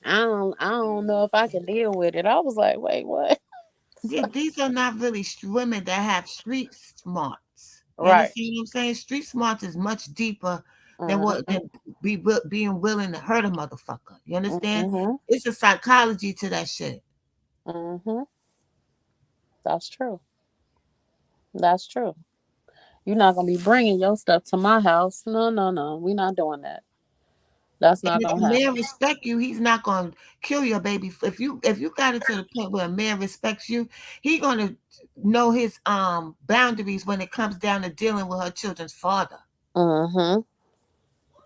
I don't know if I can deal with it. I was like, wait, what? Yeah, these are not really women that have street smarts. You Right. understand what I'm saying? Street smarts is much deeper than what Mhm. than being willing to hurt a motherfucker. You understand? Mhm. It's a psychology to that shit. Mhm. That's true. That's true. You're not gonna be bringing your stuff to my house. No, no, no. We're not doing that. That's And not if a gonna man happen. respect you, he's not gonna kill your baby. If you got it to the point where a man respects you, he gonna know his boundaries when it comes down to dealing with her children's father. Mhm.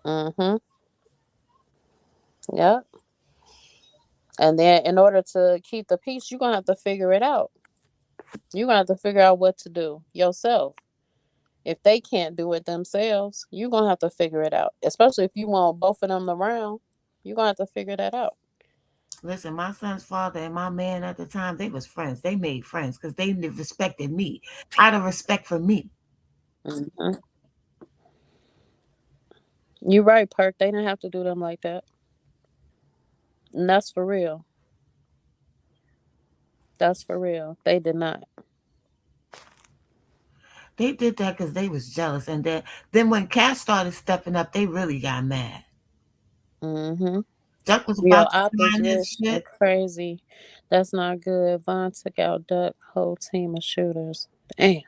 Mhm. Yep. And then, in order to keep the peace, you're gonna have to figure it out. You're gonna have to figure out what to do yourself. If they can't do it themselves, you're gonna have to figure it out. Especially if you want both of them around, you're gonna have to figure that out. Listen, my son's father and my man at the time, they was friends. They made friends because they respected me out of respect for me. Hmm. You're right, Perk. They didn't have to do them like that. And that's for real. That's for real. They did not. They did that because they was jealous. And then when Cash started stepping up, they really got mad. Hmm. Duck was Your about to op is sign his rich and shit. crazy. That's not good. Vaughn took out Duck whole team of shooters. Damn,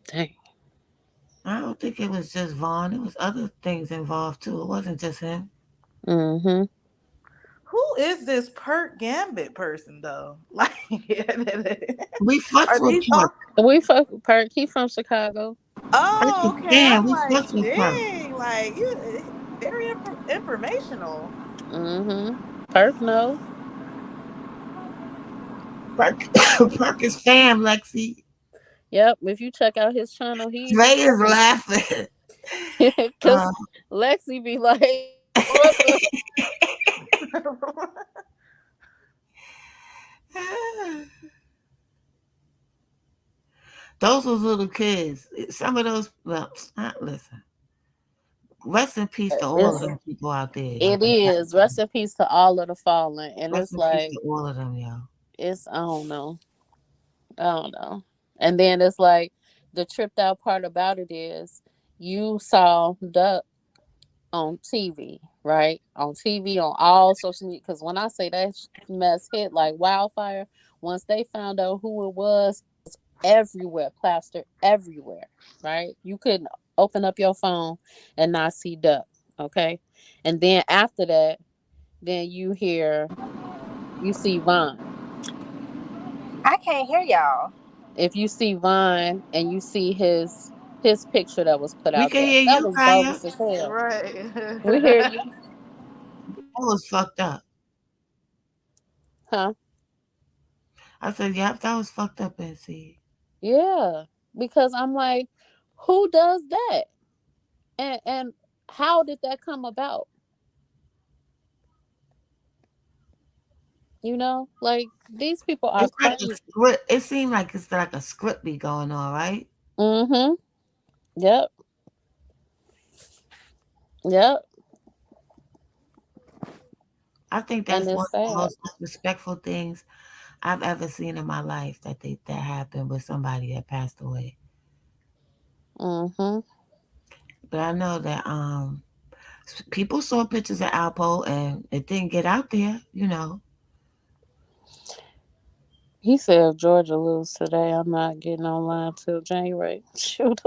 dang. I don't think it was just Vaughn. It was other things involved too. It wasn't just him. Hmm. Who is this Perk Gambit person though? Like, We fucked are with these Perk. all? We fuck with Perk. He from Chicago. Perk Oh, is okay. damn, I'm we like, fucked with Perk. dang, like you very informational. Hmm. Perk no. Perk, Perk is fam, Lexi. Yep. If you check out his channel, he Ray is laughing. Uh, because Lexi be like, what the. those was little kids. Some of those, well, listen. Rest in peace to all of It's them people out there, yo. it is. Rest in peace to all of the fallen. And Rest it's in peace like to all of them, yo. it's I don't know. I don't know. And then it's like the tripped out part about it is you saw Duck on TV, right? On TV, on all social media. Because when I say that mess hit like wildfire, once they found out who it was everywhere, plastered everywhere, right? You couldn't open up your phone and not see Duck, okay? And then after that, then you see Vine. I can't hear y'all. If you see Vine and you see his picture that was put We out can there, hear that you, was Kaya. bogus as hell. We hear Right. you, That was fucked up. huh? I said, yep, that was fucked up, NC. Yeah, because I'm like, who does that? And how did that come about? Like these people are It's like a crazy. script. It seemed like it's like a script be going on, right? Mm-hmm. Yep. Yep. I think And that's one it's of the sad. most disrespectful things I've ever seen in my life that happened with somebody that passed away. Mm-hmm. But I know that people saw pictures of Alpo and it didn't get out there, you know. He said if Georgia lose today, I'm not getting online till January. Shoot.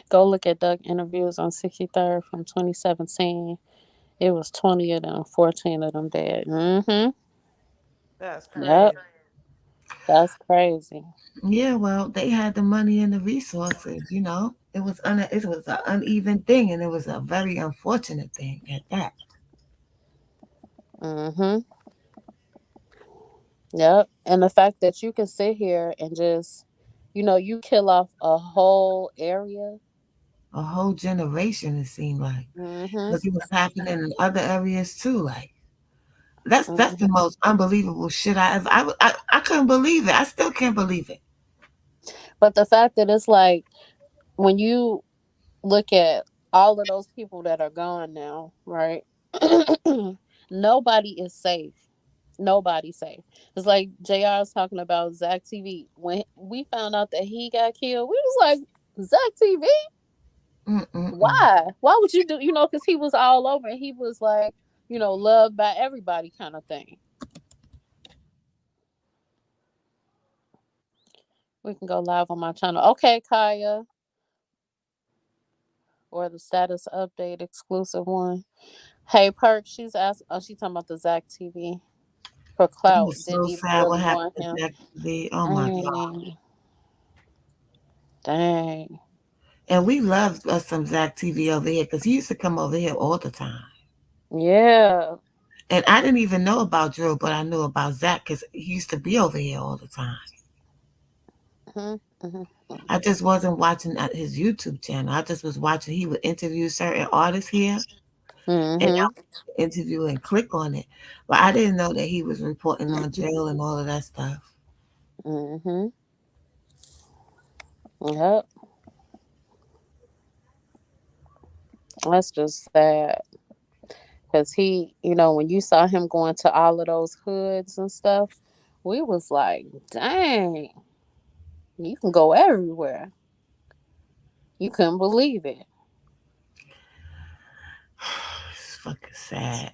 Go look at Doug interviews on 63rd from 2017. It was 20 of them, 14 of them dead. Mm-hmm. That's Yep. crazy. That's crazy. Yeah, well, they had the money and the resources. It was an uneven thing, and it was a very unfortunate thing at that. Mhm. Yep. And the fact that you can sit here and just, you kill off a whole area. A whole generation, it seemed like, Mhm. because it was happening in other areas too. Like that's the Mhm. most unbelievable shit I ever. I couldn't believe it. I still can't believe it. But the fact that it's like when you look at all of those people that are gone now, right? Nobody is safe. Nobody's safe. It's like JR was talking about Zach TV. When we found out that he got killed, we was like, Zach TV? Mm-mm-mm. Why? Why would you do, because he was all over and he was like, loved by everybody kind of thing. We can go live on my channel. Okay, Kaya. Or the status update exclusive one. Hey, Perk, she's asked, oh, she's talking about the Zach TV. For That clout, was so didn't even sad. What really happened want to him. Jack TV? Oh my god! Dang. Dang. And we loved us some Zach TV over here because he used to come over here all the time. Yeah. And I didn't even know about Drew, but I knew about Zach because he used to be over here all the time. Hmm. Hmm. I just wasn't watching at his YouTube channel. I just was watching. He would interview certain artists here, and I Hmm. would interview and click on it. But I didn't know that he was reporting on drill and all of that stuff. Hmm. Yep. That's just sad. Because he, when you saw him going to all of those hoods and stuff, we was like, dang, you can go everywhere. You couldn't believe it. It's fucking sad.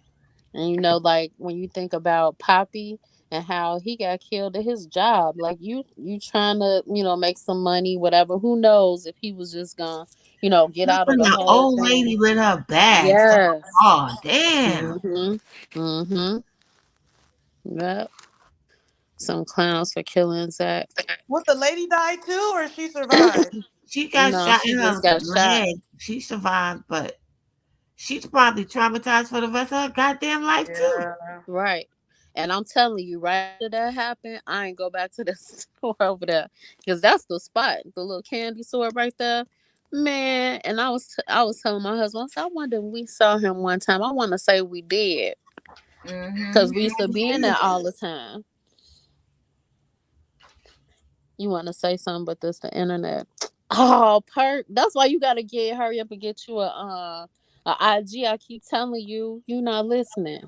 And like when you think about Poppy and how he got killed at his job, like you trying to, make some money, whatever. Who knows if he was just gonna, get out of Helping the the whole old thing. lady with her bags. Yes. Oh damn! Mhm. Mhm. Yep. Some clowns for killing Zach. What, the lady died too, or she survived? She got No, shot she in just her got shot. leg. She survived, but she's probably traumatized for the rest of her goddamn life too. Yeah. Right. And I'm telling you, right after that happened, I ain't go back to the store over there because that's the spot, the little candy store right there, man. And I was telling my husband, I said, I wonder if we saw him one time. I want to say we did because we used to be in there all the time. You want to say something, but this the internet. Oh, perk. That's why you gotta hurry up and get you a IG. I keep telling you, you not listening.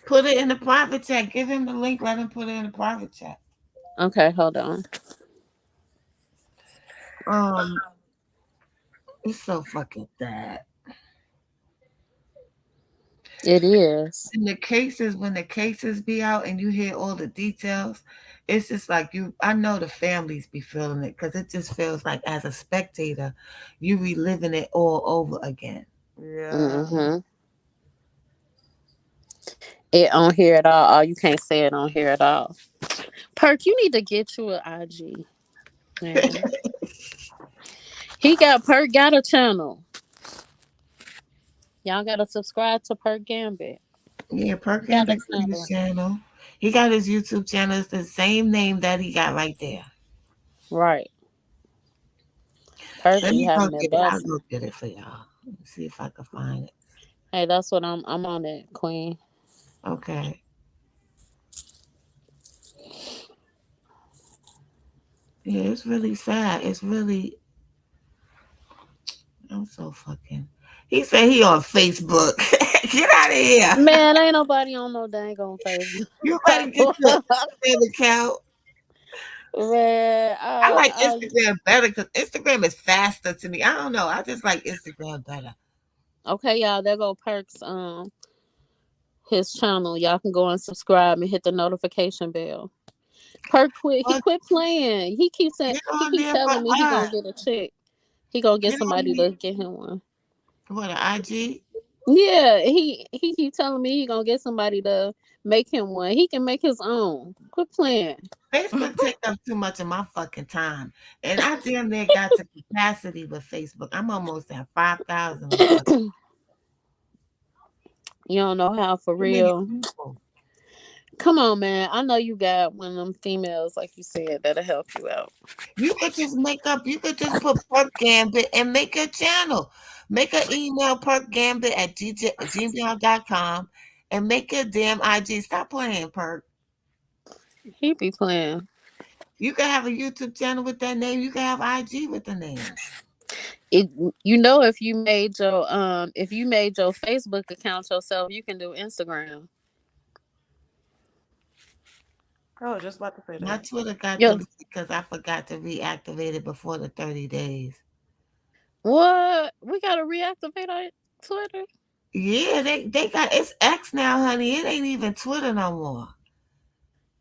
Put it in the private chat. Give him the link. Let him put it in the private chat. Okay, hold on. Um, it's so fucking sad. It is. In the cases, when the cases be out and you hear all the details, it's just like you. I know the families be feeling it because it just feels like as a spectator, you reliving it all over again. Yeah. Mm-hmm. It on here at all. Oh, you can't say it on here at all. Perk, you need to get you an IG. Man. Perk got a channel. Y'all gotta subscribe to Perk Gambit. Yeah, He Perk got a Gambit got his channel. channel. He got his YouTube channel. It's the same name that he got right there. Right. Perk Let be me go having it get it. I'll busting. go get it for y'all. Let me see if I can find it. Hey, that's what I'm on it, Queen. Okay. Yeah, it's really sad. It's really. I'm so fucking. He said he on Facebook. Get out of here. Man, ain't nobody on no dang on Facebook. You better get your Instagram account. Man, I like Instagram better because Instagram is faster to me. I don't know. I just like Instagram better. okay, y'all. There go Perks. His channel. Y'all can go and subscribe and hit the notification bell. Perk quit. He But quit playing. He keeps saying. get He on keep there for telling me he us. gonna get a check. He gonna get Get on somebody there. to get him one. What, an IG? Yeah, he keep telling me he gonna get somebody to make him one. He can make his own. Quit playing. Facebook take up too much of my fucking time. And I damn near got to capacity with Facebook. I'm almost at 5,000 on fucking You don't know how for too many real. people. Come on, man. I know you got one of them females, like you said, that'll help you out. You could just put Perk Gambit and make a channel. Make an email perkgambit at gmail.com and make a damn IG. Stop playing, Perk. He be playing. You can have a YouTube channel with that name. You can have IG with the name. It, you know, if you made your Facebook account yourself, you can do Instagram. I was just about to say My that. Twitter got Yeah. deleted because I forgot to reactivate it before the 30 days. What? We gotta reactivate our Twitter? Yeah, they got it's X now, honey. It ain't even Twitter no more.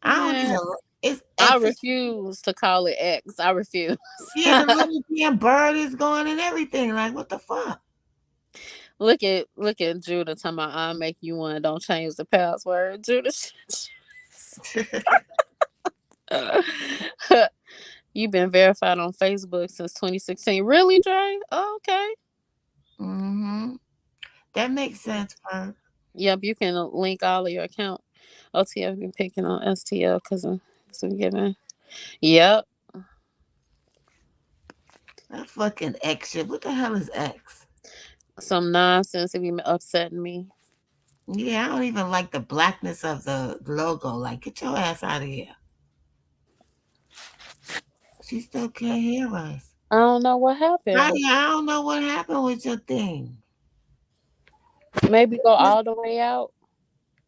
I don't Man, even it's I X. refuse to call it X. I refuse. Yeah, the little damn bird is gone and everything. Like, what the fuck? Look at Judah talking about I'll make you one. Don't change the password. Judah. You've been verified on Facebook since 2016. Really, Dre? Oh, okay. Mm-hmm. That makes sense, Perk. Yep, you can link all of your account. OTF been picking on STL because of some giving. Yep. That fucking X shit. What the hell is X? Some nonsense. It be upsetting me. Yeah, I don't even like the blackness of the logo. Like, get your ass out of here. She still can't hear us. I don't know what happened. I don't know what happened with your thing. Maybe go all the way out.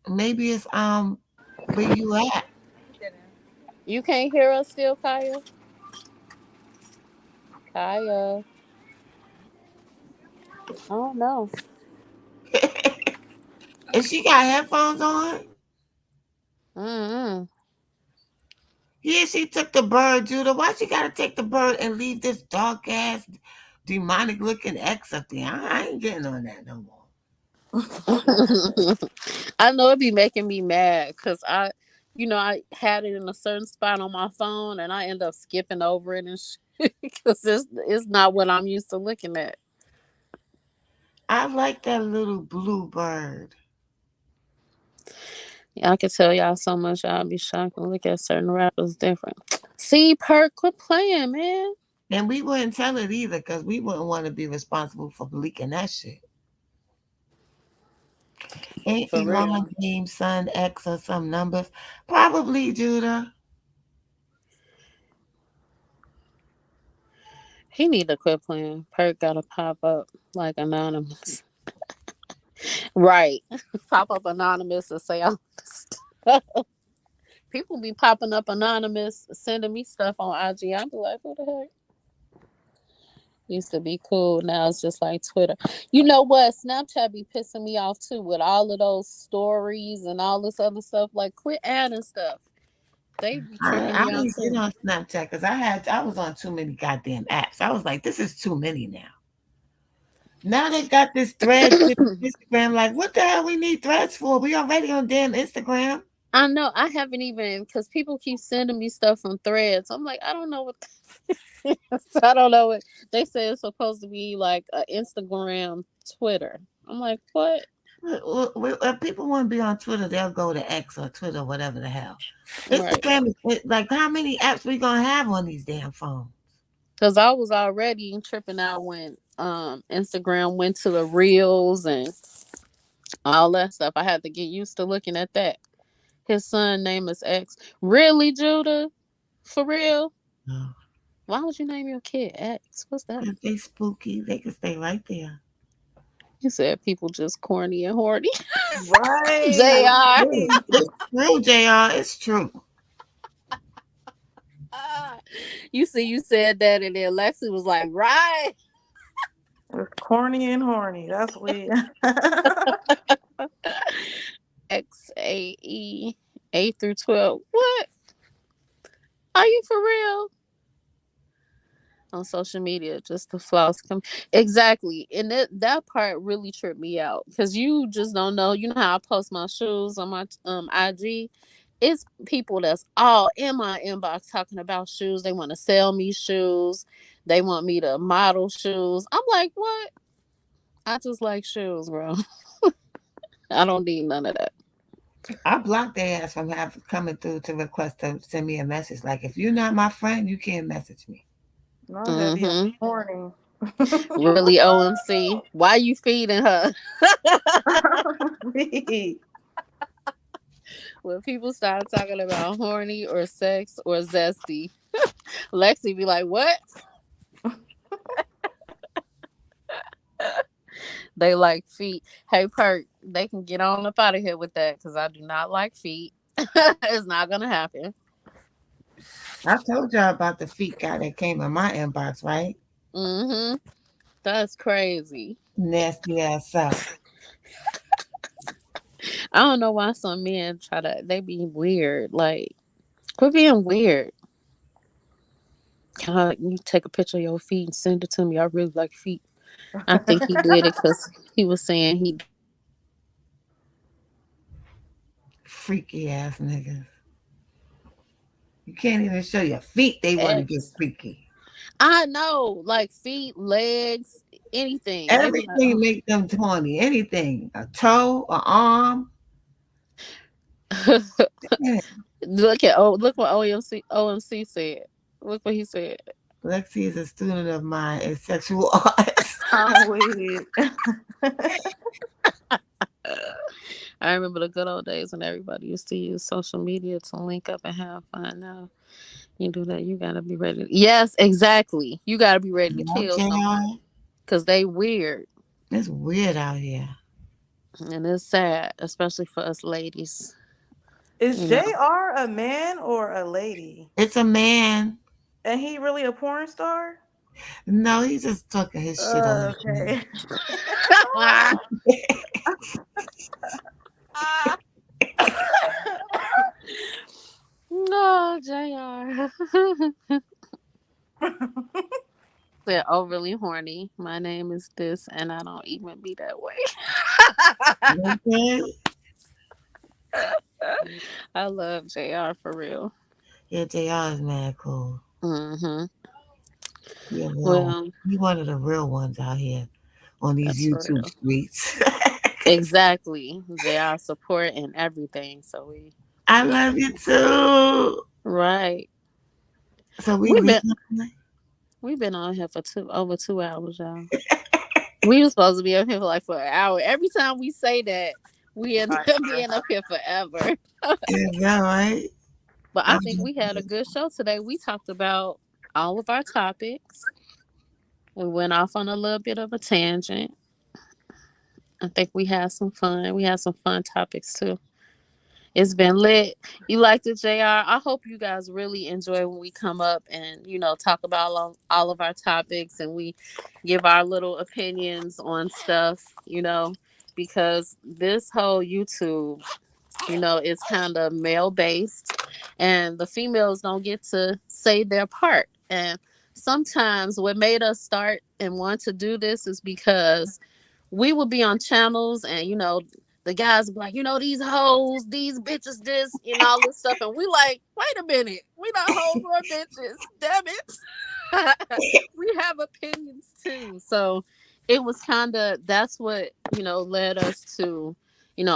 Maybe it's where you at? You can't hear us still, Kaya? Kaya. I don't know. And she got headphones on? Mm-mm. Yeah, she took the bird, Judah. Why she gotta take the bird and leave this dark ass, demonic looking X up there? I ain't getting on that no more. I know it be making me mad because I had it in a certain spot on my phone and I end up skipping over it and shit because it's not what I'm used to looking at. I like that little blue bird. Yeah, I could tell y'all so much. Y'all be shocked and look at certain rappers different. See, Perk, quit playing, man. And we wouldn't tell it either because we wouldn't want to be responsible for leaking that shit. Ain't For Iran real. named son X or some numbers? Probably, Judah. He need to quit playing. Perk gotta pop up like anonymous. Right. Pop up anonymous and say all this stuff. People be popping up anonymous, sending me stuff on IG. I be like, who the heck? Used to be cool. Now it's just like Twitter. You know what? Snapchat be pissing me off too with all of those stories and all this other stuff. Like, quit adding stuff. They be tripping I me out didn't get too. on Snapchat because I was on too many goddamn apps. I was like, this is too many now. Now they got this thread shit on Instagram. Like, what the hell we need threads for? We already on damn Instagram. I know I haven't even because people keep sending me stuff from threads. I'm like, I don't know what I don't know what they say it's supposed to be like a Instagram, Twitter. I'm like, what? If people want to be on Twitter, they'll go to X or Twitter, whatever the hell. Right. Instagram is like, how many apps we gonna have on these damn phones? Because I was already tripping out when Instagram went to the reels and all that stuff. I had to get used to looking at that. His son name is X. Really, Judah? For real? No, Why would you name your kid X? What's that? if they spooky, they can stay right there. You said people just corny and horny. Right. JR. True. It's true, Jr. It's true. You see, you said that, and then Lexi was like, right. We're corny and horny. That's we. XAE 8 through 12. What? Are you for real? on social media, just the flaws come. Exactly. And that part really tripped me out because you just don't know. You know how I post my shoes on my IG? It's people that's all in my inbox talking about shoes. They want to sell me shoes. They want me to model shoes. I'm like, what? I just like shoes, bro. I don't need none of that. I blocked their ass from coming through to request to send me a message. Like, if you're not my friend, you can't message me. No, that'd be Mm-hmm. horny. Really, OMC? Why you feeding her? Me. When people start talking about horny or sex or zesty, Lexi be like, "What? They like feet? Hey, Perk, they can get on up out of here with that because I do not like feet. It's not gonna happen." I told y'all about the feet guy that came in my inbox, right? Mm-hmm. That's crazy. Nasty ass up. I don't know why some men try to. They be weird. Like, quit being weird. Can you take a picture of your feet and send it to me? I really like feet. I think he did it because he was saying he didn't like them. Freaky ass niggas. You can't even show your feet. They want to get X. freaky. I know, like feet, legs, anything. They be like, Everything oh. make them horny. Anything. A toe, an arm. Yeah. Look what OMC said. Look what he said. Lexi is a student of mine in sexual arts. I'm weird. I remember the good old days when everybody used to use social media to link up and have fun. Now you do that, you gotta be ready. Yes, exactly. You gotta be ready to Yeah, kill JR. someone because they weird It's weird out here. and it's sad, especially for us ladies. Is You know. JR a man or a lady? It's a man. And he really a porn star? No, he's just talking his shit on the Okay. No, JR. They're overly horny. My name is this, and I don't even be that way. Okay. I love JR for real. Yeah, JR is mad cool. Hmm. He a real one. Well, He one of the real ones out here on these that's YouTube real. streets. Exactly. JR support and everything. So we, I we love you too. right. So we We've leave. been we've been on here for over 2 hours, y'all. We were supposed to be up here for like for an hour. Every time we say that, we end up being up here forever. Yeah, right. But I Um, think we had a good show today. We talked about all of our topics. We went off on a little bit of a tangent. I think we had some fun. We had some fun topics too. It's been lit. You liked it, JR. I hope you guys really enjoy when we come up and, talk about all of our topics and we give our little opinions on stuff, because this whole YouTube, is kind of male based and the females don't get to say their part. And sometimes what made us start and want to do this is because we would be on channels and the guys would be like, these hoes, these bitches, this and all this stuff, and we like, wait a minute, we not hoes or bitches, damn it. We have opinions too. So it was kind of, that's what led us to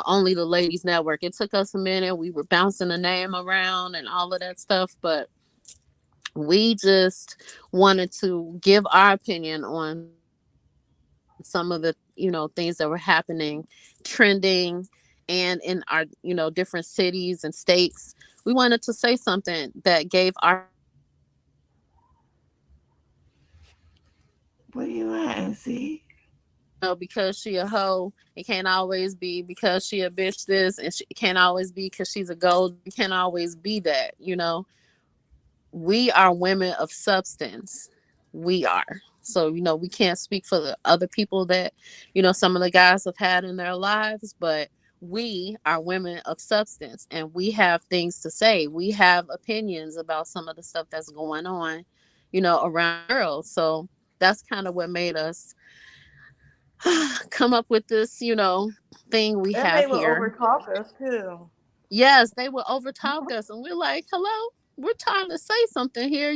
only the ladies network. It took us a minute, we were bouncing the name around and all of that stuff, but we just wanted to give our opinion on some of the things that were happening, trending, and in our different cities and states. We wanted to say something that gave our opinion on what's happening. where you at? And see. Because she a hoe, it can't always be because she a bitch this, and it can't always be because she's a gold. It can't always be that. We are women of substance. We are. So, we can't speak for the other people that, some of the guys have had in their lives, but we are women of substance and we have things to say. We have opinions about some of the stuff that's going on, around the world. So that's kind of what made us come up with this, thing we And have they will here. overtalk us too. Yes, they will overtalk us, and we're like, "Hello, we're trying to say something here,"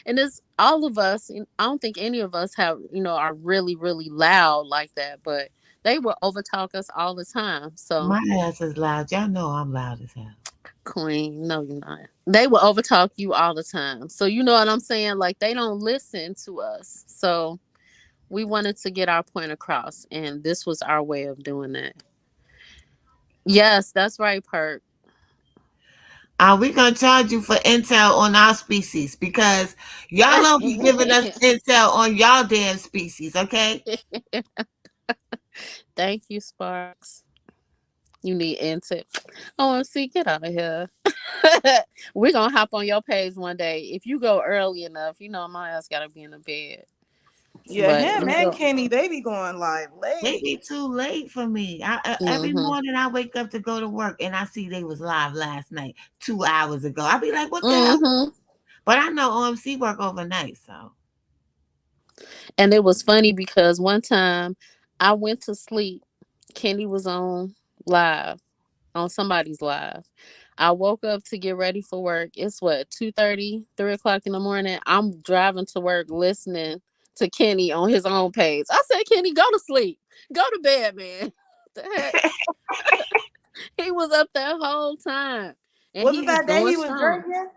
And it's all of us. I don't think any of us are really, really loud like that, but they will overtalk us all the time. So, My ass is loud. Y'all know I'm loud as hell. Queen, no, you're not. They will overtalk you all the time. So, you know what I'm saying? Like they don't listen to us. So we wanted to get our point across, and this was our way of doing that. Yes, that's right, Perk. Are we gonna charge you for intel on our species? Because y'all don't be giving us intel on y'all damn species, okay? Thank you, Sparks. You need intent. OMC, get out of here. We're gonna hop on your page one day. If you go early enough, my ass gotta be in the bed. Yeah, But him we and go. Kenny, they be going live They late. be too late for me. Every Mm-hmm. morning I wake up to go to work and I see they was live last night, 2 hours ago. I be like, what the hell? Mm-hmm. But I know OMC work overnight, so And it was funny because one time I went to sleep. Kenny was on live, on somebody's live. I woke up to get ready for work. It's what, 2:30, 3 o'clock in the morning. I'm driving to work listening to Kenny on his own page. I said, Kenny, go to sleep. Go to bed, man. The heck? He was up that whole time. And Was he it was that day going he was strong. drinking?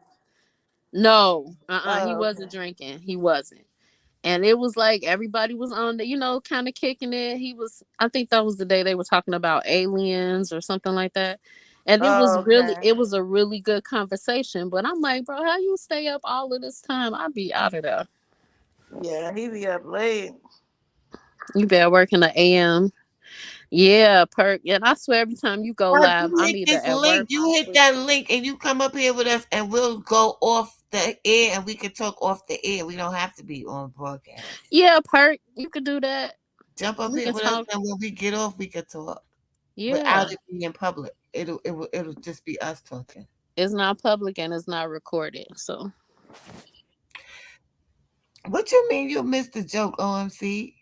No, he Oh, wasn't okay. drinking. He wasn't. And it was like everybody was on the, kind of kicking it. I think that was the day they were talking about aliens or something like that. And Oh, okay. it was a really good conversation. But I'm like, bro, how you stay up all of this time? I'd be out of there. Yeah, he be up late. You better work in the AM. Yeah, perk. And I swear every time you go Mark, live, you I'm hit either this at link. work or You hit asleep. that link and you come up here with us and we'll go off the air and we can talk off the air. We don't have to be on broadcast. Yeah, perk. You could do that. Jump up We here can with us talk. and when we get off we can talk. Without Yeah. it being public. It'll just be us talking. It's not public and it's not recorded. So What you mean you missed the joke, OMC?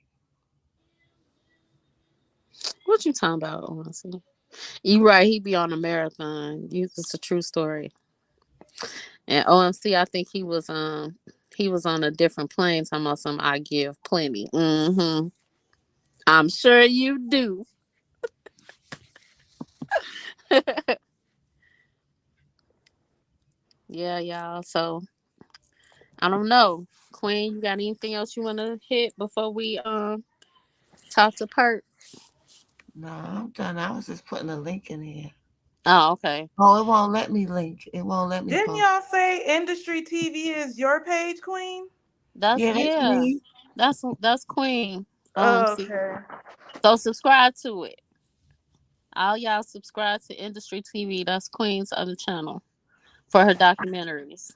what you talking about, honestly? You right, he be on a marathon. It's a true story. And OMC, I think he was on a different plane talking about some I give plenty. Mm-hmm. I'm sure you do. Yeah, y'all. So I don't know. Queen, you got anything else you wanna hit before we talk to Perk? No, I'm done. I was just putting a link in here. Oh, okay. Oh, it won't let me link. It won't let me Didn't post. y'all say Industry TV is your page, Queen? That's Yeah, that's yeah. me. That's Queen Oh, OMC. okay. So subscribe to it. All y'all subscribe to Industry TV. That's Queen's other channel for her documentaries.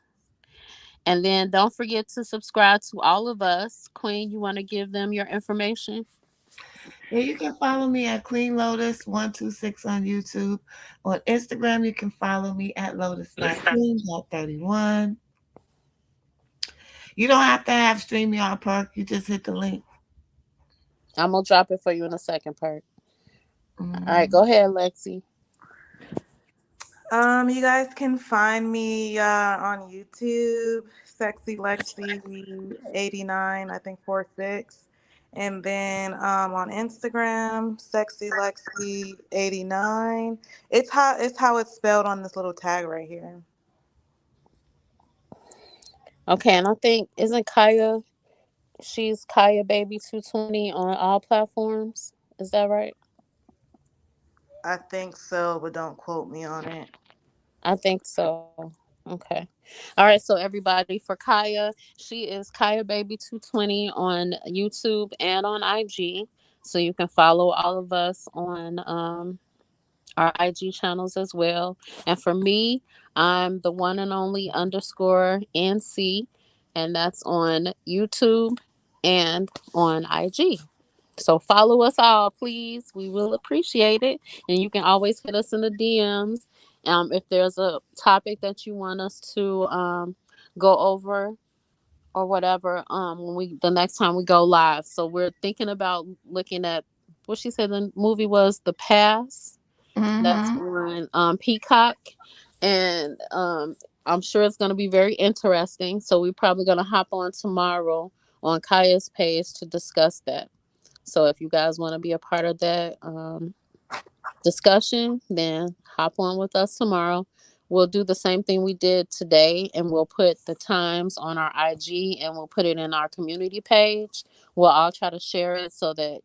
And then don't forget to subscribe to all of us. Queen, you want to give them your information? Yeah, you can follow me at Queen Lotus 126 on YouTube. On Instagram, you can follow me at lotus.queen.31. You don't have to have StreamYard Perk. You just hit the link. I'm gonna drop it for you in a second, Perk. All right, Mm. go ahead, Lexi. You guys can find me on YouTube, Sexy Lexi 89, I think 46. And then on Instagram, Sexy Lexi 89. It's how it's spelled on this little tag right here. Okay, and I think isn't Kaya? She's Kaya Baby 220 on all platforms. Is that right? I think so, but don't quote me on it. I think so. Okay. All right. So everybody, for Kaya, she is Kaya Baby 220 on YouTube and on IG. So you can follow all of us on our IG channels as well. And for me, I'm the one and only underscore NC, and that's on YouTube and on IG. So follow us all, please. We will appreciate it. And you can always hit us in the DMs. If there's a topic that you want us to go over or whatever, when we the next time we go live. So we're thinking about looking at what she said the movie was The Pass. That's Mm-hmm. on Peacock, and I'm sure it's going to be very interesting. So we're probably going to hop on tomorrow on Kaya's page to discuss that. So if you guys want to be a part of that discussion, then hop on with us tomorrow. We'll do the same thing we did today, and we'll put the times on our IG, and we'll put it in our community page. We'll all try to share it so that,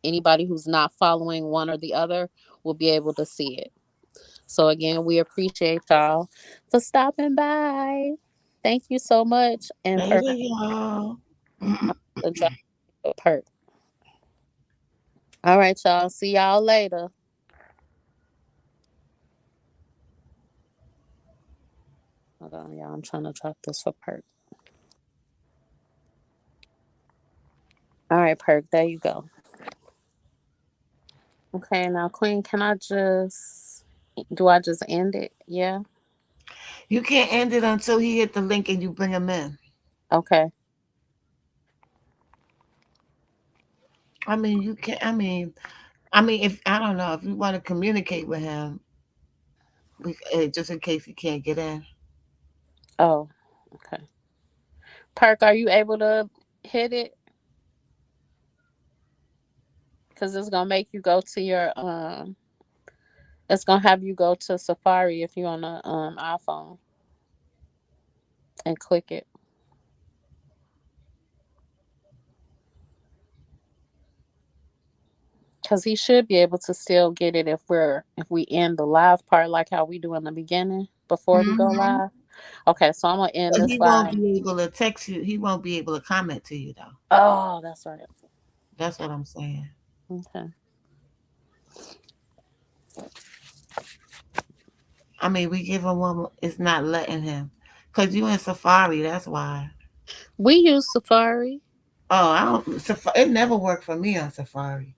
anybody who's not following one or the other will be able to see it. So again, we appreciate y'all for stopping by. Thank you so much. And Later, per y'all. the drop a perk. All right, y'all. See y'all later. Hold on, y'all. I'm trying to drop this for perk. All right, perk. There you go. Okay, now Queen, can I just do I just end it? Yeah. You can't end it until he hit the link and you bring him in. Okay. I mean, you can't. If I don't know if you want to communicate with him, just in case he can't get in. Oh, okay. Perk, are you able to hit it? Because it's gonna make you go to your it's gonna have you go to Safari if you're on the iPhone and click it. Because he should be able to still get it if we end the live part like how we do in the beginning before we go Mm-hmm. live. Okay, so I'm gonna end But this he won't live. be able to text you. He won't be able to comment to you though. Oh, that's right. That's what I'm saying. Okay. We give him one. It's not letting him, cause you in Safari. That's why. We use Safari. Oh, I don't. It never worked for me on Safari.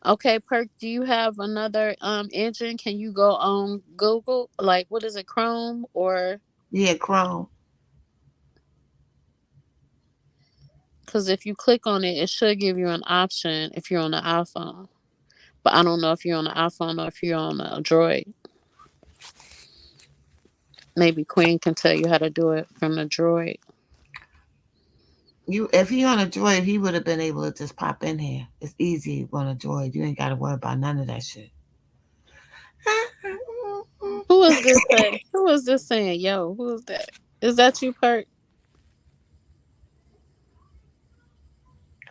Okay, Perk, do you have another engine? Can you go on Google? Like what is it, Chrome? Or Yeah, Chrome. because if you click on it, it should give you an option if you're on the iPhone. But I don't know if you're on the iPhone or if you're on a Droid. Maybe Queen can tell you how to do it from the Droid. If he on a Droid, he would have been able to just pop in here. It's easy on a Droid. You ain't got to worry about none of that shit. Who is this saying? Who is this saying? Yo, who is that? Is that you, Perk?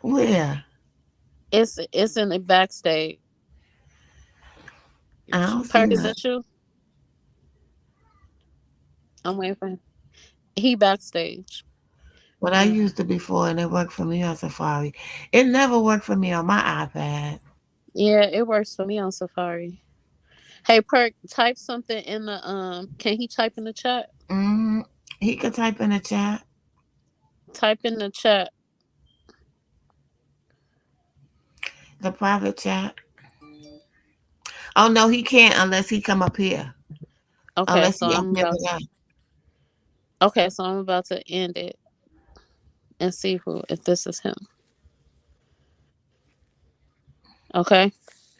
Where? It's in the backstage. I don't see Perk, is nothing. that you? I'm waiting for him. He backstage. But I Uh, used it before and it worked for me on Safari. It never worked for me on my iPad. yeah, it works for me on Safari. Hey, Perk, type something in the Can he type in the chat? Mm, he could type in the chat, Type in the chat. the private chat. Oh no, he can't unless he come up here. Okay, Unless so he up I'm here about with to. us. Okay, so I'm about to end it and see who if this is him. Okay.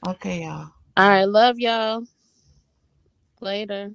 Okay, y'all. All right, love y'all. Later.